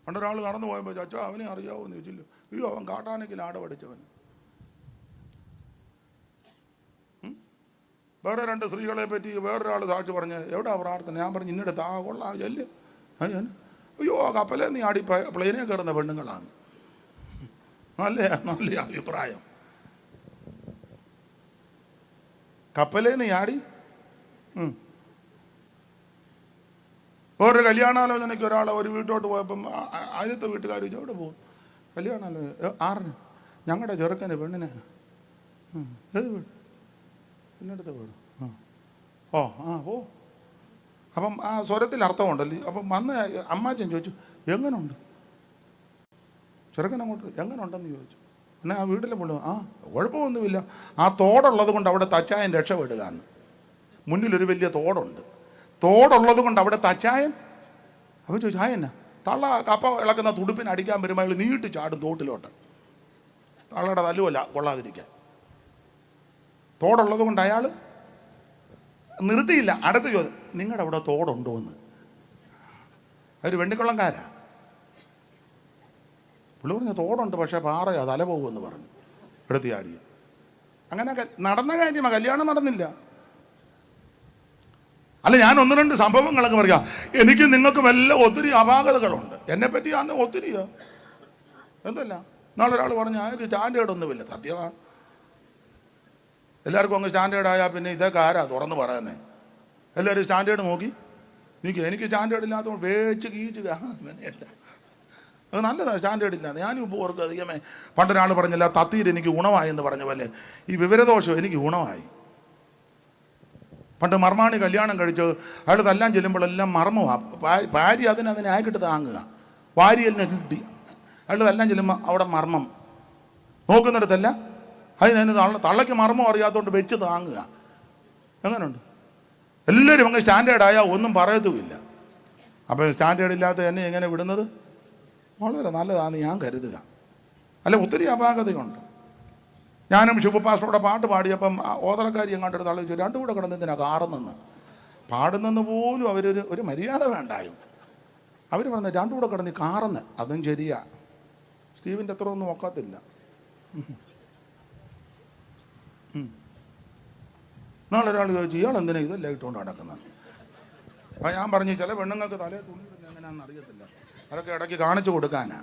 പണ്ടൊരാൾ നടന്നു പോയപ്പോൾ ചാച്ചാ അവനെ അറിയാവോന്ന് ചോദിച്ചില്ല. അയ്യോ അവൻ കാട്ടാനെങ്കിൽ ആട പഠിച്ചവൻ. വേറെ രണ്ട് സ്ത്രീകളെ പറ്റി വേറൊരാൾ സാക്ഷി പറഞ്ഞ് എവിടാ പ്രാർത്ഥന? ഞാൻ പറഞ്ഞു ഇന്നിടത്ത്. കൊള്ളാം ചെല്ല്. അയ്യോ കപ്പലേ നീ ആടി പ്ലെയിനെ കയറുന്ന പെണ്ണുങ്ങളാണ്. നല്ല നല്ല അഭിപ്രായം. കപ്പലേന്ന് ആടി. വേറൊരു കല്യാണാലോചനയ്ക്ക് ഒരാളെ ഒരു വീട്ടോട്ട് പോയപ്പം ആദ്യത്തെ വീട്ടുകാർ ചോദിച്ചു എവിടെ പോകും? കല്യാണാലോചന. ആറിന്? ഞങ്ങളുടെ ചെറുക്കന് പെണ്ണിനെ. ഏത് വീട്? പിന്നെടുത്ത വീട്. ഓ ഓ. അപ്പം ആ സ്വരത്തിൽ അർത്ഥമുണ്ടല്ലേ. അപ്പം വന്ന് അമ്മാച്ചൻ ചോദിച്ചു എങ്ങനുണ്ട് ചെറുക്കൻ? അങ്ങോട്ട് എങ്ങനുണ്ടെന്ന് ചോദിച്ചു. പിന്നെ ആ വീട്ടിലെ പുള്ളി കുഴപ്പമൊന്നുമില്ല. ആ തോടുള്ളത് കൊണ്ട് അവിടെ തച്ചായൻ രക്ഷപ്പെടുക എന്ന്. മുന്നിലൊരു വലിയ തോടുണ്ട്. തോടുള്ളത് കൊണ്ട് അവിടെ തച്ചായൻ. അപ്പോൾ ചോദിച്ചു എന്നാ? തള്ള കപ്പ ഇളക്കുന്ന തുടുപ്പിന് അടിക്കാൻ വരുമ്പോൾ അയാൾ നീട്ടി ചാടും തോട്ടിലോട്ട്. തള്ളയുടെ തല്ലുമല്ല കൊള്ളാതിരിക്കാൻ. തോടുള്ളത് കൊണ്ട് അയാൾ നിർത്തിയില്ല. അടുത്ത ചോദ്യം നിങ്ങളുടെ അവിടെ തോടുണ്ടോ എന്ന്. അവർ വെണ്ണിക്കൊള്ളംകാരാ. പുള്ളി പറഞ്ഞ തോടുണ്ട് പക്ഷേ പാറയാ തല പോകുമെന്ന് പറഞ്ഞു. എടുത്തിയാടി. അങ്ങനെ നടന്ന കാര്യമാണ്. കല്യാണം നടന്നില്ല. അല്ല ഞാൻ ഒന്ന് രണ്ട് സംഭവങ്ങളൊക്കെ പറയാം. എനിക്ക് നിങ്ങൾക്കും എല്ലാം ഒത്തിരി അപാകതകളുണ്ട്. എന്നെപ്പറ്റി അന്ന് ഒത്തിരിയോ എന്തല്ല. നാളെ ഒരാൾ പറഞ്ഞു അയാൾക്ക് സ്റ്റാൻഡേർഡ് ഒന്നുമില്ല. സത്യമാ. എല്ലാവർക്കും അങ്ങ് സ്റ്റാൻഡേർഡ് ആയാൽ പിന്നെ ഇതൊക്കെ ആരാ തുറന്ന് പറയുന്നത്? എല്ലാവരും സ്റ്റാൻഡേർഡ് നോക്കി എനിക്ക് സ്റ്റാൻഡേർഡ് ഇല്ലാത്തതുകൊണ്ട് വേച്ച് കീച്ചുക അങ്ങനെയല്ല. അത് നല്ലതാണ് സ്റ്റാൻഡേർഡ് ഇല്ലാതെ. ഞാനും ഇപ്പോൾ ഓർക്കും അധികമേ. പണ്ടൊരാൾ പറഞ്ഞില്ല തത്തീര് എനിക്ക് ഗുണമായി എന്ന് പറഞ്ഞ പോലെ ഈ വിവരദോഷം എനിക്ക് ഗുണമായി. പണ്ട് മർമാണി കല്യാണം കഴിച്ച് അയാൾ തല്ലാൻ ചെല്ലുമ്പോഴെല്ലാം മർമ്മമാണ്. ഭാര്യ അതിനെ ആയിക്കിട്ട് താങ്ങുക. വാരിയലിനെ കിട്ടി. അയാൾ തല്ലാൻ ചെല്ലുമ്പോൾ അവിടെ മർമ്മം നോക്കുന്നിടത്തല്ല. അതിന് തള്ളയ്ക്ക് മർമ്മം അറിയാത്തതുകൊണ്ട് വെച്ച് താങ്ങുക. എങ്ങനെയുണ്ട്? എല്ലാവരും അങ്ങ് സ്റ്റാൻഡേർഡായാൽ ഒന്നും പറയത്തുമില്ല. അപ്പോൾ സ്റ്റാൻഡേർഡ് ഇല്ലാത്ത എന്നെ എങ്ങനെ വിടുന്നത്? വളരെ നല്ലതാണെന്ന് ഞാൻ കരുതുക. അല്ല ഒത്തിരി അപാകതയുണ്ട്. ഞാനും ശുഭപാസ്റ്ററുടെ പാട്ട് പാടിയപ്പം ഓതറക്കാരി എങ്ങാണ്ടൊരു തള്ളി ചോദിച്ചു രണ്ടും കൂടെ കിടന്നതിനാ കാറുന്നെന്ന്. പാടുന്നെന്ന് പോലും ഒരു മര്യാദ വേണ്ടായും. അവർ പറഞ്ഞ രണ്ടും കൂടെ കിടന്ന് കാറന്ന്. അതും ശരിയാ. സ്റ്റീവിൻ്റെ അത്ര ഒന്നും ഒക്കത്തില്ല. നാളൊരാൾ ചോദിച്ചു ഇയാൾ എന്തിനാ ഇതെല്ലാം ഇട്ടുകൊണ്ട് നടക്കുന്നത്? അപ്പം ഞാൻ പറഞ്ഞു ചില പെണ്ണുങ്ങൾക്ക് തലേ തുണി ഇടുന്നത് എങ്ങനെയാണെന്ന് അറിയത്തില്ല, അതൊക്കെ ഇടയ്ക്ക് കാണിച്ചു കൊടുക്കാനാ.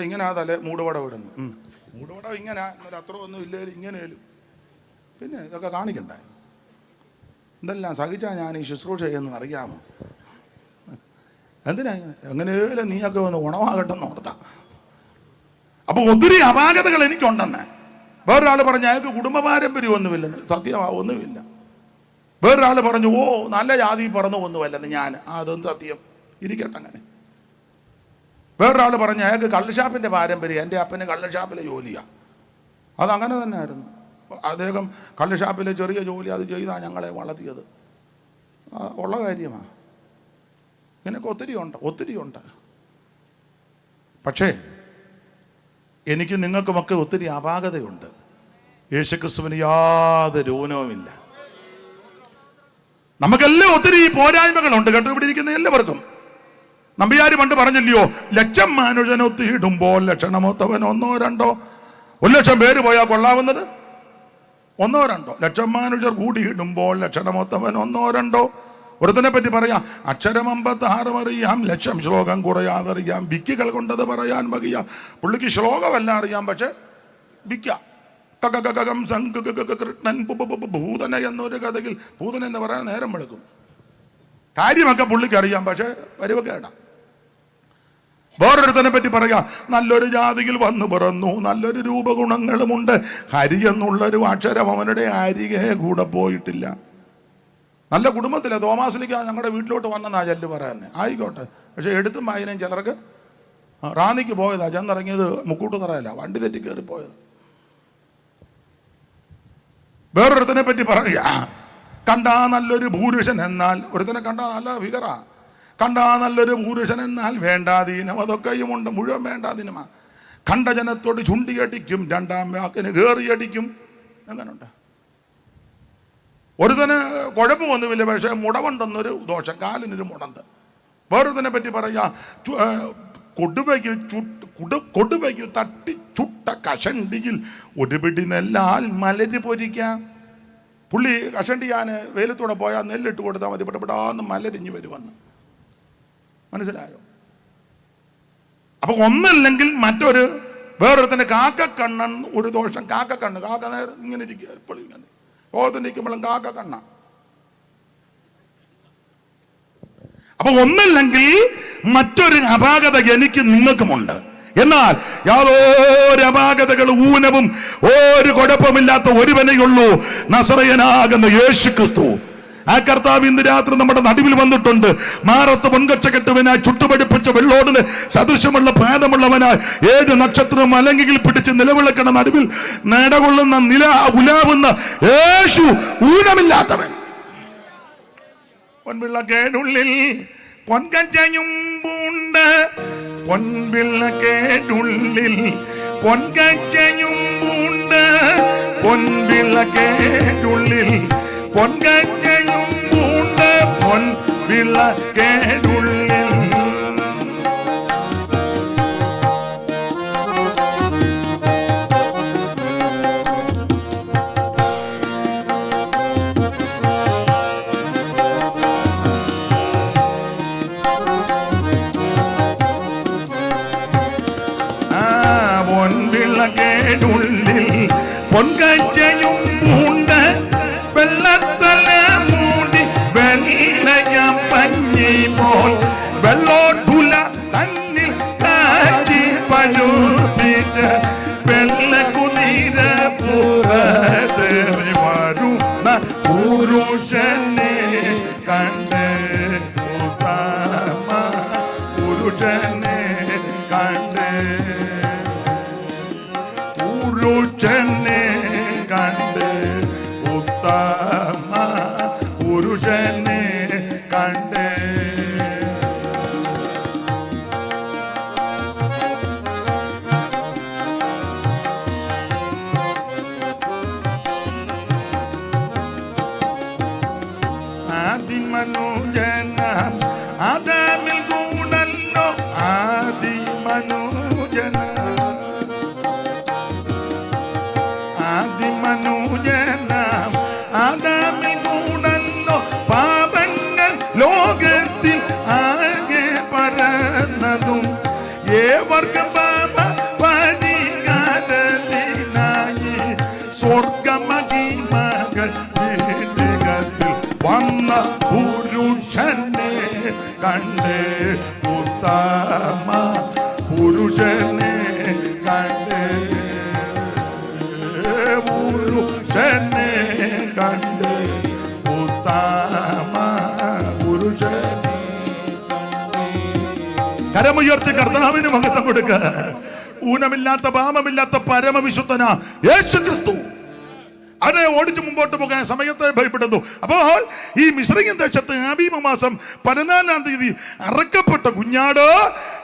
ഇങ്ങനെ ആ തലേ മൂടുപടം ഇടുന്നു, മൂടുപടം ഇങ്ങനെ, എന്നാലും അത്ര ഒന്നും ഇല്ലേലും ഇങ്ങനെയും, പിന്നെ ഇതൊക്കെ കാണിക്കണ്ടേ? എന്തെല്ലാം സഹിച്ചാൽ ഞാൻ ഈ ശുശ്രൂഷ ചെയ്യുന്നത് അറിയാമോ? എന്തിനാ എങ്ങനെയും നീയൊക്കെ വന്ന് ഗുണമാകട്ടെന്ന് ഓർത്താ. അപ്പൊ ഒത്തിരി അപാകതകൾ എനിക്കുണ്ടെന്ന്. വേറൊരാൾ പറഞ്ഞു അയാൾക്ക് കുടുംബ പാരമ്പര്യം ഒന്നുമില്ലെന്ന്. സത്യമാവൊന്നുമില്ല. വേറൊരാൾ പറഞ്ഞു ഓ നല്ല ജാതി പറന്നു ഒന്നുമല്ലെന്ന്. ഞാൻ അതൊന്നും സത്യം, ഇരിക്കട്ടെ അങ്ങനെ. വേറൊരാൾ പറഞ്ഞു അയാൾക്ക് കള്ളുഷാപ്പിന്റെ പാരമ്പര്യം, എൻ്റെ അപ്പന് കള്ളുഷാപ്പിലെ ജോലിയാണ്. അതങ്ങനെ തന്നെ ആയിരുന്നു. അദ്ദേഹം കള്ളുഷാപ്പിലെ ചെറിയ ജോലി അത് ചെയ്താണ് ഞങ്ങളെ വളർത്തിയത്. ഉള്ള കാര്യമാണ്. ഇങ്ങനെയൊക്കെ ഒത്തിരി ഉണ്ട്. പക്ഷേ എനിക്ക് നിങ്ങൾക്കുമൊക്കെ ഒത്തിരി അപാകതയുണ്ട്. യേശുക്രിസ്തുവിന് യാതൊരു ഊനവുമില്ല. നമുക്കെല്ലാം ഒത്തിരി പോരായ്മകളുണ്ട് കേട്ടോ, ഇവിടെ ഇരിക്കുന്ന എല്ലാവർക്കും. നമ്പിയാര് പണ്ട് പറഞ്ഞില്ലയോ, ലക്ഷം മനുഷ്യനൊത്തിയിടുമ്പോൾ ലക്ഷണമൊത്തവൻ 1-2. 1,00,000 പേര് പോയാൽ കൊള്ളാവുന്നത് 1-2. ലക്ഷം മനുഷ്യർ കൂടിയിടുമ്പോൾ ലക്ഷണമൊത്തവൻ 1-2. ഒരുത്തനെ പറ്റി പറയാം, അക്ഷരം 56 അറിയാം, 1,00,000 ശ്ലോകം കുറയാതറിയാം, വിക്കികൾ കൊണ്ടത് പറയാൻ വകയാ. പുള്ളിക്ക് ശ്ലോകമല്ല അറിയാം, പക്ഷെ വിക്ക കൃഷ്ണൻ ഭൂതന എന്നൊരു കഥയിൽ ഭൂതന എന്ന് പറയാൻ നേരം വെളുക്കും. കാര്യമൊക്കെ പുള്ളിക്ക് അറിയാം, പക്ഷെ പരിവക്കേടാ. വേറൊരുത്തനെ പറ്റി പറയാം, നല്ലൊരു ജാതിയിൽ വന്നു പിറന്നു, നല്ലൊരു രൂപഗുണങ്ങളുമുണ്ട്, ഹരി എന്നുള്ളൊരു അക്ഷരം അവനുടെ അരികെ കൂടെ പോയിട്ടില്ല. നല്ല കുടുംബത്തിലെ തോമാസിലേക്ക് ഞങ്ങളുടെ വീട്ടിലോട്ട് വന്നെന്നാ ചെല്ല് പറയാൻ. ആയിക്കോട്ടെ, പക്ഷെ എടുത്തും വായനയും ചിലർക്ക് റാന്നിക്ക് പോയതാ, ചെന്നിറങ്ങിയത് മുക്കൂട്ടുതറയല്ല, വണ്ടി തെറ്റി കയറി പോയത്. വേറൊരുത്തനെ പറ്റി പറയാ, കണ്ടാ നല്ലൊരു ഭൂരുഷൻ എന്നാൽ, ഒരുത്തനെ കണ്ടാ നല്ല ഫിഗറാ, കണ്ടാ നല്ലൊരു ഭൂരുഷൻ എന്നാൽ വേണ്ടാതീനം അതൊക്കെയുമുണ്ട്, മുഴുവൻ വേണ്ടാതീനമാ. കണ്ട ജനത്തോട് ചുണ്ടിയടിക്കും, രണ്ടാം വാക്കിന് കയറിയടിക്കും. എങ്ങനുണ്ട്? ഒരുത്തന് കുഴപ്പമൊന്നുമില്ല, പക്ഷേ മുടവുണ്ടെന്നൊരു ദോഷം, കാലിനൊരു മുടന്ത്. വേറൊരുത്തനെ പറ്റി പറയാ, കൊടുവയ്ക്കിൽ തട്ടി ചുട്ട കഷണ്ടിയിൽ ഒരു പിടി നെല്ലാൽ മലര് പൊരിക്കാം. പുള്ളി കഷണ്ടിയാൻ വെയിലത്തൂടെ പോയാൽ നെല്ലിട്ട് കൊടുത്താൽ മതി, പെടാന്ന് മലരിഞ്ഞ് വരുമെന്ന്. മനസ്സിലായോ? അപ്പൊ ഒന്നല്ലെങ്കിൽ മറ്റൊരു വേറൊരുത്തന്റെ കാക്കക്കണ്ണൻ ഒരു ദോഷം. കാക്കക്കണ്ണ്, കാക്ക നേരം ഇങ്ങനെ ഇരിക്കുക, എപ്പോഴും ഇങ്ങനെ ഓർത്തിരിക്കുമ്പോഴും കാക്കക്കണ്ണ. അപ്പൊ ഒന്നല്ലെങ്കിൽ മറ്റൊരു അപാകത എനിക്ക് നിങ്ങൾക്കുമുണ്ട്. എന്നാൽ യാതൊരു അപാകതകൾ ഊനവും ഒരു കുഴപ്പമില്ലാത്ത ഒരുവനെയുള്ളൂ, നസറയനാകുന്ന യേശുക്രിസ്തു. ആ കർത്താവ് ഇന്ന് രാത്രി നമ്മുടെ നടുവിൽ വന്നിട്ടുണ്ട്. മാറത്ത് പൊൻകച്ച കെട്ടുവനായി, ചുട്ടുപടിപ്പിച്ച വെള്ളോടിന് സദൃശമുള്ള പാദമുള്ളവനായി, 7 നക്ഷത്രം അലങ്കിയിൽ പിടിച്ച് നിലവിളക്കണ നടുവിൽ നടകൊള്ളുന്ന ഉലാവുന്ന യേശു, ഊനമില്ലാത്തവൻ. പൊൻവിളക്കേനുള്ളിൽ പൊൻകച്ചയും പൂണ്ട്, പൊൻവിളക്കേനുള്ളിൽ പൊൻകച്ചയും പൂണ്ട്, പൊൻവിളക്കേനുള്ളിൽ പൊൻകച്ചയും പൂണ്ട്, പൊൻവിളക്കേനുള്ളിൽ. പൊൻവിളക്കേനുള്ളിൽ പൊൻകച്ചയും പൂണ്ട്, വെള്ളത്തല മൂടി വെള്ളയം പഞ്ഞി പോൽ വെള്ളോട്ടുല തന്നിൽ കാച്ചി പഴുപ്പിച്ച് വെള്ളക്കുതിര പുറത്തേറി വരുന്ന പുരുഷനെ കണ്ട്, ഉത്തമ പുരുഷനെ കണ്ട്, പുരുഷനെ കണ്ട്, ഉത്തമ പുരുഷനെ കണ്ട്. ആദിമനുജനം ആദാമിൽ കൂടല്ലോ, ആദിമനുജനം ആദിമനുജനം ആദാമിൽ ലോകമഹിമകൾ വീടുകത്തിൽ വന്ന പുരുഷനെ കണ്ടേ, ഉത്തമ പുരുഷനെ കണ്ടേ, പുരുഷനെ കണ്ടേ, ഉത്തമ പുരുഷനെ. കരമുയർത്തി കർത്താവിന് മഹത്വം കൊടുക്ക. ഊനമില്ലാത്ത പാപമില്ലാത്ത പരമവിശുദ്ധനാ യേശു ക്രിസ്തു. അതിനെ ഓടിച്ച് മുമ്പോട്ട് പോകാൻ സമയത്തെ ഭയപ്പെടുന്നു. അപ്പോൾ ഈ മിസ്രയീം ദേശത്ത് ആബീബ് മാസം 14-ാം തീയതി അറക്കപ്പെട്ട കുഞ്ഞാട്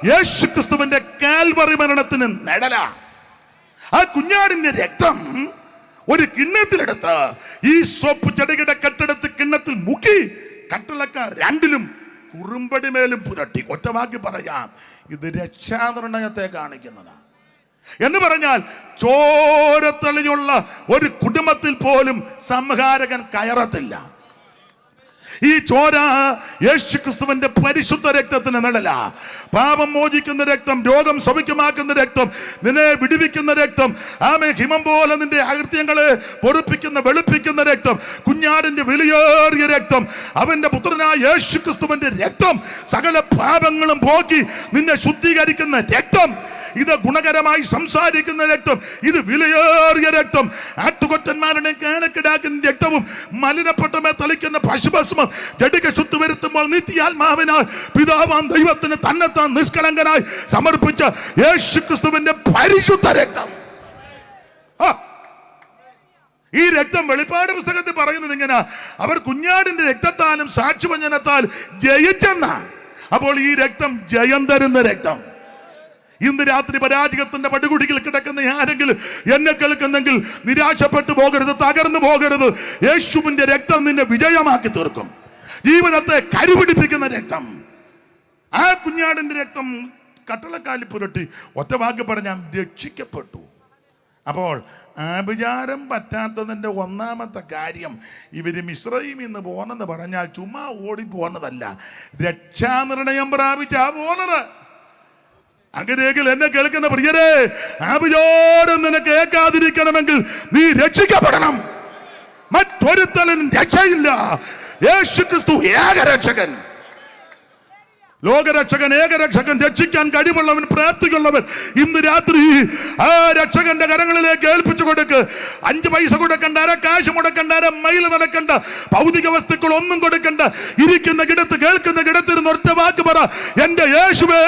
യേശു ക്രിസ്തുവിന്റെ കാൽവറി മരണത്തിന് നിഴല. ആ കുഞ്ഞാടിന്റെ രക്തം ഒരു കിണ്ണത്തിലെടുത്ത് ഈ സോപ്പ് ചെടിയുടെ കെട്ടെടുത്ത് കിണ്ണത്തിൽ മുക്കി കട്ടിളക്കാർ രണ്ടിലും കുറുമ്പടിമേലും പുരട്ടി. ഒറ്റ വാക്കി പറയാം, ഇത് രക്ഷാനിർണയത്തെ കാണിക്കുന്നതാണ്. എന്ന് പറഞ്ഞാൽ ചോരത്തളിയുള്ള ഒരു കുടുംബത്തിൽ പോലും സംഹാരകൻ കയറത്തില്ല. ഈ ചോര യേശു ക്രിസ്തുവിന്റെ പരിശുദ്ധ രക്തത്തിന് നിഴല. പാപം മോചിക്കുന്ന രക്തം, രോഗം സൗഖ്യമാക്കുന്ന രക്തം, നിന്നെ വിടുവിക്കുന്ന രക്തം, ആമേ ഹിമം പോലെ നിന്റെ അകൃത്യങ്ങളെ പൊറുപ്പിക്കുന്ന വെളുപ്പിക്കുന്ന രക്തം, കുഞ്ഞാടിന്റെ വിലയേറിയ രക്തം, അവന്റെ പുത്രനായ യേശു ക്രിസ്തുവിന്റെ രക്തം സകല പാപങ്ങളും പോക്കി നിന്നെ ശുദ്ധീകരിക്കുന്ന രക്തം. ഇത് ഗുണകരമായി സംസാരിക്കുന്ന രക്തം, ഇത് വിലയേറിയ രക്തം. ആട്ടുകൊറ്റന്മാരുടെ കേണക്കിടാക്കുന്ന രക്തവും മലിനപ്പെട്ടമേ തളിക്കുന്ന പശുഭസ്മം ജഡിക ശുദ്ധി വരുത്തുമ്പോൾ നിത്യാത്മാവിനാൽ പിതാവാം ദൈവത്തിന് തന്നെത്താൻ നിഷ്കളങ്കനായി സമർപ്പിച്ച യേശു ക്രിസ്തുവിന്റെ പരിശുദ്ധ രക്തം. ഈ രക്തം വെളിപ്പാട് പുസ്തകത്തിൽ പറയുന്നത് ഇങ്ങനെ, അവർ കുഞ്ഞാടിന്റെ രക്തത്താലും സാക്ഷിവചനത്താൽ ജയിച്ചെന്ന. അപ്പോൾ ഈ രക്തം ജയം തരുന്ന രക്തം. ഇന്ന് രാത്രി പരാജയത്തിന്റെ പടുകുടിയിൽ കിടക്കുന്ന ആരെങ്കിലും എന്നെ കേൾക്കുന്നെങ്കിൽ നിരാശപ്പെട്ടു പോകരുത്, തകർന്നു പോകരുത്. യേശുവിന്റെ രക്തം നിന്നെ വിജയമാക്കി തീർക്കും. ജീവിതത്തെ കരുപിടിപ്പിക്കുന്ന രക്തം. ആ കുഞ്ഞാടിന്റെ രക്തം കട്ടളക്കാലിൽ പുരട്ടി. ഒറ്റ വാക്ക് പറഞ്ഞാൽ രക്ഷിക്കപ്പെട്ടു. അപ്പോൾ ആഭിചാരം പറ്റാത്തതിൻ്റെ ഒന്നാമത്തെ കാര്യം, ഇവര് മിസ്രയീമിൽ നിന്ന് പോന്നെന്ന് പറഞ്ഞാൽ ചുമ്മാ ഓടി പോന്നതല്ല, രക്ഷാനിർണയം പ്രാപിച്ചാ പോന്നത്. അങ്ങനെയെങ്കിൽ എന്നെ കേൾക്കുന്ന പ്രിയരെ, ആഭിചാരം നിനക്ക് കേൾക്കാതിരിക്കണമെങ്കിൽ നീ രക്ഷിക്കപ്പെടണം. മറ്റൊരുത്തനും രക്ഷയില്ല. യേശു ക്രിസ്തു ഏകരക്ഷകൻ, ലോകരക്ഷകൻ, ഏകരക്ഷകൻ, രക്ഷിക്കാൻ കഴിവുള്ളവൻ, പ്രാപ്തിയുള്ളവൻ. ഇന്ന് രാത്രി ആ രക്ഷകന്റെ കരങ്ങളിലേക്ക് ഏൽപ്പിച്ചു കൊടുക്ക്. 5 പൈസ കൊടുക്കണ്ട, അര കാശ് മുടക്കണ്ട, അര മൈൽ നടക്കണ്ട, ഭൗതിക വസ്തുക്കൾ ഒന്നും കൊടുക്കണ്ട. ഇരിക്കുന്ന കിടത്ത്, കേൾക്കുന്ന കിടത്തിരുന്ന് ഒറ്റ വാക്ക് പറ, എന്റെ യേശുവേ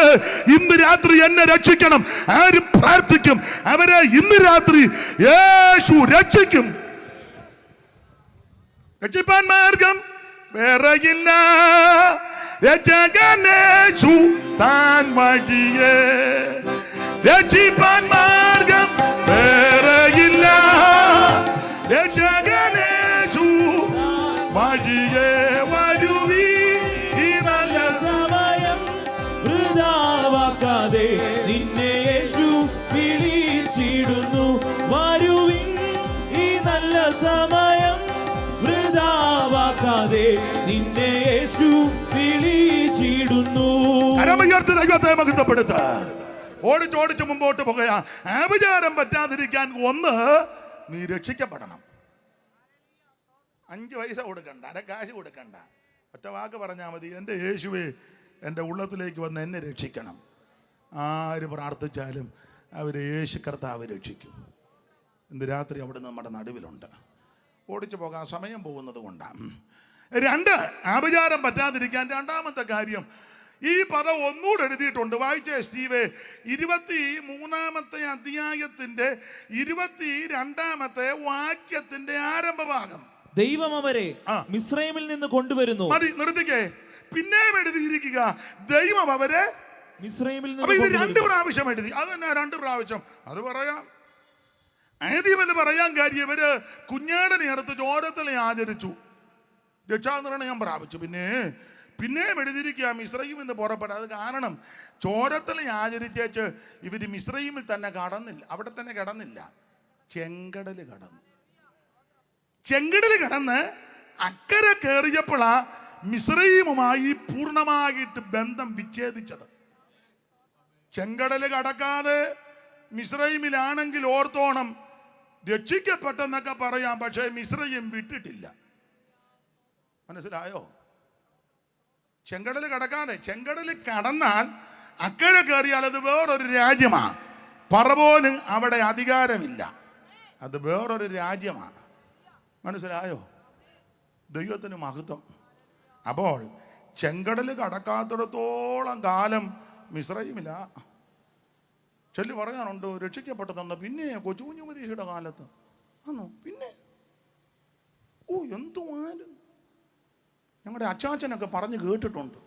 ഇന്ന് രാത്രി എന്നെ രക്ഷിക്കണം. ആര് പ്രാർത്ഥിക്കും അവരെ ഇന്ന് രാത്രി യേശു രക്ഷിക്കും. രക്ഷിപ്പാൻ മാർഗം വേറെയില്ല, രക്ഷകനേശു താൻ വഴിയേ. രക്ഷിപ്പാൻ മാർഗം വേറെയില്ല, രക്ഷകനേശു വഴിയേ. വരുവീ ഈ നല്ല സമയം വൃഥാവാക്കാതെ നിന്നെ യേശു വിളിച്ചിടുന്നു. വരുവിൻ ഈ നല്ല സമയം വൃഥാവാക്കാതെ നിന്നെ യേശു വിളിച്ചിടുന്നു. കരമുയർത്തി ദൈവത്തെ മഹത്വപ്പെടുത്ത. ഓടിച്ചോടിച്ച് മുമ്പോട്ട് പോകുക. ആഭിചാരം പറ്റാതിരിക്കാൻ ഒന്ന്, നീ രക്ഷിക്കപ്പെടണം. 5 പൈസ കൊടുക്കണ്ട, അര കാശ് കൊടുക്കണ്ട, ഒറ്റ വാക്ക് പറഞ്ഞാൽ മതി, എൻ്റെ യേശുവേ എൻ്റെ ഉള്ളത്തിലേക്ക് വന്ന് എന്നെ രക്ഷിക്കണം. ആര് പ്രാർത്ഥിച്ചാലും അവർ യേശു കർത്താവ് രക്ഷിക്കും. ഇന്ന് രാത്രി അവിടെ നമ്മുടെ നടുവിലുണ്ട്. ഓടിച്ചു പോകാൻ സമയം പോകുന്നത് കൊണ്ടാണ്. 2, ആഭിചാരം പറ്റാതിരിക്കാൻ രണ്ടാമത്തെ കാര്യം, ഈ പദം ഒന്നുകൂടെ എഴുതിയിട്ടുണ്ട്. വായിച്ചേ സ്റ്റീവേ. 23-ാമത്തെ അധ്യായത്തിന്റെ 22-ാമത്തെ വാക്യത്തിന്റെ ആരംഭ ഭാഗം. ദൈവം അവരെ മിസ്രൈമിൽ നിന്ന് കൊണ്ടുവരുന്നു. മതി, നിർത്തിക്കേ. പിന്നെ എഴുതിയിരിക്കുക ദൈവം അവരെ മിസ്രൈമിൽ നിന്ന്. ഇത് 2 പ്രാവശ്യം എഴുതി. അത് തന്നെ 2 പ്രാവശ്യം. അത് പറയാം. ആദ്യം എന്ന് പറയാൻ കാര്യം, ഇവര് കുഞ്ഞാടിനെ അടുത്ത് ചോരത്തിലെ ആചരിച്ചു, രക്ഷാനിർണയം പ്രാപിച്ചു. പിന്നെയും എഴുതിയിരിക്കുക മിസ്രയീമിൽ നിന്ന് പുറപ്പെട്ടു. അത് കാരണം ചോരത്തിലെ ആചരിച്ചേച്ച് ഇവര് മിസ്രയീമിൽ തന്നെ കടന്നില്ല, അവിടെ തന്നെ കിടന്നില്ല, ചെങ്കടല് കടന്നു. ചെങ്കടല് കടന്ന് അക്കരെ കയറിയപ്പോഴാ മിസ്രയീമുമായി പൂർണ്ണമായിട്ട് ബന്ധം വിച്ഛേദിച്ചത്. ചെങ്കടല് കടക്കാതെ മിസ്രയീമിലാണെങ്കിൽ ഓർത്തോണം, രക്ഷിക്കപ്പെട്ടെന്നൊക്കെ പറയാം, പക്ഷേ മിസ്രയീം വിട്ടിട്ടില്ല. മനസ്സിലായോ? ചെങ്കടൽ കടക്കാതെ, ചെങ്കടൽ കടന്നാൽ അക്കരെ കയറിയാൽ അത് വേറൊരു രാജ്യമാണ്. ഫറവോന് അവിടെ അധികാരമില്ല, അത് വേറൊരു രാജ്യമാണ്. മനസ്സിലായോ? ദൈവത്തിന് മഹത്വം. അപ്പോൾ ചെങ്കടൽ കടക്കാത്തിടത്തോളം കാലം മിസ്രയീമില്ല. ചൊല്ലി പറയാനുണ്ട് രക്ഷിക്കപ്പെട്ടതെന്ന്. പിന്നെ കൊച്ചു കുഞ്ഞു മതീശയുടെ കാലത്ത് ആണോ? പിന്നെ എന്തുമാരും ഞങ്ങളുടെ അച്ചാച്ചനൊക്കെ പറഞ്ഞു കേട്ടിട്ടുണ്ട്.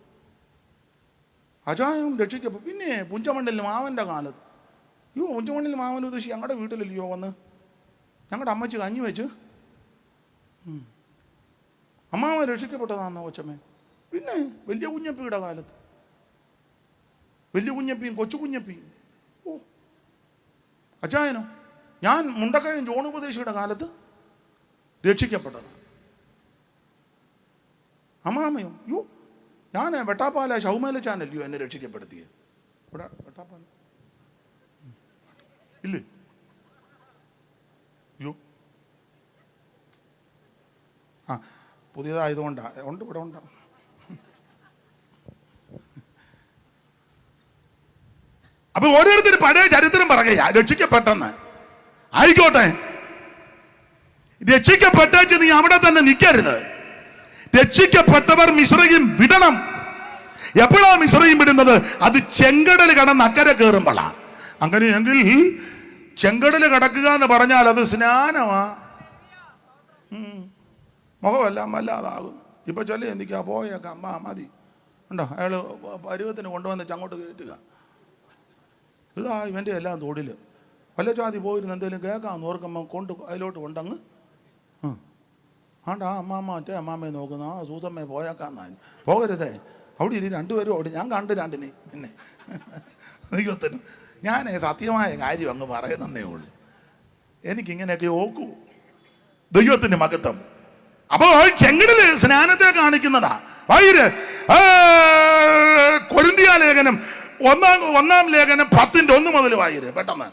അച്ചായൻ രക്ഷിക്കപ്പെട്ടു. പിന്നെ പുഞ്ചമണ്ണിൽ മാവൻ്റെ കാലത്ത്, പുഞ്ചമണ്ണിൽ മാവൻ ഉദ്ദേശിച്ച് ഞങ്ങളുടെ വീട്ടിലല്ലയോ വന്ന് ഞങ്ങളുടെ അമ്മച്ചി കഞ്ഞി വെച്ച് അമ്മാവൻ രക്ഷിക്കപ്പെട്ടതാണെന്നോ കൊച്ചമ്മേ? പിന്നെ വലിയ കുഞ്ഞപ്പിയുടെ കാലത്ത്, വലിയ കുഞ്ഞപ്പിയും കൊച്ചു കുഞ്ഞപ്പിയും. അച്ചായനോ? ഞാൻ മുണ്ടക്കയം ജോണുപദേശിയുടെ കാലത്ത് രക്ഷിക്കപ്പെട്ടതാണ്. അമ്മാമയോ? ഞാൻ വെട്ടാപ്പാല ശൗമേല ചാനല്ലയോ എന്നെ രക്ഷിക്കപ്പെടുത്തിയത്. ഇവിടെ വെട്ടാപ്പാല ഇല്ലേ? പുതിയതായതുകൊണ്ടാ. ഉണ്ട്, ഇവിടെ ഉണ്ടാ. അപ്പൊ ഓരോരുത്തർ പഴയ ചരിത്രം പറയുക രക്ഷിക്കപ്പെട്ടെന്ന്. ആയിക്കോട്ടെ, രക്ഷിക്കപ്പെട്ടേച്ച് നീ അവിടെ തന്നെ നിൽക്കരുത്. രക്ഷിക്കപ്പെട്ടവർ മിസ്രയീം വിടണം. എപ്പോഴാണ് മിസ്രയീം വിടുന്നത്? അത് ചെങ്കടൽ കടന്ന് അക്കരെ കയറുമ്പോഴാണ്. അങ്ങനെയെങ്കിൽ ചെങ്കടൽ കടക്കുക എന്ന് പറഞ്ഞാൽ അത് സ്നാനമാ. മുഖമെല്ലാം വല്ലാതാകുന്നു. ഇപ്പൊ ചൊല്ലി എന്തിക്കാ പോയേക്കാം, അമ്മ മതി ഉണ്ടോ, അയാള് പരുവത്തിന് കൊണ്ടുവന്ന് അങ്ങോട്ട് കയറ്റുക. ഇതാ ഇവൻ്റെ എല്ലാം തൊടിൽ വല്ല ജാതി പോയിരുന്നു എന്തെങ്കിലും കേൾക്കാം ഓർക്കുമ്പോ കൊണ്ട് അതിലോട്ട് കൊണ്ടങ്ങ് ആണ്ടാ അമ്മാമ്മ മറ്റേ അമ്മാമ്മയെ നോക്കുന്നു. സൂസമ്മയെ പോയേക്കാന്നാ. പോകരുതേ, അവിടെ ഇനി രണ്ടുപേരും ഓടി. ഞാൻ കണ്ടു രണ്ടിനെ. പിന്നെ ദൈവത്തിന് ഞാൻ സത്യമായ കാര്യം അങ്ങ് പറയുന്നേ ഉള്ളൂ. എനിക്കിങ്ങനെയൊക്കെ ഓക്കൂ. ദൈവത്തിന്റെ മഹത്വം. അപ്പോൾ ചെങ്കടല് സ്നാനത്തെ കാണിക്കുന്നതാ. വൈര് കൊരിന്തിയ ലേഖനം 1 ലേഖനം 10:1 മുതൽ വായിര് പെട്ടെന്ന്.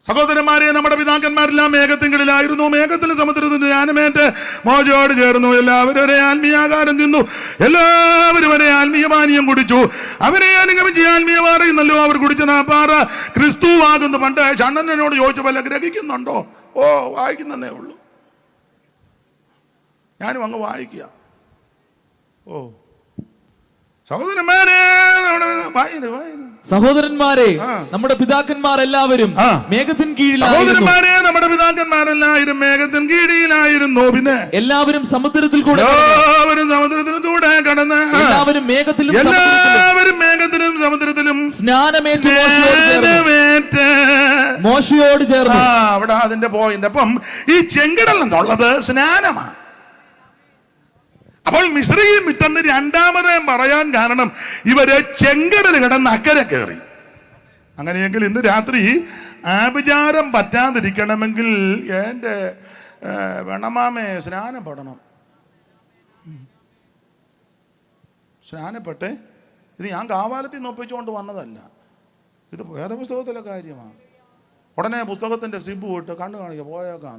സഹോദരന്മാരെ, നമ്മുടെ പിതാക്കന്മാരെല്ലാം മേഘത്തിങ്കലിലായിരുന്നു. മേഘത്തിന് സമുദ്രത്തിന്റെ ജ്ഞാനമേറ്റ് മോജോട് ചേർന്നു. എല്ലാവരും ഒരേ ആത്മീയാകാരം തിന്നു, എല്ലാവരും ഒരേ ആത്മീയപാനീയം കുടിച്ചു. അവരെ അനുഗമിച്ച് ആത്മീയമാറിയുന്നല്ലോ അവർ കുടിച്ച പാറ ക്രിസ്തുവാകുന്നു. പണ്ട് ഷണ്ണനോട് ചോദിച്ചപ്പോൾ ഗ്രഹിക്കുന്നുണ്ടോ? വായിക്കുന്നതേ ഉള്ളൂ. ഞാനും അങ്ങ് വായിക്കുക. സഹോദരന്മാരെ, നമ്മുടെ പിതാക്കന്മാർ എല്ലാവരും മേഘത്തിൻ കീഴിലായിരുന്നു. നമ്മുടെ പിതാക്കന്മാരെല്ലാവരും മേഘത്തിൻ കീഴിലായിരുന്നു. പിന്നെ എല്ലാവരും സമുദ്രത്തിൽ കൂടെ കടന്ന് എല്ലാവരും മേഘത്തിലും സമുദ്രത്തിലും സ്നാനമേറ്റ് മോശയോട് ചേർന്നു. അവിടെ അതിന്റെ പോയിന്റ്. അപ്പം ഈ ചെങ്കടൽ എന്നുള്ളത് സ്നാനമാണ്. അപ്പോൾ മിസ്രയീം വിട്ടെന്ന് രണ്ടാമതേം പറയാൻ കാരണം ഇവര് ചെങ്കടൽ കിടന്ന് അക്കരെ കയറി. അങ്ങനെയെങ്കിൽ ഇന്ന് രാത്രി ആഭിചാരം പറ്റാതിരിക്കണമെങ്കിൽ എൻ്റെ വെണ്ണമാമേ സ്നാനപ്പെടണം. സ്നാനപ്പെട്ടെ. ഇത് ഞാൻ കാവാലത്തിൽ നൊപ്പിച്ചുകൊണ്ട് വന്നതല്ല, ഇത് വേറെ പുസ്തകത്തിലെ കാര്യമാണ്. ഉടനെ പുസ്തകത്തിൻ്റെ സിബ് വിട്ട് കണ്ണു കാണിക്കുക പോയേക്കാം.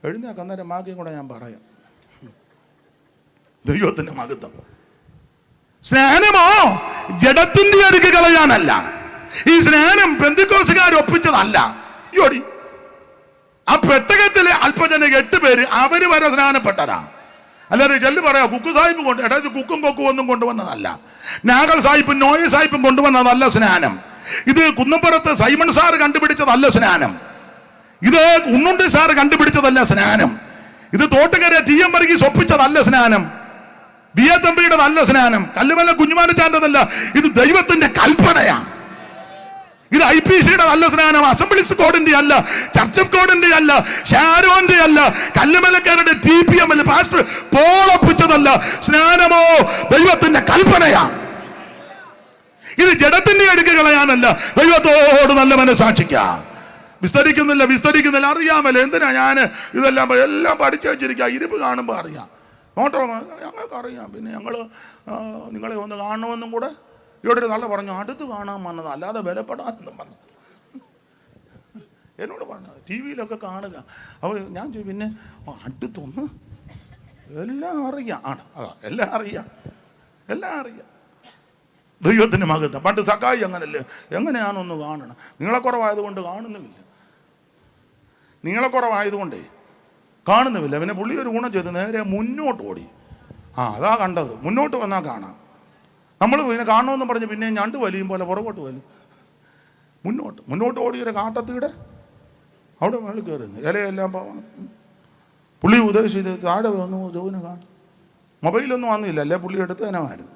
എഴുന്നേക്കാം, അന്നേരം ബാക്കിയും കൂടെ ഞാൻ പറയാം. ദൈവത്തിന്റെ മഹത്വം. സ്നാനമോ ജഡത്തിന്റെ അടുക്ക് കളയാനല്ല. ഈ സ്നാനം പെന്തിക്കോസുകാർ ഒപ്പിച്ചതല്ല. യോടി ആ പെട്ടകത്തിലെ അല്പജനക 8 പേര് അവര് വരെ സ്നാനപ്പെട്ടതാ. അല്ലാതെ ചെല്ലു പറയാ കുക്കു സാഹിബ് കൊണ്ട് ഇത് കുക്കും കൊക്കും ഒന്നും കൊണ്ടുവന്നതല്ല. നാഗൽ സാഹിബും നോയ സാഹിബും കൊണ്ടുവന്നതല്ല സ്നാനം. ഇത് കുന്നപ്പുറത്ത് സൈമൺ സാറ് കണ്ടുപിടിച്ചതല്ല സ്നാനം. ഇത് ഉണ്ണുണ്ടി സാറ് കണ്ടുപിടിച്ചതല്ല സ്നാനം. ഇത് തോട്ടുകര TM വർഗീസ് ഒപ്പിച്ചതല്ല സ്നാനം. ബി എ തമ്പിയുടെ നല്ല സ്നാനം. കല്ലുമല കുഞ്ഞുമാനച്ചാൻ്റെതല്ല. ഇത് ദൈവത്തിന്റെ കൽപ്പനയാണ്. ഇത് IPCയുടെ നല്ല സ്നാനം. അസംബ്ലീസ് കോഡിന്റെ അല്ല, ചർച്ച് ഓഫ് കോഡിന്റെ അല്ല, ഷാരോന്റെ അല്ല, കല്ലുമലക്കാരുടെ TPM പാസ്റ്റർ പോളൊപ്പിച്ചതല്ല. സ്നാനമോ ദൈവത്തിന്റെ കൽപ്പനയാണ്. ഇത് ജഡത്തിന്റെ അടുക്ക് കളയാനല്ല, ദൈവത്തോട് നല്ല മനസ്സാക്ഷിക്കാം. വിസ്തരിക്കുന്നില്ല. അറിയാമല്ലോ എന്തിനാ ഞാൻ എല്ലാം പഠിച്ചു വെച്ചിരിക്കുക. ഇരുമ്പ് കാണുമ്പോൾ അറിയാം, നോട്ടോ ഞങ്ങൾക്ക് അറിയാം. പിന്നെ ഞങ്ങൾ നിങ്ങളെ ഒന്ന് കാണണമെന്നും കൂടെ ഇവിടെ നല്ല പറഞ്ഞു. അടുത്ത് കാണാൻ വന്നത്, അല്ലാതെ വിലപ്പെടാനെന്നും പറഞ്ഞത്. എന്നോട് പറഞ്ഞു ടി വിയിലൊക്കെ കാണുക. അപ്പോൾ ഞാൻ ചോദിച്ചു പിന്നെ അടുത്തൊന്ന് എല്ലാം അറിയാം. ആണ് അതാ എല്ലാം അറിയാം. ദൈവത്തിന് മകത്വം. പണ്ട് സക്കായി അങ്ങനല്ലേ, എങ്ങനെയാണൊന്ന് കാണണം. നിങ്ങളെക്കുറവായതുകൊണ്ട് കാണുന്നുമില്ല. പിന്നെ പുള്ളി ഒരു ഗുണം ചെയ്ത് നേരെ മുന്നോട്ട് ഓടി. അതാ കണ്ടത്. മുന്നോട്ട് വന്നാൽ കാണാം. നമ്മൾ പിന്നെ കാണണമെന്ന് പറഞ്ഞ് പിന്നെ ഞണ്ട് വലിയും പോലെ പുറകോട്ട് വലിയും. മുന്നോട്ട് ഓടി ഒരു കാട്ടത്തീടെ അവിടെ മേളിൽ കയറുന്നു. ഇലയെല്ലാം പുള്ളി ഉദ്ദേശിച്ചത് താഴെ വന്നു ജോവിനെ കാണും. മൊബൈലൊന്നും വന്നില്ല, അല്ലേ പുള്ളി എടുത്ത് തന്നെയായിരുന്നു.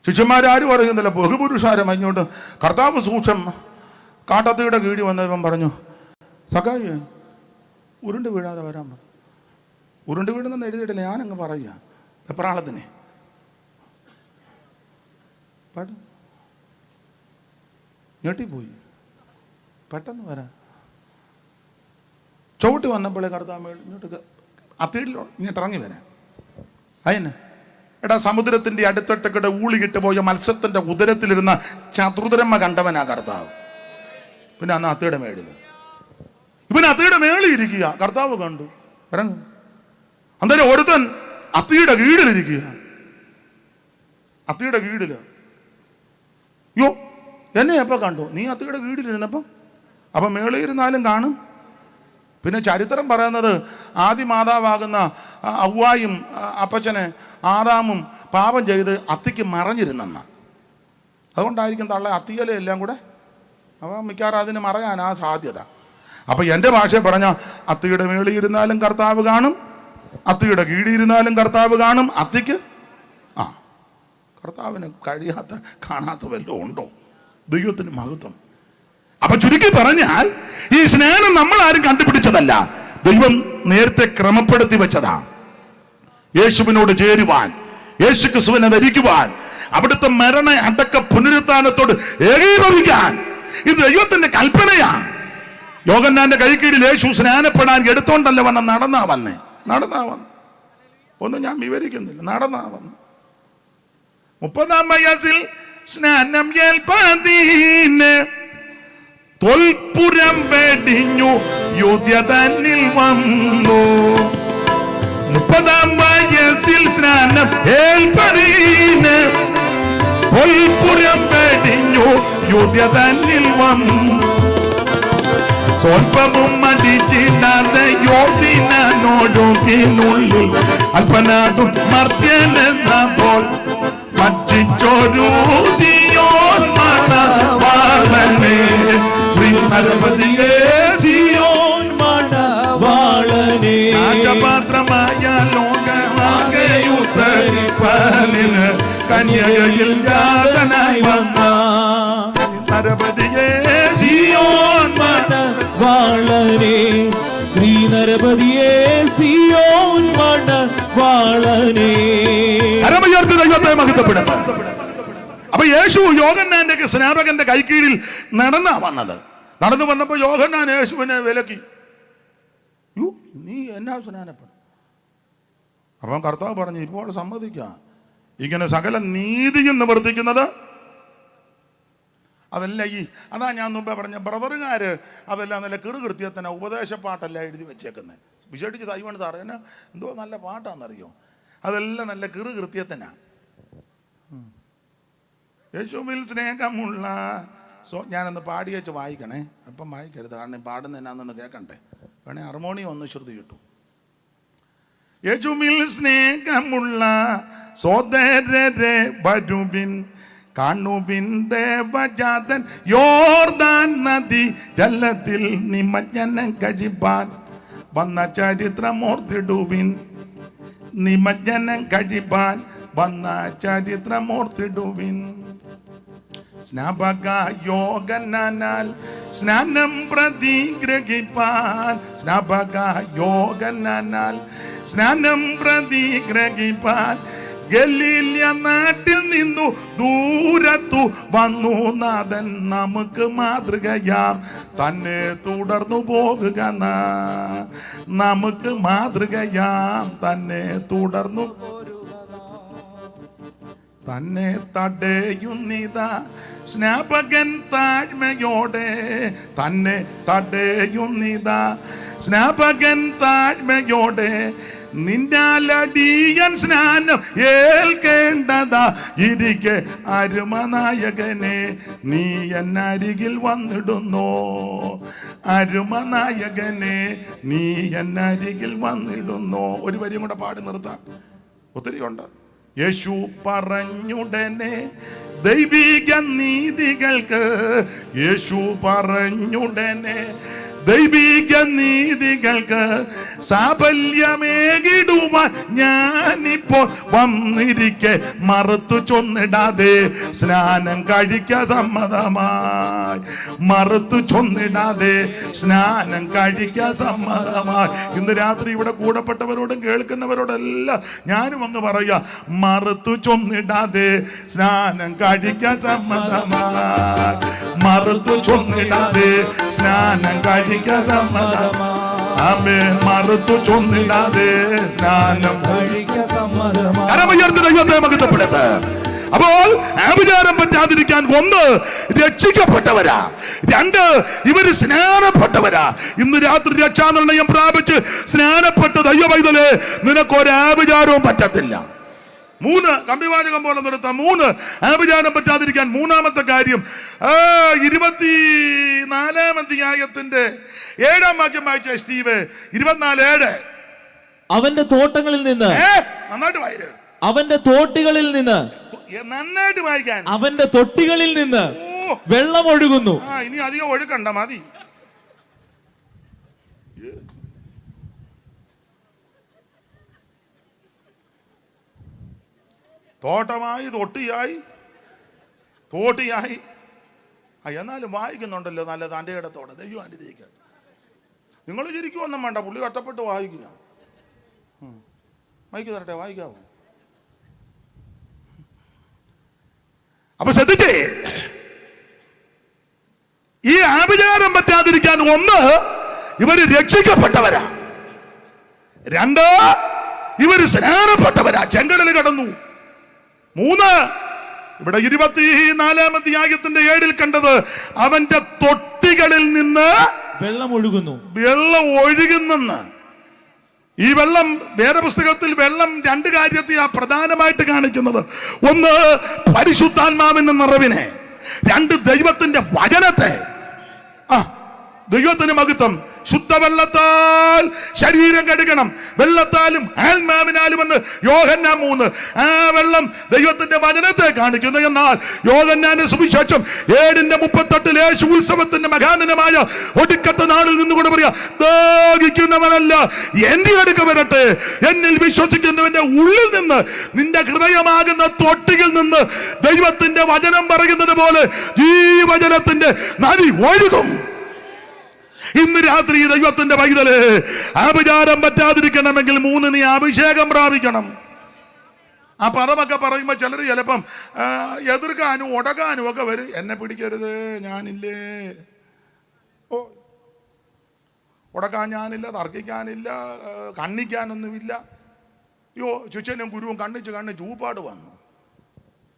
ശിഷ്യന്മാരാരും പറയുന്നില്ല, ബഹുപുരുഷാരം ഇങ്ങോട്ട് കർത്താവ് സൂക്ഷം കാട്ടത്തീടെ കീഴി വന്നവൻ പറഞ്ഞു, സഖായി ഉരുണ്ട് വീഴാതെ വരാൻ പറഞ്ഞു. ഉരുണ്ട് വീഴുന്നെന്ന് എഴുതിയിട്ടില്ല, ഞാനങ്ങ് പറയുക എപ്രാളത്തിനെ ഞെട്ടിപ്പോയി. പെട്ടെന്ന് വരാൻ ചവിട്ടി വന്നപ്പോഴേ കർത്താവ് ഇങ്ങോട്ട് അത്തീടിലോ ഇങ്ങോട്ട് ഇറങ്ങി വരാൻ. അതിന് എടാ സമുദ്രത്തിന്റെ അടുത്തൊട്ടൊക്കെ ഊളികിട്ട് പോയ മത്സ്യത്തിന്റെ ഉദരത്തിലിരുന്ന ചതുർദ്രമ കണ്ടവനാ കർത്താവ്. പിന്നെ അന്ന് അത്തയുടെ മേളിൽ അത്തയുടെ മേളിൽ ഇരിക്കുക. കർത്താവ് കണ്ടു ഇറങ്ങും. അന്നേരം ഒരുത്തൻ അത്തിയുടെ കീഴിലിരിക്കുക. അത്തിയുടെ കീഴില് യോ എന്നെ എപ്പോ കണ്ടു? നീ അത്തിയുടെ കീഴിലിരുന്നപ്പം. അപ്പം മേളിൽ ഇരുന്നാലും കാണും. പിന്നെ ചരിത്രം പറയുന്നത് ആദി മാതാവാകുന്ന ഔവായും അപ്പച്ചനെ ആദാമും പാപം ചെയ്ത് അത്തിക്ക് മറഞ്ഞിരുന്നെന്ന. അതുകൊണ്ടായിരിക്കും തള്ള അത്തിയലെ എല്ലാം കൂടെ. അപ്പം മിക്കവാറും അതിന് മറയാനാ സാധ്യത. അപ്പം എൻ്റെ ഭാഷയിൽ പറഞ്ഞ അത്തിയുടെ മേളിൽ ഇരുന്നാലും കർത്താവ് കാണും, അത്തിയുടെ കീഴിയിരുന്നാലും കർത്താവ് കാണും. അത്തിക്ക് കർത്താവിന് കഴിയാത്ത കാണാത്ത വല്ലതും ഉണ്ടോ? ദൈവത്തിന് മഹത്വം. അപ്പൊ ചുരുക്കി പറഞ്ഞാൽ ഈ സ്നാനം നമ്മൾ ആരും കണ്ടുപിടിച്ചതല്ല, ദൈവം നേരത്തെ ക്രമപ്പെടുത്തി വെച്ചതാ. യേശുവിനോട് ചേരുവാൻ, യേശു ക്രിസ്തുവിനെ ധരിക്കുവാൻ, അവിടുത്തെ മരണ അടക്ക പുനരുത്ഥാനത്തോട് ഏകീഭവിക്കാൻ ഇത് ദൈവത്തിന്റെ കൽപ്പനയാണ്. യോഹന്നാന്റെ കൈക്കീഴിൽ യേശു സ്നാനപ്പെടാൻ എടുത്തോണ്ടല്ല നടന്നാ വന്നേ. ഒന്നും ഞാൻ വിവരിക്കുന്നില്ല, നടന്നാ വന്നു. 30-ാം വയസ്സിൽ സ്നാനം ഏൽപ്പതീന് തൊൽപുരം വെടിഞ്ഞു യുദ്ധ തന്നിൽ വന്നു. 30-ാം വയസ്സിൽ സ്നാനം ഏൽപ്പതീന് തൊൽപുരം വെടിഞ്ഞു യുദ്ധ തന്നിൽ വന്നു. സ്വൽപ്പവും മടിച്ചിടാതെ യോദിനോടൊക്കിനുള്ളിൽ അല്പനാഥും മർത്യനെന്ന പോൽ മറ്റിച്ചൊരു സിയോൻ മണവാളനെ ശ്രീ നരപതിയെ സിയോൻ മണവാളനെ രാജപാത്രമായ ലോകമാകെയുത്തരിപ്പതിന് കന്യകയിൽ ജാതനായി വന്ന നരപതിയെ സിയോൻ മണവാളനെ ശ്രീ നരപതിയെ സിയോൻ മണവാളനെ. കരമുയർത്തി ദൈവത്തെ മഹത്വപ്പെടുത്താം. അപ്പൊ യേശു യോഹന്നാന്റെ സ്നാപകന്റെ കൈക്കീഴിൽ നടന്നാ വന്നത്. നടന്നു വന്നപ്പോ യോഹന്നാൻ യേശുവിനെ വിലക്കി. നീ എന്നാ സ്നാനപ്പെടും? അപ്പം കർത്താവ് പറഞ്ഞു, ഇപ്പോൾ സമ്മതിക്കാം, ഇങ്ങനെ സകല നീതിയും നിവർത്തിക്കുന്നത് അതല്ല അതാ ഞാൻ മുമ്പേ പറഞ്ഞ ബ്രദറുകാര് അതെല്ലാം നല്ല കിറുകൃത്യത്തിന് ഉപദേശപ്പാട്ടല്ല എഴുതി വെച്ചേക്കുന്നത്. വിശേഷിച്ച് തൈവണ് സാറ് എന്നാ എന്തോ നല്ല പാട്ടാണെന്നറിയോ, അതെല്ലാം നല്ല കിറുകൃത്യത്തിനാ. യേശുവിൽ സ്നേഹമുള്ള ഞാനൊന്ന് പാടി വെച്ച് വായിക്കണേ. അപ്പം വായിക്കരുത്, കാരണം പാടുന്ന എന്നാന്നൊന്ന് കേൾക്കണ്ടേ, വേണേ ഹാർമോണിയം ഒന്ന് ശ്രുതി കിട്ടും. യേശുവിൽ സ്നേഹമുള്ള സോദരരെ വരുവിൻ, കാണുവിൻ ദേവജാതൻ യോർദാൻ നദി ജലത്തിൽ നിമജ്ജനം കഴിപ്പാൻ വന്ന ചരിത്രമോർത്തിടുവിൻ. നിമജ്ജനം കഴിപ്പാൻ വന്ന ചരിത്രമോർത്തിടുവിൻ. സ്നാപക യോഹന്നാനാൽ സ്നാനം പ്രതിഗ്രഹിപ്പാൻ, സ്നാപക യോഹന്നാനാൽ സ്നാനം പ്രതിഗ്രഹിപ്പാൻ ഗലീല നാട്ടിൽ നിന്നു ദൂരത്തു വന്നു നാഥൻ നമുക്ക് മാതൃകയാം തന്നെ തുടർന്നു പോകുക. നമുക്ക് മാതൃകയാം തന്നെ തുടർന്നു തന്നെ തടയുന്നിതാ സ്നാപകൻ താഴ്മയോടെ, തന്നെ തടയുന്നിതാ സ്നാപകൻ താഴ്മയോടെ, നിന്നാലടിയൻ സ്നാനം ഏൽക്കേണ്ടതാ ഇരിക്കെ അരുമനായകനെ നീ എന്നരികിൽ വന്നിടുന്നോ, അരുമനായകനെ നീ എന്നരികിൽ വന്നിടുന്നോ. ഒരു വരിയും കൂടെ പാടി നിർത്താം, ഒത്തിരി ഉണ്ട്. യേശു പറഞ്ഞുടനെ ദൈവിക നീതികൾക്ക്, യേശു പറഞ്ഞുടനെ ദൈവിക നീതികൾക്ക് സാഫല്യമേകിടുവാൻ ഞാനിപ്പോൾ വന്നിരിക്കെ മറുത്തു ചൊന്നിടാതെ സ്നാനം കഴിക്ക സമ്മതമായി, മറുത്തു ചൊന്നിടാതെ സ്നാനം കഴിക്ക സമ്മതമായി. ഇന്ന് രാത്രി ഇവിടെ കൂടപ്പെട്ടവരോടും കേൾക്കുന്നവരോടെല്ലാം ഞാനും അങ്ങ് പറയാ, മറുത്തു ചൊന്നിടാതെ സ്നാനം കഴിക്ക സമ്മതമായി, മറുത്തു ചൊന്നിടാതെ സ്നാനം കഴിക്ക സമ്മതമായി. ആമേൻ. മറുത്തു ചൊന്നിടാതെ സ്നാനം കരമുയർത്തി ദൈവത്തെ മഹത്വപ്പെടുത്ത്. അപ്പോൾ ആഭിചാരം പറ്റാതിരിക്കാൻ ഒന്ന് രക്ഷിക്കപ്പെട്ടവരാ, രണ്ട് ഇവര് സ്നാനപ്പെട്ടവരാ. ഇന്ന് രാത്രി രക്ഷാനിർണയം പ്രാപിച്ച് സ്നാനപ്പെട്ട ദൈവവൈതലേ, നിനക്കൊരു ആഭിചാരവും പറ്റത്തില്ല. മൂന്ന് കമ്പിവാചകം പോലെ നിർത്താം. മൂന്ന് ആഭിചാരം പറ്റാതിരിക്കാൻ മൂന്നാമത്തെ കാര്യം 24-ാം അധ്യായത്തിന്റെ 7-ാം വാക്യം വായിച്ച സ്റ്റീവ്. 24:7. അവന്റെ തോട്ടങ്ങളിൽ നിന്ന്, നന്നായിട്ട് വായിര്, അവന്റെ തോട്ടികളിൽ നിന്ന്, നന്നായിട്ട് വായിക്കാൻ, അവന്റെ തൊട്ടികളിൽ നിന്ന് വെള്ളം ഒഴുകുന്നു. ഇനി അധികം ഒഴുക്കണ്ട, മതി. തോട്ടമായി, തൊട്ടിയായി, തോട്ടിയായി. എന്നാലും വായിക്കുന്നുണ്ടല്ലോ നല്ല തൻ്റെ ഇടത്തോടെ. ദൈവം അനുഗ്രഹിക്കട്ടെ. നിങ്ങൾ ചിരിക്കുവൊന്നും വേണ്ട, പുള്ളി കഷ്ടപ്പെട്ട് വായിക്കുക. വായിക്കു തരട്ടെ, വായിക്കാവോ? അപ്പൊ ശ്രദ്ധിച്ചേ, ഈ ആഭിചാരം പറ്റാതിരിക്കാൻ ഒന്ന് ഇവര് രക്ഷിക്കപ്പെട്ടവരാ, രണ്ട് ഇവര് സ്നാനപ്പെട്ടവരാ, ചെങ്കടൽ കടന്നു. മൂന്ന് ഇവിടെ 24-ാം അധ്യായത്തിന്റെ 7-ൽ കണ്ടത്, അവന്റെ തൊട്ടികളിൽ നിന്ന് വെള്ളം ഒഴുകുന്നു, വെള്ളം ഒഴുകുന്നെന്ന്. ഈ വെള്ളം, വേദപുസ്തകത്തിൽ വെള്ളം രണ്ട് കാര്യത്തെയാ പ്രധാനമായിട്ട് കാണിക്കുന്നത്. ഒന്ന് പരിശുദ്ധാത്മാവിന്റെ നിറവിനെ, രണ്ട് ദൈവത്തിന്റെ വചനത്തെ. ദൈവത്തിന് മഹത്വം. ശുദ്ധവെള്ളത്താൽ ശരീരം കഴുകണം, വെള്ളത്താലും ആത്മാവിനാലും എന്ന് യോഹന്നാൻ 3. ആ വെള്ളം ദൈവത്തിന്റെ വചനത്തെ കാണിക്കുന്നു. എന്നാൽ യോഹന്നാന്റെ സുവിശേഷം 7:38 യേശു ഉത്സവത്തിന്റെ മഹാനമായ ഒടുക്കത്തെ നാളിൽ നിന്നുകൊണ്ട് പറയാ, ദാഹിക്കുന്നവനല്ല എന്റെ അടുക്ക വരട്ടെ, എന്നിൽ വിശ്വസിക്കുന്നവന്റെ ഉള്ളിൽ നിന്ന്, നിന്റെ ഹൃദയമാകുന്ന തൊട്ടിയിൽ നിന്ന് ദൈവത്തിന്റെ വചനം പറയുന്നത് പോലെ ജീവജലത്തിന്റെ നദി ഒഴുകും. ഇന്ന് രാത്രി ദൈവത്തിന്റെ പൈതല്, ആഭിചാരം പറ്റാതിരിക്കണമെങ്കിൽ 3 നീ അഭിഷേകം പ്രാപിക്കണം. ആ പദമൊക്കെ പറയുമ്പോ ചിലർ ചിലപ്പം എതിർക്കാനും ഉടകാനും ഒക്കെ വരും. എന്നെ പിടിക്കരുത്, ഞാനില്ലേ, ഉടക്കാൻ ഞാനില്ല, തർക്കിക്കാനില്ല, കണ്ണിക്കാനൊന്നുമില്ല. അയ്യോ, ശിഷ്യനും ഗുരുവും കണ്ണിച്ച് ചൂപ്പാട് വന്നു.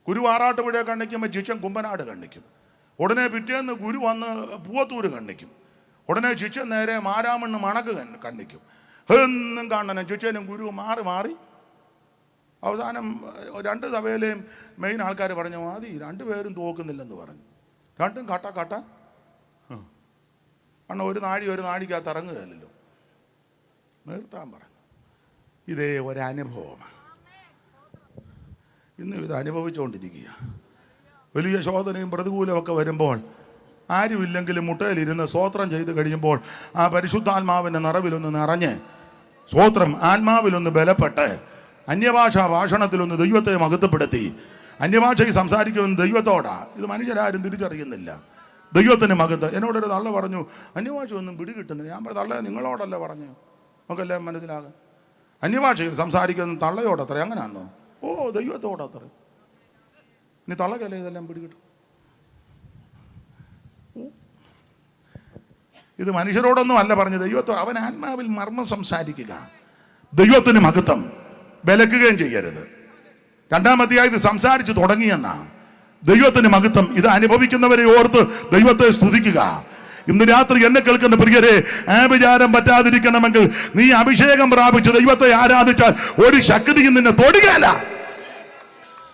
ഗുരു ആറാട്ടുപുഴ കണ്ണിക്കുമ്പോൾ ശിഷ്യൻ കുമ്പനാട് കണ്ണിക്കും. ഉടനെ പിറ്റേന്ന് ഗുരു വന്ന് പൂവത്തൂര് കണ്ണിക്കും. ഉടനെ ശിഷ്യൻ നേരെ മാരാമണ്ണ് മണക്ക് കണ്ണിക്കും. എന്നും കാണണം ശിഷ്യനും ഗുരുവും മാറി മാറി. അവസാനം 2 സഭയിലെയും മെയിൻ ആൾക്കാർ പറഞ്ഞു, മതി, 2 പേരും തോക്കുന്നില്ലെന്ന് പറഞ്ഞു. രണ്ടും കട്ട കാരണം ഒരു നാഴിക്കകത്ത് ഇറങ്ങുകയല്ലോ, നിർത്താൻ പറഞ്ഞു. ഇതേ ഒരനുഭവമാണ്. ഇന്നും ഇത് അനുഭവിച്ചുകൊണ്ടിരിക്കുക. വലിയ ശോധനയും പ്രതികൂലമൊക്കെ വരുമ്പോൾ ആരുമില്ലെങ്കിലും മുട്ടയിലിരുന്ന് സ്തോത്രം ചെയ്ത് കഴിയുമ്പോൾ ആ പരിശുദ്ധാത്മാവിൻ്റെ നിറവിലൊന്ന് നിറഞ്ഞ്, സ്തോത്രം ആത്മാവിലൊന്ന് ബലപ്പെട്ട്, അന്യഭാഷാ ഭാഷണത്തിലൊന്ന് ദൈവത്തെ മഹത്വപ്പെടുത്തി, അന്യഭാഷയിൽ സംസാരിക്കുമെന്ന് ദൈവത്തോടാ. ഇത് മനുഷ്യരാരും തിരിച്ചറിയുന്നില്ല. ദൈവത്തിന് മഹത്വം. എന്നോടൊരു തള്ള പറഞ്ഞു, അന്യഭാഷ ഒന്നും പിടികിട്ടുന്നില്ല. ഞാൻ പറഞ്ഞു, തള്ള നിങ്ങളോടല്ല പറഞ്ഞു, നമുക്കല്ലേ മനസ്സിലാകാം. അന്യഭാഷയിൽ സംസാരിക്കുന്ന തള്ളയോടത്ര, അങ്ങനെയാണോ? ഓ, ദൈവത്തോടത്ര. ഇനി തള്ളക്കല്ലേ ഇതെല്ലാം പിടികിട്ടും. ഇത് മനുഷ്യരോടൊന്നും അല്ല പറഞ്ഞു, ദൈവത്തോ. അവൻ ആത്മാവിൽ മർമ്മം സംസാരിക്കുക. ദൈവത്തിന് മഹത്വം. വിലക്കുകയും ചെയ്യരുത്. 2-ാം അധ്യായത്തിൽ സംസാരിച്ചു തുടങ്ങിയെന്നാ. ദൈവത്തിന് മഹത്വം. ഇത് അനുഭവിക്കുന്നവരെ ഓർത്ത് ദൈവത്തെ സ്തുതിക്കുക. ഇന്ന് രാത്രി എന്നെ കേൾക്കുന്ന പ്രിയരെ, ആഭിചാരം പറ്റാതിരിക്കണമെങ്കിൽ നീ അഭിഷേകം പ്രാപിച്ച് ദൈവത്തെ ആരാധിച്ചാൽ ഒരു ശക്തിയും നിന്നെ തൊടുകയല്ല.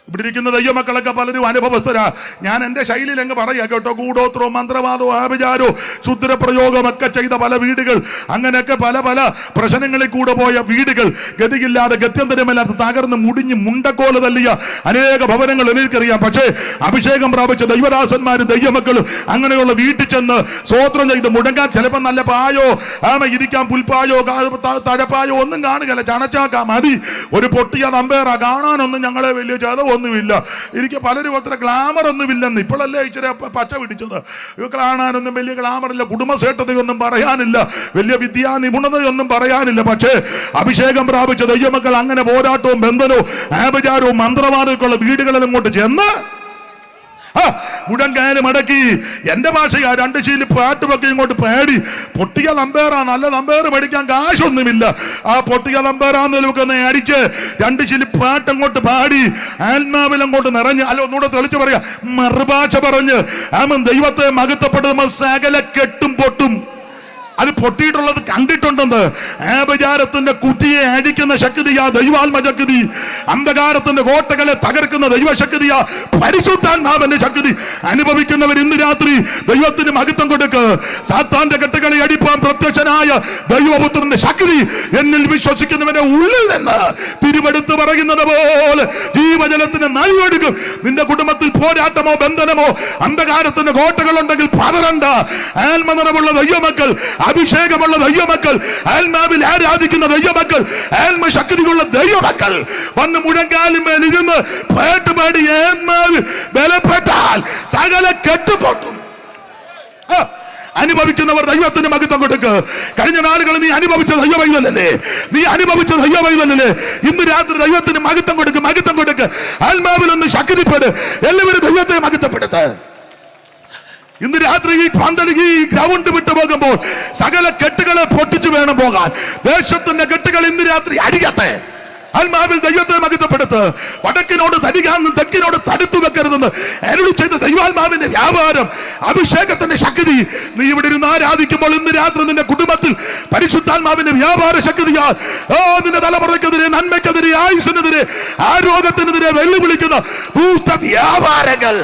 ഇവിടെ ഇരിക്കുന്ന ദൈവമക്കളൊക്കെ പലരും അനുഭവസ്ഥരാ. ഞാൻ എൻ്റെ ശൈലിയിൽ അങ്ങ് പറയാ കേട്ടോ. കൂടോത്രവും മന്ത്രവാദവും ആഭിചാരവും ക്ഷുദ്രപ്രയോഗമൊക്കെ ചെയ്ത പല വീടുകൾ, അങ്ങനെയൊക്കെ പല പല പ്രശ്നങ്ങളിൽ കൂടെ പോയ വീടുകൾ, ഗതിയില്ലാതെ ഗത്യന്തരമില്ലാതെ തകർന്ന് മുടിഞ്ഞ് മുണ്ടക്കോല് തല്ലിയ അനേക ഭവനങ്ങൾ എനിക്കറിയാം. പക്ഷേ അഭിഷേകം പ്രാപിച്ച ദൈവദാസന്മാരും ദൈവമക്കളും അങ്ങനെയുള്ള വീട്ടിൽ ചെന്ന് സ്വോത്രം ചെയ്ത് മുടങ്ങാൻ ചിലപ്പോൾ നല്ല പായോ ഇരിക്കാൻ പുൽപ്പായോ തഴപ്പായോ ഒന്നും കാണുകയല്ല, ചണച്ചാക്കാ മതി. ഒരു പൊട്ടിയ നമ്പേറ കാണാനൊന്നും ഞങ്ങളെ വലിയ ചതവൊന്നുമില്ല. എനിക്ക് പലരും അത്ര ഗ്ലാമർ ഒന്നുമില്ലെന്ന് ഇപ്പോഴല്ലേ ഇച്ചിരി പച്ച പിടിച്ചത്. കാണാനൊന്നും വലിയ ഗ്ലാമറില്ല, കുടുംബശ്രേഷ്ഠതയൊന്നും പറയാനില്ല, വലിയ വിദ്യാ നിപുണതയൊന്നും പറയാനില്ല. പക്ഷേ അഭിഷേകം പ്രാപിച്ച ദൈവമക്കൾ അങ്ങനെ പോരാട്ടവും ബന്ധനവും ആഭിചാരവും മന്ത്രവാദമൊക്കെ ഉള്ള വീടുകളിലും കൊണ്ട് ചെന്ന് മുടങ്കാനും മടക്കി. എന്റെ ഭാഷയാ 2 ശീലി പാട്ടുമൊക്കെ ഇങ്ങോട്ട് പേടി. പൊട്ടിയ നമ്പേറാ, നല്ല നമ്പേറ് മേടിക്കാൻ കാശൊന്നുമില്ല. ആ പൊട്ടിയ നമ്പേറാന്നൊക്കെ അടിച്ച് 2 ശീലി പാട്ട് അങ്ങോട്ട് പാടി ആത്മാവിലങ്ങോട്ട് നിറഞ്ഞ്, അല്ല ഒന്നുകൂടെ തെളിച്ച് പറയാ, മറുഭാഷ പറഞ്ഞ് ദൈവത്തെ മഹത്വപ്പെടുമ്പോൾ സകല കെട്ടും പൊട്ടും. അത് പൊട്ടിയിട്ടുള്ളത് കണ്ടിട്ടുണ്ടെന്ന്. ആഭിചാരത്തിന്റെ കുറ്റിയെ അടിക്കുന്ന ശക്തിയാ ദൈവാത്മശക്തി. അന്ധകാരത്തിന്റെ കോട്ടകളെ തകർക്കുന്ന ദൈവശക്തിയാ പരിശുദ്ധാത്മാവിന്റെ ശക്തി. അനുഭവിക്കുന്നവർ ഇന്ന് രാത്രി ദൈവത്തിന് മഹത്വം കൊടുക്ക്. സാത്താന്റെ കെട്ടുകളെ അടിപ്പാൻ പ്രത്യക്ഷനായ ദൈവപുത്രന്റെ ശക്തി എന്നിൽ വിശ്വസിക്കുന്നവന്റെ ഉള്ളിൽ നിന്ന് തിരുവെടുത്ത് പറയുന്നത് പോലെ ജീവജലത്തിന് നൽകൊടുക്കും. നിന്റെ കുടുംബത്തിൽ പോരാട്ടമോ ബന്ധനമോ അന്ധകാരത്തിന്റെ കോട്ടകളുണ്ടെങ്കിൽ പതറണ്ട. ആത്മനിറവുള്ള ദൈവമക്കൾ, അഭിഷേകമുള്ള ദൈവമക്കൾ, ആത്മാവിൽ ആരാധിക്കുന്ന ദൈവമക്കൾ, ആത്മശക്തിയുള്ള ദൈവമക്കൾ വന്ന് മുഴങ്കാലിന്മേൽ ഇരുന്ന് പാട്ടുപാടി ആത്മാവിൽ ബലപ്പെട്ടാൽ സകല കെട്ടുപൊട്ടും. അനുഭവിക്കുന്നവർ ദൈവത്തിന് മഹത്വം കൊടുക്ക്. കഴിഞ്ഞ നാളുകളിൽ നീ അനുഭവിച്ച ദൈവമൈതലല്ലേ, നീ അനുഭവിച്ച ദൈവമൈതലല്ലേ. ഇന്ന് രാത്രി ദൈവത്തിന് മഹത്വം കൊടുക്ക്, മഹത്വം കൊടുക്ക്. ആത്മാവിൽ ഒന്ന് ശക്തിപ്പെട്. എല്ലാവരും ദൈവത്തെ മഹത്വപ്പെടുത്ത്. ഇന്ന് രാത്രി ഈ പന്തൽ, ഈ ഗ്രൗണ്ട് വിട്ടു പോകുമ്പോൾ സകല കെട്ടുകളെ പൊട്ടിച്ചു വേണം പോകാൻ. ദേശത്തിന്റെ കെട്ടുകൾ ഇന്ന് രാത്രി അടിയട്ടെ. ആത്മാവിൽ ദൈവത്തെ മഹത്വപ്പെടുത്ത്. വടക്കിനോട് തടികാന്നും തെക്കിനോട് തടുത്തു വെക്കരുതെന്ന് അരുളി ചെയ്ത ദൈവാത്മാവിന്റെ വ്യാപാരം, അഭിഷേകത്തിന്റെ ശക്തി നീ ഇവിടെ ഇരുന്ന് ആരാധിക്കുമ്പോൾ ഇന്ന് രാത്രി നിന്റെ കുടുംബത്തിൽ പരിശുദ്ധാത്മാവിന്റെ വ്യാപാര ശക്തിയാൽ നിന്റെ തലമുറയ്ക്കെതിരെ, നന്മയ്ക്കെതിരെ, ആയുസ്സിനെതിരെ, ആരോഗ്യത്തിനെതിരെ വെല്ലുവിളിക്കുന്ന ദുഷ്ട വ്യാപാരങ്ങൾ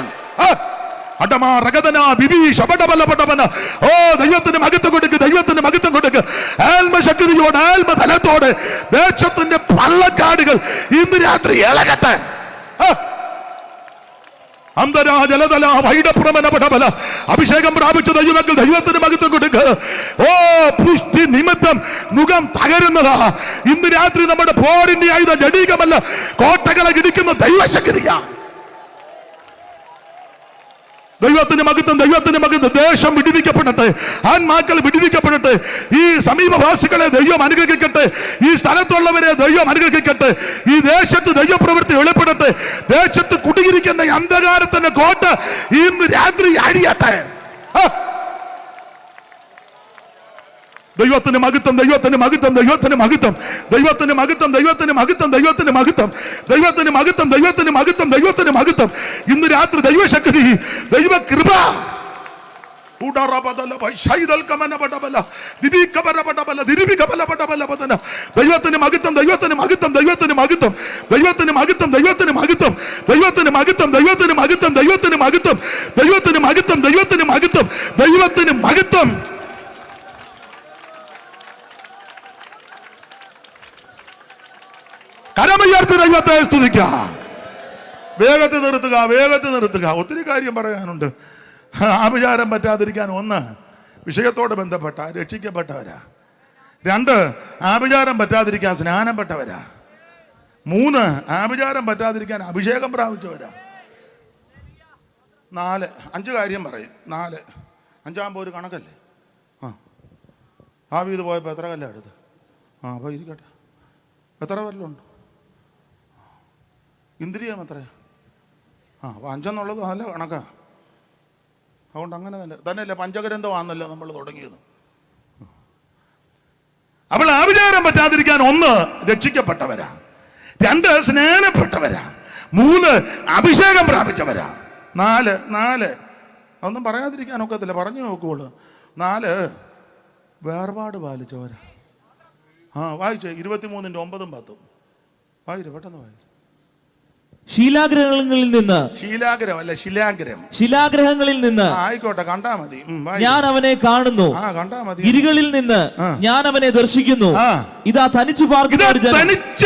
ദൈവത്തിന് മഹത്വം കൊടുക്ക്, ദൈവത്തിന് മഹത്വം കൊടുക്ക്. ആത്മശക്തിയോട്, ആത്മബലത്തോടെ ദേശത്തിന്റെ പള്ളക്കാടുകൾ ഇന്ന് രാത്രി ഇളകട്ടെ. അഭിഷേകം പ്രാപിച്ച ദൈവമക്കൾ ദൈവത്തിന് മഹത്വം കൊടുക്ക്. പുഷ്ടി നിമിത്തം മുഖം തകരുന്നതാ. ഇന്ന് രാത്രി നമ്മുടെ പോരിന്റെ ആയുധ ജഡീകമല്ല, കോട്ടകളെ ഇടിക്കുന്ന ദൈവശക്തിയാ. ദൈവത്തിന് മഹത്വം, ദൈവത്തിന് മഹത്വം. ദേശം വിടുവിക്കപ്പെടട്ടെ, ആൺമാക്കൾ വിടുവിക്കപ്പെടട്ടെ. ഈ സമീപവാസികളെ ദൈവം അനുഗ്രഹിക്കട്ടെ. ഈ സ്ഥലത്തുള്ളവരെ ദൈവം അനുഗ്രഹിക്കട്ടെ. ഈ ദേശത്ത് ദൈവപ്രവൃത്തി വെളിപ്പെടട്ടെ. ദേശത്ത് കുടിയിരിക്കുന്ന അന്ധകാരത്തിന്റെ കോട്ട ഇന്ന് രാത്രി അഴിയട്ടെ. ദൈവത്തിന് മഹത്വം, ദൈവത്തിന് മഹത്വം, ദൈവത്തിന് മഹത്വം, ദൈവത്തിന് മഹത്വം, ദൈവത്തിന് മഹത്വം, ദൈവത്തിന് മഹത്വം, ദൈവത്തിന് മഹത്വം, ദൈവത്തിന് മഹത്വം, ദൈവത്തിന് മഹത്വം. ഇന്ന് രാത്രി ദൈവശക്തി, ദൈവകൃപ. ദൈവത്തിന് മഹത്വം, ദൈവത്തിന് മഹത്വം, ദൈവത്തിന് മഹത്വം, ദൈവത്തിന് മഹത്വം, ദൈവത്തിന് മഹത്വം, ദൈവത്തിന് മഹത്വം, ദൈവത്തിന് മഹത്വം, ദൈവത്തിന് മഹത്വം, ദൈവത്തിന് മഹത്വം, ദൈവത്തിന് മഹത്വം, ദൈവത്തിന് മഹത്വം. കരമുയർത്തി ദൈവത്തെ സ്തുതിക്കുക. വേഗത്തിൽ നിർത്തുക, വേഗത്തിൽ നിർത്തുക. ഒത്തിരി കാര്യം പറയാനുണ്ട്. ആഭിചാരം പറ്റാതിരിക്കാൻ 1 വിഷയത്തോട് ബന്ധപ്പെട്ട രക്ഷിക്കപ്പെട്ടവരാ. 2 ആഭിചാരം പറ്റാതിരിക്കാൻ സ്നാനപ്പെട്ടവരാ. 3 ആഭിചാരം പറ്റാതിരിക്കാൻ അഭിഷേകം പ്രാപിച്ചവരാ. 4 5 കാര്യം പറയും. 4 5ആകുമ്പോൾ ഒരു കണക്കല്ലേ. ഇത് പോയപ്പോൾ എത്ര കല്ല എടുത്ത്? അപ്പോൾ ഇരിക്കട്ടെ. എത്ര വരലുണ്ട്? ഇന്ദ്രിയം എത്രയാ? അപ്പോൾ 5 എന്നുള്ളത് നല്ല കണക്കാ. അതുകൊണ്ട് അങ്ങനെ തന്നെയല്ലേ പഞ്ചഗ്രന്ഥമാണല്ലോ നമ്മൾ തുടങ്ങിയത്. അപ്പോൾ ആഭിചാരം പറ്റാതിരിക്കാൻ 1 രക്ഷിക്കപ്പെട്ടവരാ, 2 സ്നാനപ്പെട്ടവരാ, 3 അഭിഷേകം പ്രാപിച്ചവരാ. 4 ഒന്നും പറയാതിരിക്കാൻ ഒക്കത്തില്ല, പറഞ്ഞു നോക്കുള്ളൂ. 4 വേർപാട് പാലിച്ചവരാ. വായിച്ചേ 23-ന്റെ 9-ഉം 10-ഉം വായിച്ചു, പെട്ടെന്ന് വായിച്ചു. ശീലാഗ്രഹങ്ങളിൽ നിന്ന്, ശീലാഗ്രഹം അല്ല ശിലാഗ്രഹം, ശിലാഗ്രഹങ്ങളിൽ നിന്ന് ആയിക്കോട്ടെ, കണ്ടാ മതി. ഞാൻ അവനെ കാണുന്നു, കണ്ടാ മതി. ഗിരികളിൽ നിന്ന് ഞാൻ അവനെ ദർശിക്കുന്നു. ഇതാ തനിച്ചു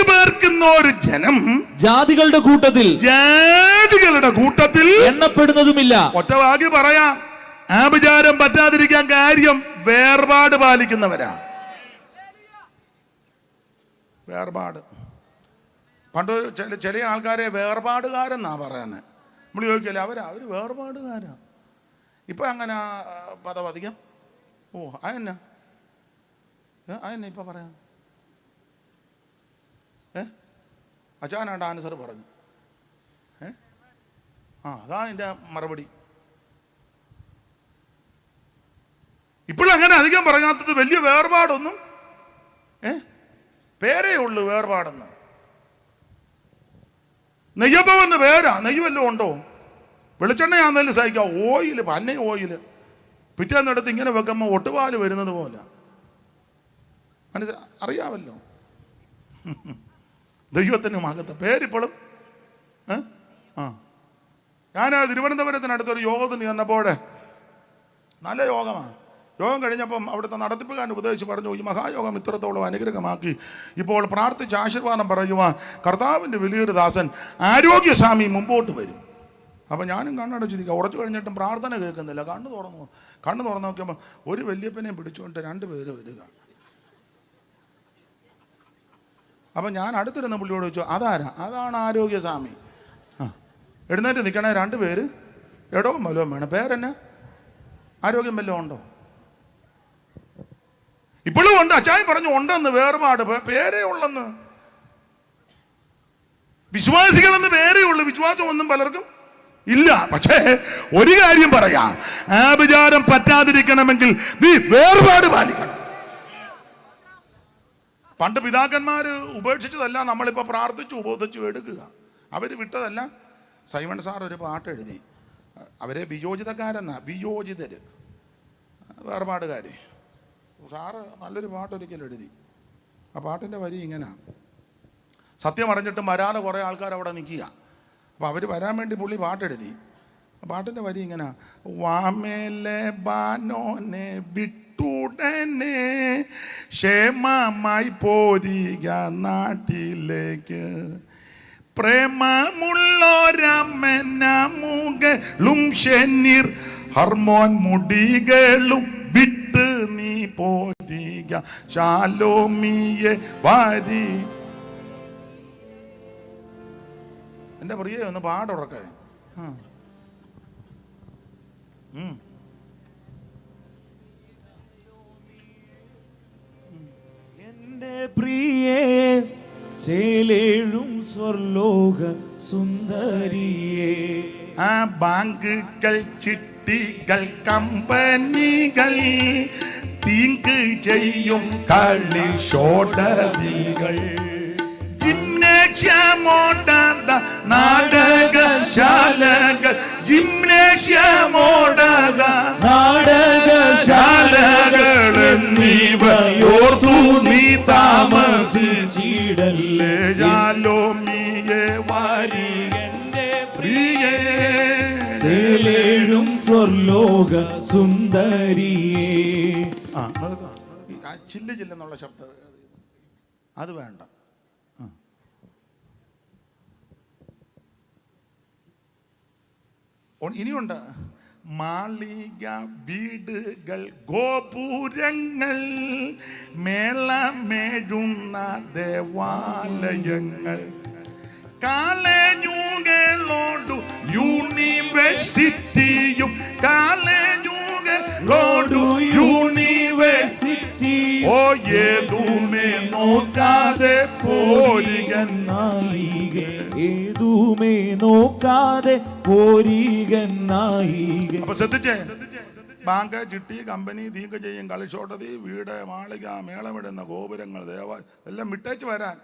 പാർക്കുന്ന ഒരു ജനം, ജാതികളുടെ കൂട്ടത്തിൽ എണ്ണപ്പെടുന്നതുമില്ല. ഒറ്റ വാക്കി പറയാം, ആഭിചാരം പറ്റാതിരിക്കാൻ കാര്യം വേർപാട് പാലിക്കുന്നവരാ. വേർപാട്. പണ്ട് ചില ആൾക്കാരെ വേർപാടുകാരെന്നാ പറയുന്നത്. നമ്മൾ ചോദിക്കല്ലേ, അവര് വേർപാടുകാരാ. ഇപ്പൊ അങ്ങനെ പദവധികം. അതെന്നാ ഇപ്പൊ പറയാം. അച്ഛനാണ്ട് ആൻസർ പറഞ്ഞു. അതാ എൻ്റെ മറുപടി. ഇപ്പോഴങ്ങനെ അധികം പറയാത്തത് വലിയ വേർപാടൊന്നും പേരേ ഉള്ളു വേർപാടെന്ന്. നെയ്യപ്പവെന്ന് പേരാ, നെയ്യ് വല്ലതും ഉണ്ടോ? വെളിച്ചെണ്ണയാണെങ്കിലും സഹിക്കാം. ഓയില്, പന്ന ഓയില് പിറ്റേന്നെടുത്ത് ഇങ്ങനെ വെക്കുമ്പോൾ ഒട്ടുപാല് വരുന്നത് പോലെ. അറിയാമല്ലോ ദൈവത്തിന് മകത്ത പേരിപ്പോഴും. ഞാൻ തിരുവനന്തപുരത്തിനടുത്തൊരു യോഗത്തിന് ചെന്നപ്പോൾ നല്ല യോഗമാണ്. യോഗം കഴിഞ്ഞപ്പം അവിടുത്തെ നടത്തിപ്പുകാരൻ ഉപദേശിച്ച് പറഞ്ഞു, ഈ മഹായോഗം ഇത്രത്തോളം അനുഗ്രഹമാക്കി ഇപ്പോൾ പ്രാർത്ഥിച്ച് ആശീർവാദം പറയുവാൻ കർത്താവിൻ്റെ വലിയൊരു ദാസൻ ആരോഗ്യസ്വാമി മുമ്പോട്ട് വരും. അപ്പം ഞാനും കണ്ണടച്ചിരിക്കുക. ഉറച്ചു കഴിഞ്ഞിട്ടും പ്രാർത്ഥന കേൾക്കുന്നില്ല. കണ്ണ് തുറന്ന് നോക്കിയപ്പോൾ ഒരു വല്യപ്പനെയും പിടിച്ചുകൊണ്ട് 2 പേര് വരിക. അപ്പം ഞാൻ അടുത്തിരുന്ന പുള്ളിയോട് ചോദിച്ചു, അതാരാ? അതാണ് ആരോഗ്യസ്വാമി. എഴുന്നേറ്റ് നിൽക്കണേ 2 പേര്, ഇടവും വല്ലതും വേണം. പേരെന്നെ? ആരോഗ്യം വല്ലതും ഉണ്ടോ? ഇപ്പോഴും ഉണ്ട്. അച്ചായി പറഞ്ഞു ഉണ്ടെന്ന്. വേർപാട് പേരേ ഉള്ളെന്ന്. വിശ്വാസികളെന്ന് പേരേ ഉള്ളു, വിശ്വാസം ഒന്നും പലർക്കും ഇല്ല. പക്ഷേ ഒരു കാര്യം പറയാം, ആഭിചാരം പറ്റാതിരിക്കണമെങ്കിൽ നീ വേർപാട് പാലിക്കണം. പണ്ട് പിതാക്കന്മാര് ഉപേക്ഷിച്ചതല്ല നമ്മളിപ്പോ പ്രാർത്ഥിച്ചു ഉപദേശിച്ചു എടുക്കുക. അവര് വിട്ടതല്ല. സൈമൺ സാർ ഒരു പാട്ട് എഴുതി, അവരെ വിയോജിതക്കാരെന്നാ, വിയോജിതര്, വേർപാടുകാര്. സാറ് നല്ലൊരു പാട്ട് ഒരിക്കലും എഴുതി. ആ പാട്ടിൻ്റെ വരി ഇങ്ങനെ: സത്യം അറിഞ്ഞിട്ടും വരാതെ കുറേ ആൾക്കാർ അവിടെ നിൽക്കുക. അപ്പോൾ അവർ വരാൻ വേണ്ടി പുള്ളി പാട്ടെഴുതി. ആ പാട്ടിൻ്റെ വരി ഇങ്ങനെ: വാമേലെ ബാനോനെ വിട്ടുടനെ ക്ഷേമമായി പോരിക നാട്ടിലേക്ക്, പ്രേമമുള്ളോരമ്മനും ശനിർ ഹർമോൻ മുടികളും വിട്ട് നീ പോരിക ശാലോമിയെ വാരി. എൻ്റെ പ്രിയ ഒന്ന് പാടുറക്കെ. എൻ്റെ പ്രിയേ ചേലേഴും സ്വർലോക സുന്ദരിയേ, ആ ബാങ്കുകൾ ചിട്ടികൾ കമ്പനികൾ തീങ്ക് ചെയ്യും കളിഷോടതികൾ, ജിംനേഷ്യമോടാത്ത നാടകശാലകൾ, ജിംനേഷ്യമോടാത നാടകശാലകൾ എന്നിവയോർത്തു നീ താമസിച്ചിടല്ലേ ജാലോമിയെ വാരി എൻ്റെ പ്രിയേ ചേലേഴും സ്വർലോക സുന്ദരിയേ. ചില്ല് ചില്ലെന്നുള്ള ശബ്ദം അത് വേണ്ട. ഇനിയുണ്ട്: മാളിക വീടുകൾ ഗോപുരങ്ങൾ മേളമേഴുന്ന ദേവാലയങ്ങൾ, കാളഞ്ഞുകളോടു യൂണിവേഴ്സിറ്റിയും കാളഞ്ഞുകളോടു യൂണിവേഴ്സിറ്റി ഓ ഏതുമേ നോക്കാതെ പോരികനായിക, ഏതുമേ നോക്കാതെ പോരികനായിക. അപ്പൊ ശ്രദ്ധിച്ചേ, ബാങ്ക് ചിട്ടി കമ്പനി തീങ്ക ചെയ്യും കളിച്ചോട്ടതി വീട് മാളിക മേളമിടുന്ന ഗോപുരങ്ങൾ ദേവ എല്ലാം വിട്ടേച്ച് വരാൻ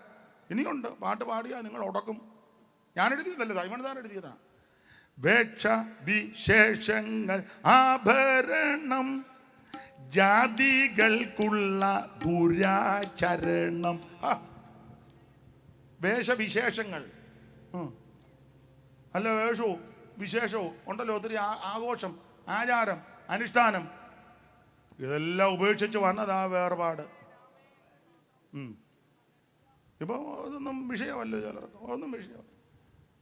ഇനിയുണ്ട്. പാട്ട് പാടിയാൽ നിങ്ങൾ ഉടക്കും. ഞാൻ എഴുതിയതല്ല, സൈമൺ സാർ എഴുതിയതാ. വേഷ വിശേഷങ്ങൾ ആഭരണം ജാതികൾക്കുള്ള ദുരാചരണം. വേഷവിശേഷങ്ങൾ അല്ല, വേഷവും വിശേഷവും ഉണ്ടല്ലോ, ഒത്തിരി ആഘോഷം, ആചാരം, അനുഷ്ഠാനം, ഇതെല്ലാം ഉപേക്ഷിച്ച് വന്നതാ വേർപാട്. ഇപ്പോൾ അതൊന്നും വിഷയമല്ലോ ചിലർക്ക്, അതൊന്നും വിഷയമല്ല.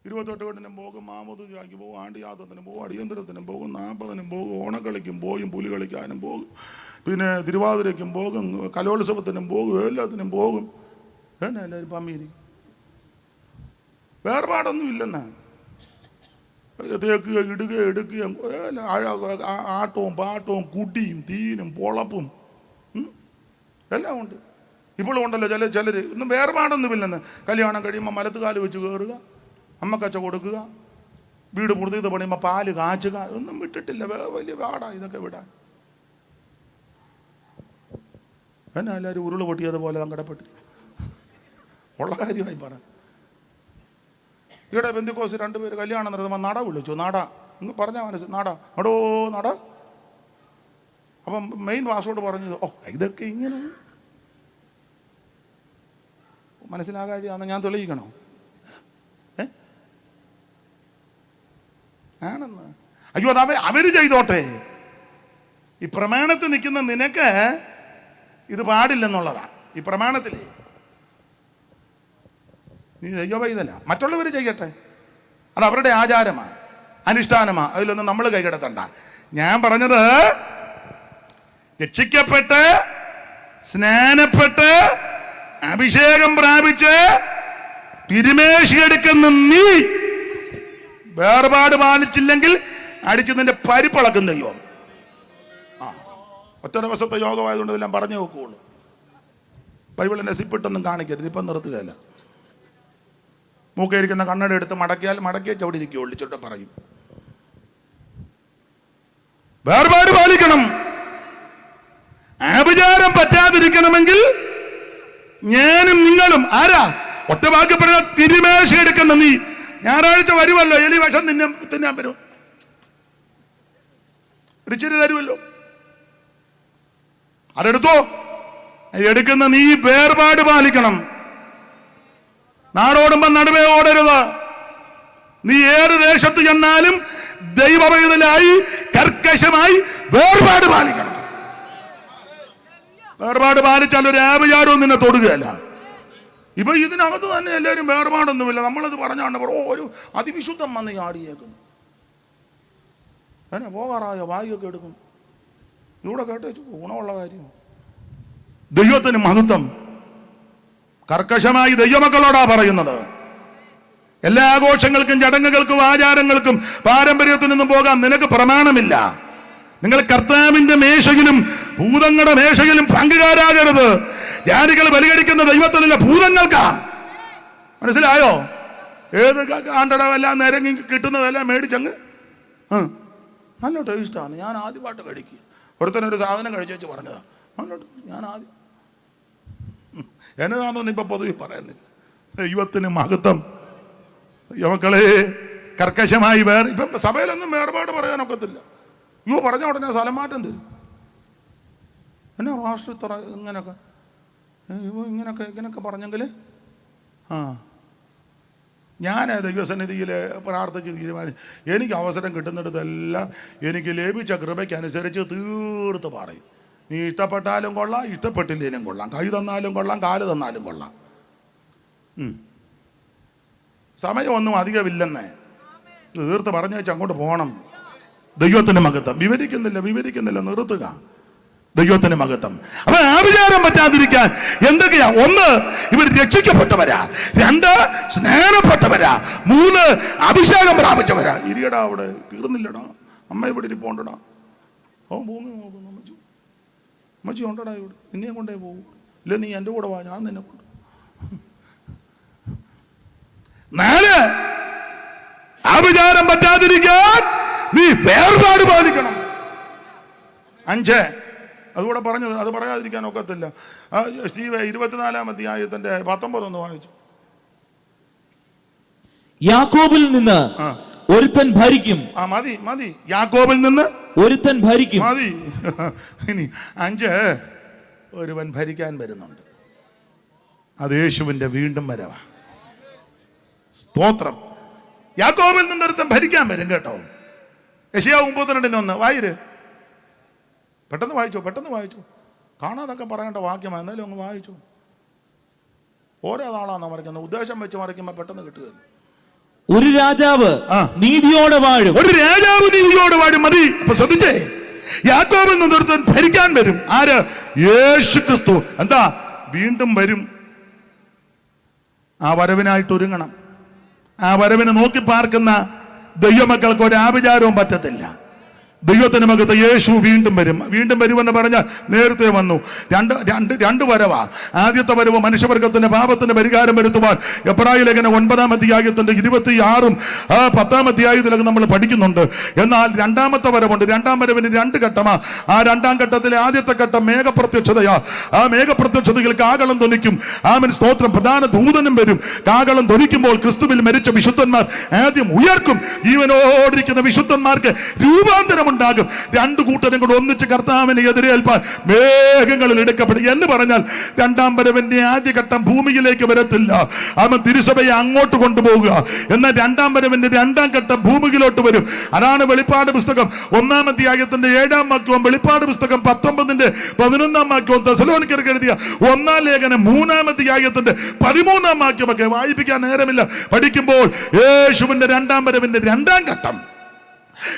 28 കെട്ടിനും പോകും, മാമോദിസയ്ക്ക് പോകും, ആണ്ടിയാത്തത്തിനും പോകും, അടിയന്തരത്തിനും പോകും, 40-നും പോകും, ഓണക്കളിക്കും പോകും, പുലി കളിക്കാനും പോകും, പിന്നെ തിരുവാതിരയ്ക്കും പോകും, കലോത്സവത്തിനും പോകും, എല്ലാത്തിനും പോകും. എന്നാ എല്ലാവരും പമ്മിയിരിക്കും. വേർപാടൊന്നും ഇല്ലെന്നാണ്. തേക്കുക, ഇടുക, എടുക്കുക, ആട്ടവും പാട്ടവും കുടിയും തീനും പൊളപ്പും എല്ലാം ഉണ്ട്. ഇപ്പോഴും ഉണ്ടല്ലോ ചിലർ ഒന്നും വേർപാടൊന്നുമില്ലെന്ന്. കല്യാണം കഴിയുമ്പോൾ മലത്തുകാല് വെച്ച് കയറുക, അമ്മക്കച്ച കൊടുക്കുക, വീട് പുറത്ത് പണിയുമ്പോൾ പാല് കാച്ചുക, ഒന്നും വിട്ടിട്ടില്ല. വലിയ പാടാ ഇതൊക്കെ വിടാൻ. എന്നാ എല്ലാവരും ഉരുള് പൊട്ടിയതുപോലെ സങ്കടപ്പെട്ടില്ല. ഉള്ള കാര്യമായി പറ. ഇവിടെ പെന്തിക്കോസ് 2 പേര് കല്യാണം നടത്തുമ്പോൾ നട വിളിച്ചു. നട ഇങ്ങ് പറഞ്ഞാൽ മനസ്സിൽ നട അടോ നട. അപ്പം മെയിൻ പാസ്വേഡ് പറഞ്ഞു, ഇതൊക്കെ ഇങ്ങനെ മനസ്സിലാകാഴിയാന്ന് ഞാൻ തെളിയിക്കണോ? ആണെന്ന്. അയ്യോ, അത് അവര് ചെയ്തോട്ടെ. ഈ പ്രമാണത്തിൽ നിൽക്കുന്ന നിനക്ക് ഇത് പാടില്ലെന്നുള്ളതാ ഈ പ്രമാണത്തിൽ. നീ ദൈവവൈതല, മറ്റുള്ളവർ ചെയ്യട്ടെ, അത് അവരുടെ ആചാരമാ, അനുഷ്ഠാനമാ, അതിലൊന്നും നമ്മൾ കൈകടത്തണ്ട. ഞാൻ പറഞ്ഞത് രക്ഷിക്കപ്പെട്ട് സ്നാനപ്പെട്ട് അഭിഷേകം പ്രാപിച്ച് തിരുമേശി എടുക്കുന്ന നീ വേർപാട് പാലിച്ചില്ലെങ്കിൽ അടിച്ച് നിന്റെ പരിപ്പളക്കും ദൈവം. ഒറ്റ ദിവസത്തെ യോഗമായതുകൊണ്ട് ഇതെല്ലാം പറഞ്ഞു നോക്കുകയുള്ളൂ. ബൈബിളിന്റെ സിപ്പിട്ടൊന്നും കാണിക്കരുത്, ഇപ്പം നിർത്തുകയല്ല. മൂക്കയിരിക്കുന്ന കണ്ണട എടുത്ത് മടക്കിയ ചവിടി ഇരിക്കുക, ഒളിച്ചോട്ട് പറയും. വേർപാട് പാലിക്കണം. ആഭിചാരം പറ്റാതിരിക്കണമെങ്കിൽ ഞാനും നിങ്ങളും ആരാ? ഒറ്റ വാക്ക് പറഞ്ഞാൽ തിരുമേശ എടുക്കുന്ന നീ. ഞായറാഴ്ച വരുമല്ലോ, എലി വശം തിന്നാൻ വരും, ഇച്ചിരി തരുമല്ലോ, അതെടുത്തോ. എടുക്കുന്ന നീ വേർപാട് പാലിക്കണം. നാടോടുമ്പോ നടുവേ ഓടരുത്. നീ ഏത് ദേശത്ത് ചെന്നാലും ദൈവപൈതലായി കർക്കശമായി വേർപാട് പാലിക്കണം. വേർപാട് പാലിച്ചാൽ ഒരു ആഭിചാരവും നിന്നെ തൊടുകയല്ല. ഇപ്പൊ ഇതിനകത്ത് തന്നെ എല്ലാവരും വേർപാടൊന്നുമില്ല. നമ്മളത് പറഞ്ഞാണ്ട് ഒരു അതിവിശുദ്ധം വന്ന് ചാടിയേക്കും. എന്നെ പോകാറായോ? വായിയൊക്കെ എടുക്കും. ഇവിടെ കേട്ടേച്ചു ഗുണമുള്ള കാര്യം. ദൈവത്തിന് മഹത്വം. കർക്കശമായി ദൈവമക്കളോടാ പറയുന്നത്. എല്ലാ ആഘോഷങ്ങൾക്കും ചടങ്ങുകൾക്കും ആചാരങ്ങൾക്കും പാരമ്പര്യത്തിനൊന്നും പോകാൻ നിനക്ക് പ്രമാണമില്ല. നിങ്ങൾ കർത്താവിന്റെ മേശയിലും ഭൂതങ്ങളുടെ മേശയിലും പങ്കുകാരാകരുത്. ജാതികൾ ബലികടിക്കുന്ന ദൈവത്തിനല്ല, ഭൂതങ്ങൾക്കാ. മനസ്സിലായോ? ഏത് ആണ്ടടമെല്ലാം നിരങ്ങി കിട്ടുന്നതെല്ലാം മേടിച്ചങ്ങ് നല്ല ടേസ്റ്റാണ്. ഞാൻ ആദ്യമായിട്ട് കഴിക്കുക. ഒരുത്തനൊരു സാധനം കഴിച്ചു വെച്ച് പറഞ്ഞതാ, ഞാൻ ആദ്യം എന്നതാണെന്ന് ഇപ്പൊ പൊതുവെ പറയുന്നില്ല. ദൈവത്തിന് മഹത്വം. യുവക്കളെ കർക്കശമായി ഇപ്പം സഭയിലൊന്നും വേർപാട് പറയാനൊക്കത്തില്ല. പറഞ്ഞ ഉടനെ സ്ഥലം മാറ്റം തരും. എന്നാ വാസ്റ്റു ഇത്ര ഇങ്ങനൊക്കെ പറഞ്ഞെങ്കിൽ ഞാൻ ദൈവസന്നിധിയിൽ പ്രാർത്ഥിച്ച് തീരുമാനിച്ചു. എനിക്ക് അവസരം കിട്ടുന്നിടത്തെല്ലാം എനിക്ക് ലഭിച്ച കൃപയ്ക്കനുസരിച്ച് തീർത്ത് പറയും. നീ ഇഷ്ടപ്പെട്ടാലും കൊള്ളാം, ഇഷ്ടപ്പെട്ടില്ലേലും കൊള്ളാം, കൈ തന്നാലും കൊള്ളാം, കാല് തന്നാലും കൊള്ളാം. സമയമൊന്നും അധികമില്ലെന്നേ, തീർത്ത് പറഞ്ഞു വെച്ച് അങ്ങോട്ട് പോകണം. ദൈവത്തിന് മഹത്വം. വിവരിക്കുന്നില്ല, നിർത്തുക. ദൈവത്തിന് മഹത്വം. അപ്പൊ ആഭിചാരം പറ്റാതിരിക്കാൻ എന്തൊക്കെയാ? 1, ഇവർ രക്ഷിക്കപ്പെട്ടവരാ. 2, സ്നേഹപ്പെട്ടവരാ. 3, അഭിഷേകം പ്രാപിച്ചവരാ. ഇരിയടാ, അവിടെ തീർന്നില്ലടാ. അമ്മ ഇവിടെ ഇരിപ്പോണ്ടടാ. ഭൂമി നോക്കുന്നു. അമ്മച്ചി ഉണ്ടടാ ഇവിടെ, നിന്നെയും കൊണ്ടേ പോകും. ഇല്ല, നീ എൻ്റെ കൂടെ വാ, ഞാൻ നിന്നെ കൊണ്ട്. 4, ആഭിചാരം പറ്റാതിരിക്കാൻ നീ വേർപാട് പാലിക്കണം. 5, അതുകൂടെ പറഞ്ഞത്, അത് പറയാതിരിക്കാൻ ഒക്കത്തില്ല. സ്റ്റീവ് 24-ാം അധ്യായത്തിന്റെ 19 ഒന്ന് വായിച്ചു. യാക്കോബിൽ നിന്ന് ഒരുത്തൻ ഭരിക്കും. മതി മതി. യാക്കോബിൽ നിന്ന് ഒരുത്തൻ ഭരിക്കും. മതി. ഇനി 5, ഒരുവൻ ഭരിക്കാൻ വരുന്നുണ്ട്. അത് യേശുവിന്റെ വീണ്ടും വരവാ. സ്തോത്രം. യാക്കോബിൽ നിന്ന് ഒരുത്തൻ ഭരിക്കാൻ വരും കേട്ടോ. യെശയ്യാവ് 32:1 വായിര്. പെട്ടെന്ന് വായിച്ചു. കാണാതൊക്കെ പറയേണ്ട വാക്യമാണ്, എന്നാലും അങ്ങ് വായിച്ചു. ഓരോ നാളാണ് മറിക്കുന്നത്, ഉദ്ദേശം വെച്ച് മറിക്കുമ്പോൾ പെട്ടെന്ന് കിട്ടുകയാണ്. ഒരു രാജാവ് നീതിയോടെ വാഴും. മതി. അപ്പൊ ശ്രദ്ധിച്ചേ, യാക്കോബിൽ നിന്ന് ഒരുത്തൻ ഭരിക്കാൻ വരും. ആര്? യേശു ക്രിസ്തു. എന്താ? വീണ്ടും വരും. ആ വരവിനായിട്ട് ഒരുങ്ങണം. ആ വരവിനെ നോക്കി പാർക്കുന്ന ദൈവമക്കൾക്ക് ഒരു ആഭിചാരവും പറ്റത്തില്ല. ദൈവത്തിന് മകത്ത് യേശു വീണ്ടും വരും. വീണ്ടും വരുമെന്ന് പറഞ്ഞാൽ നേരത്തെ വന്നു. രണ്ട് വരവാ. ആദ്യത്തെ വരവ് മനുഷ്യവർഗത്തിന്റെ പാപത്തിന്റെ പരിഹാരം വരുത്തുവാൻ എബ്രായ ലേഖനം 9-ാം അധ്യായത്തിന്റെ 26-ഉം 10-ാം അധ്യായത്തിലൊക്കെ നമ്മൾ പഠിക്കുന്നുണ്ട്. എന്നാൽ രണ്ടാമത്തെ വരവുണ്ട്. രണ്ടാം വരവിന് 2 ഘട്ടമാ. ആ 2-ാം ഘട്ടത്തിലെ ആദ്യത്തെ ഘട്ടം മേഘപ്രത്യക്ഷതയാ. ആ മേഘപ്രത്യക്ഷതയിൽ കാഹളം ധ്വനിക്കും. ആമേൻ, സ്തോത്രം. പ്രധാന ദൂതനും വരും. കാഹളം ധ്വനിക്കുമ്പോൾ ക്രിസ്തുവിൽ മരിച്ച വിശുദ്ധന്മാർ ആദ്യം ഉയർക്കും. ജീവനോടിരിക്കുന്ന വിശുദ്ധന്മാർക്ക് രൂപാന്തരം ഉണ്ടാകും. 2 കൂട്ടരും കൂടെ ഒന്നിച്ച് കർത്താവിനെ എതിരേൽപ്പാൻ മേഘങ്ങളിൽ എടുക്കപ്പെടും എന്ന് പറഞ്ഞാൽ 2-ാം വരവിന്റെ ആദ്യഘട്ടം ഭൂമിയിലേക്ക് വരത്തില്ല. അവൻ തിരുസഭയെ അങ്ങോട്ട് കൊണ്ടുപോകുക. എന്നാൽ 2-ാം വരവിന്റെ 2-ാം ഘട്ടം ഭൂമിയിലോട്ട് വരും. അതാണ് വെളിപ്പാട് പുസ്തകം 1-ാം അധ്യായത്തിന്റെ 7-ാം വാക്യവും വെളിപ്പാട് പുസ്തകം 19-ന്റെ 11-ാം വാക്യവും തെസ്സലോനിക്കർക്ക് എഴുതിയ 1-ാം ലേഖനം 3-ാം അധ്യായത്തിന്റെ 13-ാം വാക്യമൊക്കെ വായിപ്പിക്കാൻ നേരമില്ല. പഠിക്കുമ്പോൾ യേശുവിന്റെ 2-ാം വരവിന്റെ 2-ാം ഘട്ടം,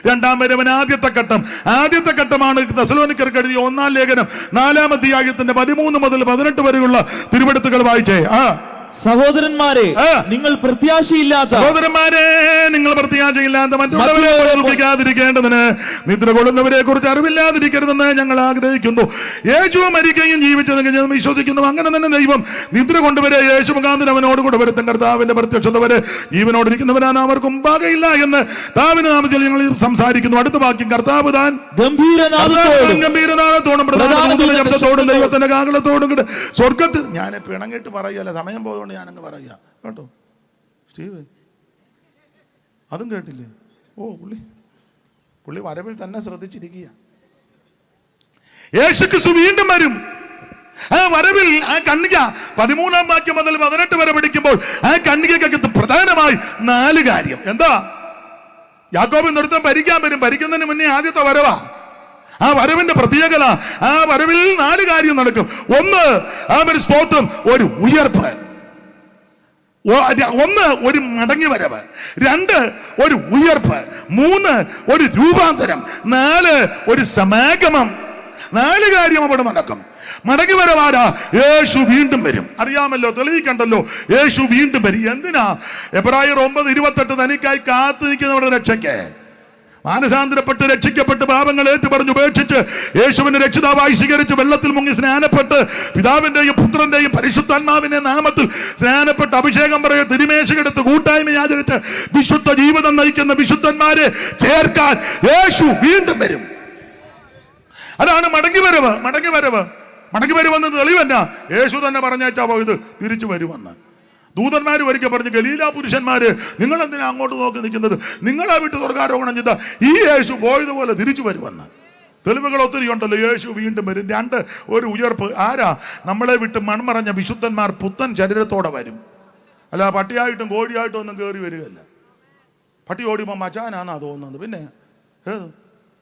2-ാം വരവൻ ആദ്യത്തെ ഘട്ടമാണ് തെസ്സലോനിക്കർക്ക് എഴുതിയ 1-ാം ലേഖനം 4-ാം അധ്യായത്തിന്റെ 13 മുതൽ 18 വരെയുള്ള തിരുവെടുത്തുകൾ വായിച്ചേ. സഹോദരന്മാരെ, നിങ്ങൾ പ്രത്യാശയില്ലാത്ത മറ്റുള്ളവരെ ദുഃഖിക്കാതിരിക്കേണ്ടതിന് നിദ്ര കൊള്ളുന്നവരെ കുറിച്ച് അറിവില്ലാതിരിക്കരുതെന്ന് ഞങ്ങൾ ആഗ്രഹിക്കുന്നു. യേശു മരിക്കുകയും ജീവിച്ചതെങ്കിൽ ഞാൻ വിശ്വസിക്കുന്നു. അങ്ങനെ തന്നെ ദൈവം നിദ്ര കൊണ്ടുവരെ യേശു മുഖാന്തരം അവനോടുകൂടെ വരുത്തും. കർത്താവിന്റെ പ്രത്യക്ഷത വരെ ജീവനോടിരിക്കുന്നവരാണ് അവർക്ക് മുമ്പാകെയില്ല എന്ന് താവിന്റെ നാമത്തിൽ ഞങ്ങൾ സംസാരിക്കുന്നു. അടുത്ത വാക്യം, കർത്താവ് താൻ ഗംഭീരനാഥത്തോടും പ്രധാനത്തോടും ശബ്ദത്തോടും ദൈവത്തിന്റെ കാഹളത്തോടും കൂടെ സ്വർഗത്തിൽ. ഞാൻ പിണങ്ങിട്ട് പറയല്ല, സമയം പോയതുകൊണ്ട് ഞാനങ്ങ് പറയാ കേട്ടോ. സ്റ്റീവ് അതും കേട്ടില്ലേ? പുള്ളി വരവിൽ തന്നെ ശ്രദ്ധിച്ചിരിക്കുക. യേശുക്രിസ്തു വീണ്ടും വരും. ആ വരവിൽ ആ കന്യക 13-ാം വാക്യം മുതൽ 18 വരെ പഠിക്കുമ്പോൾ ആ കന്യകയ്ക്ക് പ്രധാനമായി 4 കാര്യം. എന്താ? യാക്കോബിൽ നിർത്തം ഭരിക്കാൻ വരും. ഭരിക്കുന്നതിന് മുന്നേ ആദ്യത്തെ വരവാ. ആ വരവിന്റെ പ്രത്യേകത, ആ വരവിൽ 4 കാര്യം നടക്കും. 1, സ്തോത്രം, ഒരു ഉയർപ്പ്. 1, ഒരു മടങ്ങി വരവ്. 2, ഒരു ഉയർപ്പ്. 3, ഒരു രൂപാന്തരം. 4, ഒരു സമാഗമം. 4 കാര്യം അവിടെ നടക്കും. മടങ്ങി വരവാരാ? യേശു വീണ്ടും വരും. അറിയാമല്ലോ, തെളിയിക്കണ്ടല്ലോ, യേശു വീണ്ടും വരും. എന്തിനാ? എബ്രായർ 9:28 തനിക്കായി കാത്തു നിൽക്കുന്നവരുടെ രക്ഷയ്ക്ക്. മാനസാന്തരപ്പെട്ട് രക്ഷിക്കപ്പെട്ട് പാപങ്ങൾ ഏറ്റുപറഞ്ഞ് ഉപേക്ഷിച്ച് യേശുവിനെ രക്ഷിതാവായി സ്വീകരിച്ച് വെള്ളത്തിൽ മുങ്ങി സ്നാനപ്പെട്ട് പിതാവിന്റെയും പുത്രന്റെയും പരിശുദ്ധാത്മാവിന്റെ നാമത്തിൽ സ്നാനപ്പെട്ട് അഭിഷേകം പറയ തിരുമേശകെടുത്ത് കൂട്ടായ്മ ആചരിച്ച് വിശുദ്ധ ജീവിതം നയിക്കുന്ന വിശുദ്ധന്മാരെ ചേർക്കാൻ യേശു വീണ്ടും വരും. അതാണ് മടങ്ങി വരുമെന്ന് തെളിവെന്നാ? യേശു തന്നെ പറഞ്ഞാ ഇത് തിരിച്ചു വരുമെന്ന്. ദൂതന്മാര് ഒരിക്കൽ പറഞ്ഞു, ഗലീല പുരുഷന്മാര്, നിങ്ങൾ എന്തിനാ അങ്ങോട്ട് നോക്കി നിൽക്കുന്നത്? നിങ്ങളെ വിട്ട് സ്വർഗ്ഗാരോഹണം ചെയ്ത ഈ യേശു പോയതുപോലെ തിരിച്ചു വരുമെന്ന്. തെളിവുകൾ ഒത്തിരി ഉണ്ടല്ലോ. യേശു വീണ്ടും വരും. 2, ഒരു ഉയർപ്പ്. ആരാ? നമ്മളെ വിട്ട് മൺമറഞ്ഞ വിശുദ്ധന്മാർ പുത്തൻ ശരീരത്തോടെ വരും. അല്ല പട്ടിയായിട്ടും കോഴിയായിട്ടും ഒന്നും കയറി വരികയല്ല. പട്ടി ഓടിയുമ്പോൾ മച്ചാനാന്നാ തോന്നുന്നത്. പിന്നെ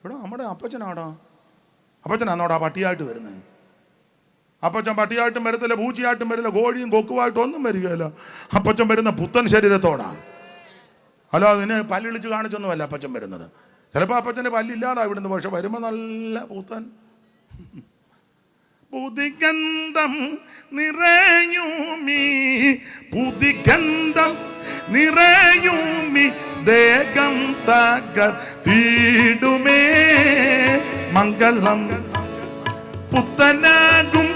ഇവിടെ നമ്മുടെ അപ്പച്ചനാന്നോടാ പട്ടിയായിട്ട് വരുന്നത്. അപ്പച്ചൻ പട്ടിയായിട്ടും വരത്തില്ല, പൂച്ചയായിട്ടും വരില്ല, കോഴിയും കൊക്കുമായിട്ടും ഒന്നും വരികയില്ല. അപ്പച്ചൻ വരുന്ന പുത്തൻ ശരീരത്തോടാ. അല്ല, അതിന് പല്ലിളിച്ച് കാണിച്ചൊന്നുമല്ല അപ്പച്ചൻ വരുന്നത്. ചിലപ്പോൾ അപ്പച്ചൻ്റെ പല്ലില്ലാതാ ഇവിടുന്ന്, പക്ഷെ വരുമ്പോൾ നല്ല പുത്തൻ പുതിഗന്ധം നിറയുമീ ദേഹം തകർത്തിടുമേ മംഗളം. പുത്തനാകും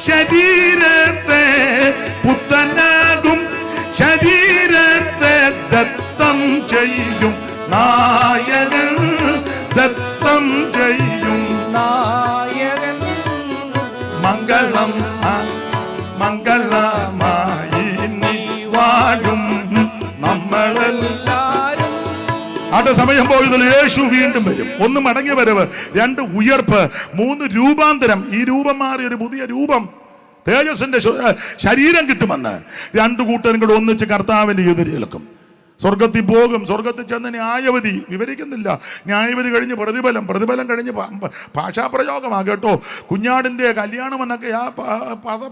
ശരീരത്തെ ദത്തം ചെയ്യും നായകൻ. ദത്തം ചെയ്യും നായകൻ. മംഗളമായി നീ വാഴും നമ്മളെല്ലാം. എന്റെ സമയം പോയതിൽ യേശു വീണ്ടും വരും. 1 മടങ്ങി വരവ്, 2 ഉയർപ്പ്, 3 രൂപാന്തരം. ഈ രൂപം മാറി ഒരു പുതിയ രൂപം, തേജസ്സിന്റെ ശരീരം കിട്ടുമെന്ന്. 2 കൂട്ടരും കൂടെ ഒന്നിച്ച് കർത്താവിന്റെ എതിരേൽക്കും. സ്വർഗത്തിൽ പോകും. സ്വർഗത്തിൽ ചെന്ന് ന്യായവിധി വിവരിക്കുന്നില്ല. ന്യായവിധി കഴിഞ്ഞ് പ്രതിഫലം, പ്രതിഫലം കഴിഞ്ഞ് ഭാഷാപ്രയോഗമാ കേട്ടോ. കുഞ്ഞാടിന്റെ കല്യാണം എന്നൊക്കെ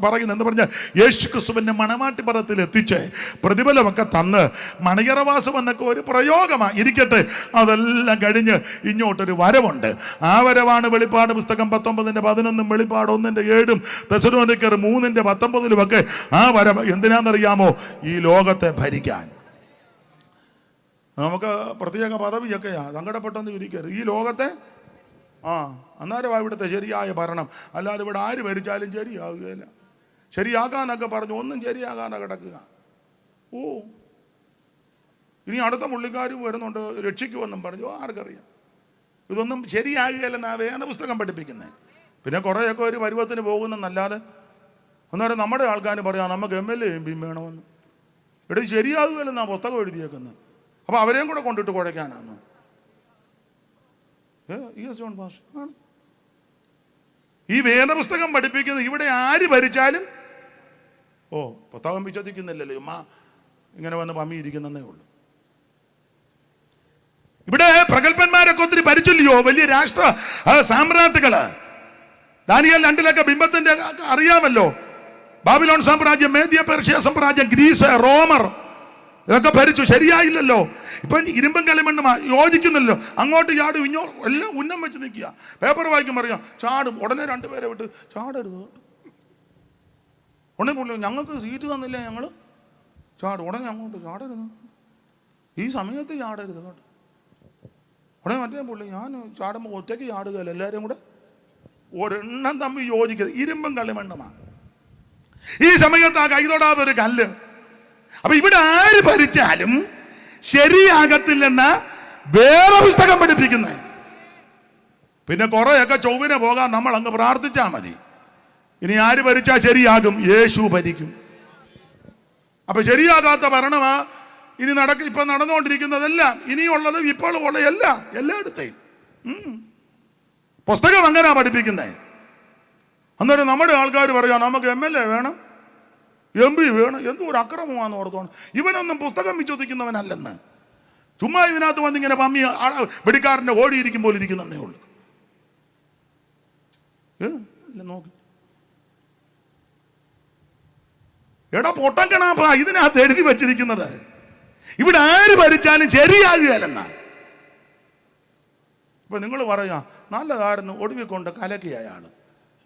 പറയുന്നത് എന്ന് പറഞ്ഞാൽ യേശു ക്രിസ്തുവിന്റെ മണവാട്ടിപ്പറത്തിൽ എത്തിച്ച് പ്രതിഫലമൊക്കെ തന്ന് മണിയറവാസം എന്നൊക്കെ ഒരു പ്രയോഗമാണ്. ഇരിക്കട്ടെ, അതെല്ലാം കഴിഞ്ഞ് ഇങ്ങോട്ടൊരു വരവുണ്ട്. ആ വരവാണ് വെളിപ്പാട് പുസ്തകം 19:11, വെളിപ്പാട് 1:7, തെസ്സലോനിക്കർ 3:19 ആ വരവ്. എന്തിനാണെന്നറിയാമോ? ഈ ലോകത്തെ ഭരിക്കാൻ. നമുക്ക് പ്രത്യേക പദവിയൊക്കെയാ, സങ്കടപ്പെട്ടൊന്നും ഇരിക്കരുത്. ഈ ലോകത്തെ അന്നേരമാണ് ഇവിടുത്തെ ശരിയായ ഭരണം. അല്ലാതെ ഇവിടെ ആര് ഭരിച്ചാലും ശരിയാവുകയില്ല. ശരിയാക്കാനൊക്കെ പറഞ്ഞു, ഒന്നും ശരിയാകാതെ കിടക്കുക. ഇനി അടുത്ത പുള്ളിക്കാരും വരുന്നുണ്ട്, രക്ഷിക്കുമെന്നും പറഞ്ഞു. ആർക്കറിയാം? ഇതൊന്നും ശരിയാകുകയില്ലെന്നാണ് വേദപുസ്തകം പഠിപ്പിക്കുന്നത്. പിന്നെ കുറേയൊക്കെ ഒരു പരുവത്തിന് പോകുന്നെന്നല്ലാതെ അന്നേരം നമ്മുടെ ആൾക്കാർ പറയാം നമുക്ക് MLA MP വേണമെന്ന്. ഇവിടെ ശരിയാകുകയില്ലെന്നാണ് പുസ്തകം എഴുതിയേക്കുന്നത്. അപ്പൊ അവരെയും കൂടെ കൊണ്ടിട്ട് കുഴയ്ക്കാനാണ്. ഈ വേദപുസ്തകം പഠിപ്പിക്കുന്നത് ഇവിടെ ആര് ഭരിച്ചാലും പുസ്തകം വിശ്വസിക്കുന്നില്ലല്ലോ, ഇങ്ങനെ വന്ന് പമ്മിയിരിക്കുന്നേ ഉള്ളൂ. ഇവിടെ പ്രഗത്ഭന്മാരൊക്കെ ഒത്തിരി ഭരിച്ചില്ലയോ, വലിയ രാഷ്ട്ര സാമ്രാട്ടുകള്. ദാനിയേൽ 2 ബിംബത്തിന്റെ അറിയാമല്ലോ. ബാബിലോൺ സാമ്രാജ്യം, മേദ്യ പേർഷ്യ സാമ്രാജ്യം, ഗ്രീസ്, റോമർ, ഇതൊക്കെ ഭരിച്ചു. ശരിയായില്ലല്ലോ. ഇപ്പൊ ഇരുമ്പും കളിമണ്ണും യോജിക്കുന്നില്ലല്ലോ. അങ്ങോട്ട് ചാടും, എല്ലാം ഉന്നം വെച്ച് നിൽക്കുക. പേപ്പർ വായിക്കും പറയാം ചാടും. ഉടനെ 2 പേരെ വിട്ട് ചാടരുത്. ഉടനെ പുള്ളി ഞങ്ങൾക്ക് സീറ്റ് തന്നില്ല, ഞങ്ങൾ ചാടും. ഉടനെ അങ്ങോട്ട് ചാടരുത്, ഈ സമയത്ത് ചാടരുത് കേട്ടോ. ഉടനെ മറ്റേ പുള്ളി ഞാൻ ചാടുമ്പോൾ ഒറ്റയ്ക്ക് ചാടുകയല്ല, എല്ലാവരും കൂടെ ഒരെണ്ണം തമ്മിൽ യോജിക്കരുത്. ഇരുമ്പും കളിമണ്ണുമാണ്. ഈ സമയത്ത് ആ കൈതൊടാതൊരു കല്ല്. അപ്പൊ ഇവിടെ ആര് ഭരിച്ചാലും ശരിയാകത്തില്ലെന്ന വേറെ പുസ്തകം പഠിപ്പിക്കുന്നത്. പിന്നെ കുറെയൊക്കെ ചൊവ്വിനെ പോകാൻ നമ്മൾ അങ്ങ് പ്രാർത്ഥിച്ചാൽ മതി. ഇനി ആര് ഭരിച്ചാൽ ശരിയാകും? യേശു ഭരിക്കും. അപ്പൊ ശരിയാകാത്ത ഭരണമാ ഇനി ഇപ്പൊ നടന്നുകൊണ്ടിരിക്കുന്നതെല്ലാം, ഇനിയുള്ളതും ഇപ്പോൾ ഉള്ള എല്ലായിടത്തെയും പുസ്തകം അങ്ങനെയാ പഠിപ്പിക്കുന്നത്. അന്നേരം നമ്മുടെ ആൾക്കാർ പറയാം നമുക്ക് MLA വേണം, MP വേണം. എന്തോ ഒരു അക്രമമാണെന്ന് ഓർത്തോണം. ഇവനൊന്നും പുസ്തകം വിശ്വസിക്കുന്നവനല്ലെന്ന്. ചുമ്മാ ഇതിനകത്ത് വന്നിങ്ങനെ പമ്മി വെടിക്കാരൻ്റെ ഓടിയിരിക്കും പോലെ ഇരിക്കുന്നേ ഉള്ളൂ. നോക്കി എടാ പൊട്ടൻ കണാപ്പാ ഇതിനകത്ത് എഴുതി വച്ചിരിക്കുന്നത്. ഇവിടെ ആര് ഭരിച്ചാലും ശരിയാകുകയല്ലെന്നാ. ഇപ്പൊ നിങ്ങൾ പറയാ നല്ലതായിരുന്നു, ഒടുവിൽ കൊണ്ട് കലക്കിയ അയാള്.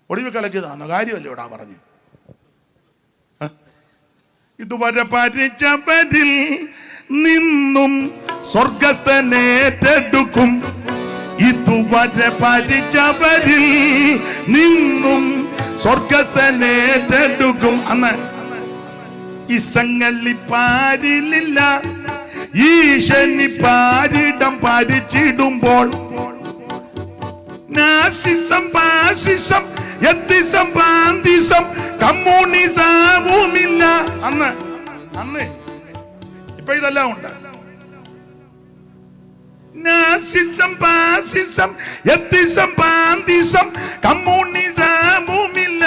ഒടുവിൽ കലക്കിയതാണോ? കാര്യമല്ലേ ഇവിടെ പറഞ്ഞു. ഇതുവരെ പരിച്ചവരിൽ നിന്നും സ്വർഗസ്ഥനേറ്റെടുക്കും. ഇതുവരെ പരിച്ചവരിൽ നിന്നും സ്വർഗസ്ഥനേറ്റെടുക്കും. അന്ന് ഇസങ്ങളിപ്പാരിലില്ല, ഈശനിപ്പാരിടം പരിച്ചിടുമ്പോൾ നാസിസം, ഫാസിസം, എത്തിസം, പാന്തിസം, കമ്മ്യൂണിസവുമില്ല. അന്ന് ഇപ്പൊ ഇതെല്ലാം ഉണ്ട്. നാസിസം, ഫാസിസം, എത്തിസം, പാന്തിസം, കമ്മ്യൂണിസവുമില്ല.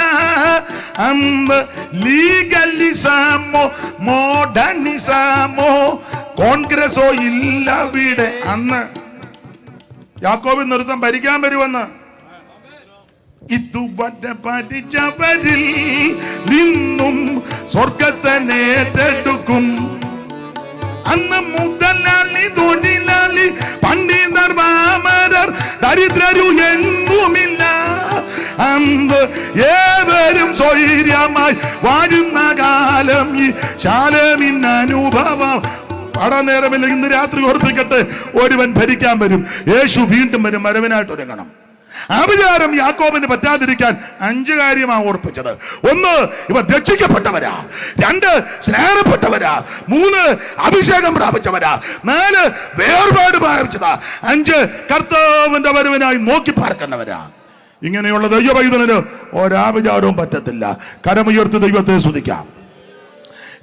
അന്ന് ലീഗലിസമോ മോഡേണിസമോ കോൺഗ്രസോ ഇല്ല ഇവിടെ. അന്ന് യാക്കോബിൽ നിർത്തം ഭരിക്കാൻ വരുമെന്ന്. ഇതുവരെ പഠിച്ചവരിൽ നിന്നും സ്വർഗസ്ഥനേറ്റെടുക്കും. അന്ന് മുതലാളി, തൊഴിലാളി, പണ്ഡിതർ, പാമരർ, ദരിദ്രരു എന്നുമില്ല. അന്ന് ഏവരും സ്വൈര്യമായി വാഴുന്ന കാലം ഈ ശാലമിൻ അനുഭവം. പടനേരമില്ല, ഇന്ന് രാത്രി ഓർപ്പിക്കട്ടെ, ഒരുവൻ ഭരിക്കാൻ വരും. യേശു വീണ്ടും വരും, വരവിനായിട്ട് ഒരുങ്ങണം. ആഭിചാരം യാക്കോബിന് പറ്റാതിരിക്കാൻ 5 കാര്യമാണ് ഓർപ്പിച്ചത്. 1, ഇവർ രക്ഷിക്കപ്പെട്ടവരാ. 2, സ്നേഹപ്പെട്ടവരാ. 3, അഭിഷേകം പ്രാപിച്ചവരാ. 4, വേർപാട് പ്രാപിച്ചതാ. 5, കർത്താവിന്റെ വരവിനായി നോക്കി പാർക്കുന്നവരാ. ഇങ്ങനെയുള്ള ദൈവവൈദ്യന് ഒരാഭിചാരവും പറ്റത്തില്ല. കരമുയർത്തി ദൈവത്തെ സ്തുതിക്കാം.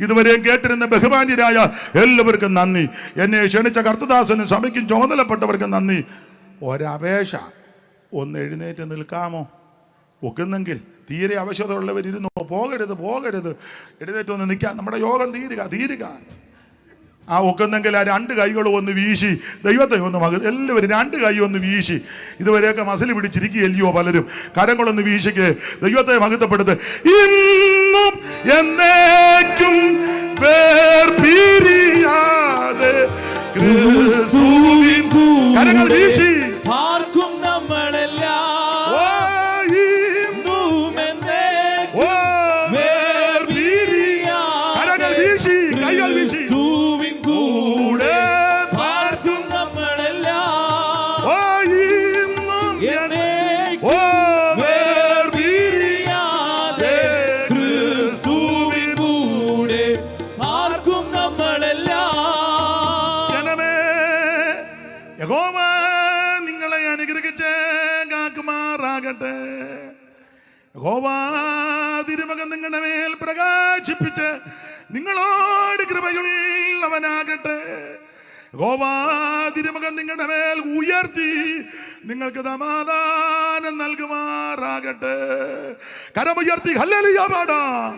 ഇതുവരെയും കേട്ടിരുന്ന ബഹുമാന്യരായ എല്ലാവർക്കും നന്ദി. എന്നെ ക്ഷണിച്ച കർത്തദാസനും സഭയ്ക്കും ചുമതലപ്പെട്ടവർക്കും നന്ദി. ഒരപേക്ഷ, ഒന്ന് എഴുന്നേറ്റ് നിൽക്കാമോ? ഒക്കുന്നെങ്കിൽ. തീരെ അവശതയുള്ളവരിരുന്നോ? പോകരുത്. എഴുന്നേറ്റ് ഒന്ന് നിൽക്കാം. നമ്മുടെ യോഗം തീരുക. ആ ഒക്കുന്നെങ്കിൽ ആ 2 കൈകളും ഒന്ന് വീശി ദൈവത്തെ ഒന്ന് എല്ലാവരും 2 കൈ ഒന്ന് വീശി. ഇതുവരെയൊക്കെ മസിൽ പിടിച്ചിരിക്കുകയല്ലയോ പലരും. കരങ്ങളൊന്ന് വീശിക്ക്. ദൈവത്തെ മഹത്വപ്പെടുത്ത്. ഇന്നും എന്നേക്കും വേർപിരിയാതെ ക്രിസ്തുവിൻ കരങ്ങൾ വീശി പാർക്കും നമ്മളെല്ലാം കരങ്ങൾ വീശി കൈകൾ വീശി യഹോവ നിങ്ങളെ അനുഗ്രഹിച്ച് കാക്കുമാറാകട്ടെ. യഹോവ തിരുമുഖം നിങ്ങളുടെ മേൽ പ്രകാശിപ്പിച്ച് നിങ്ങളോട് കൃപയുള്ളവനാകട്ടെ. യഹോവ തിരുമുഖം നിങ്ങളുടെ മേൽ ഉയർത്തി നിങ്ങൾക്ക് സമാധാനം നൽകുമാറാകട്ടെ. കരമുയർത്തി ഹല്ലേലൂയ പാടാം.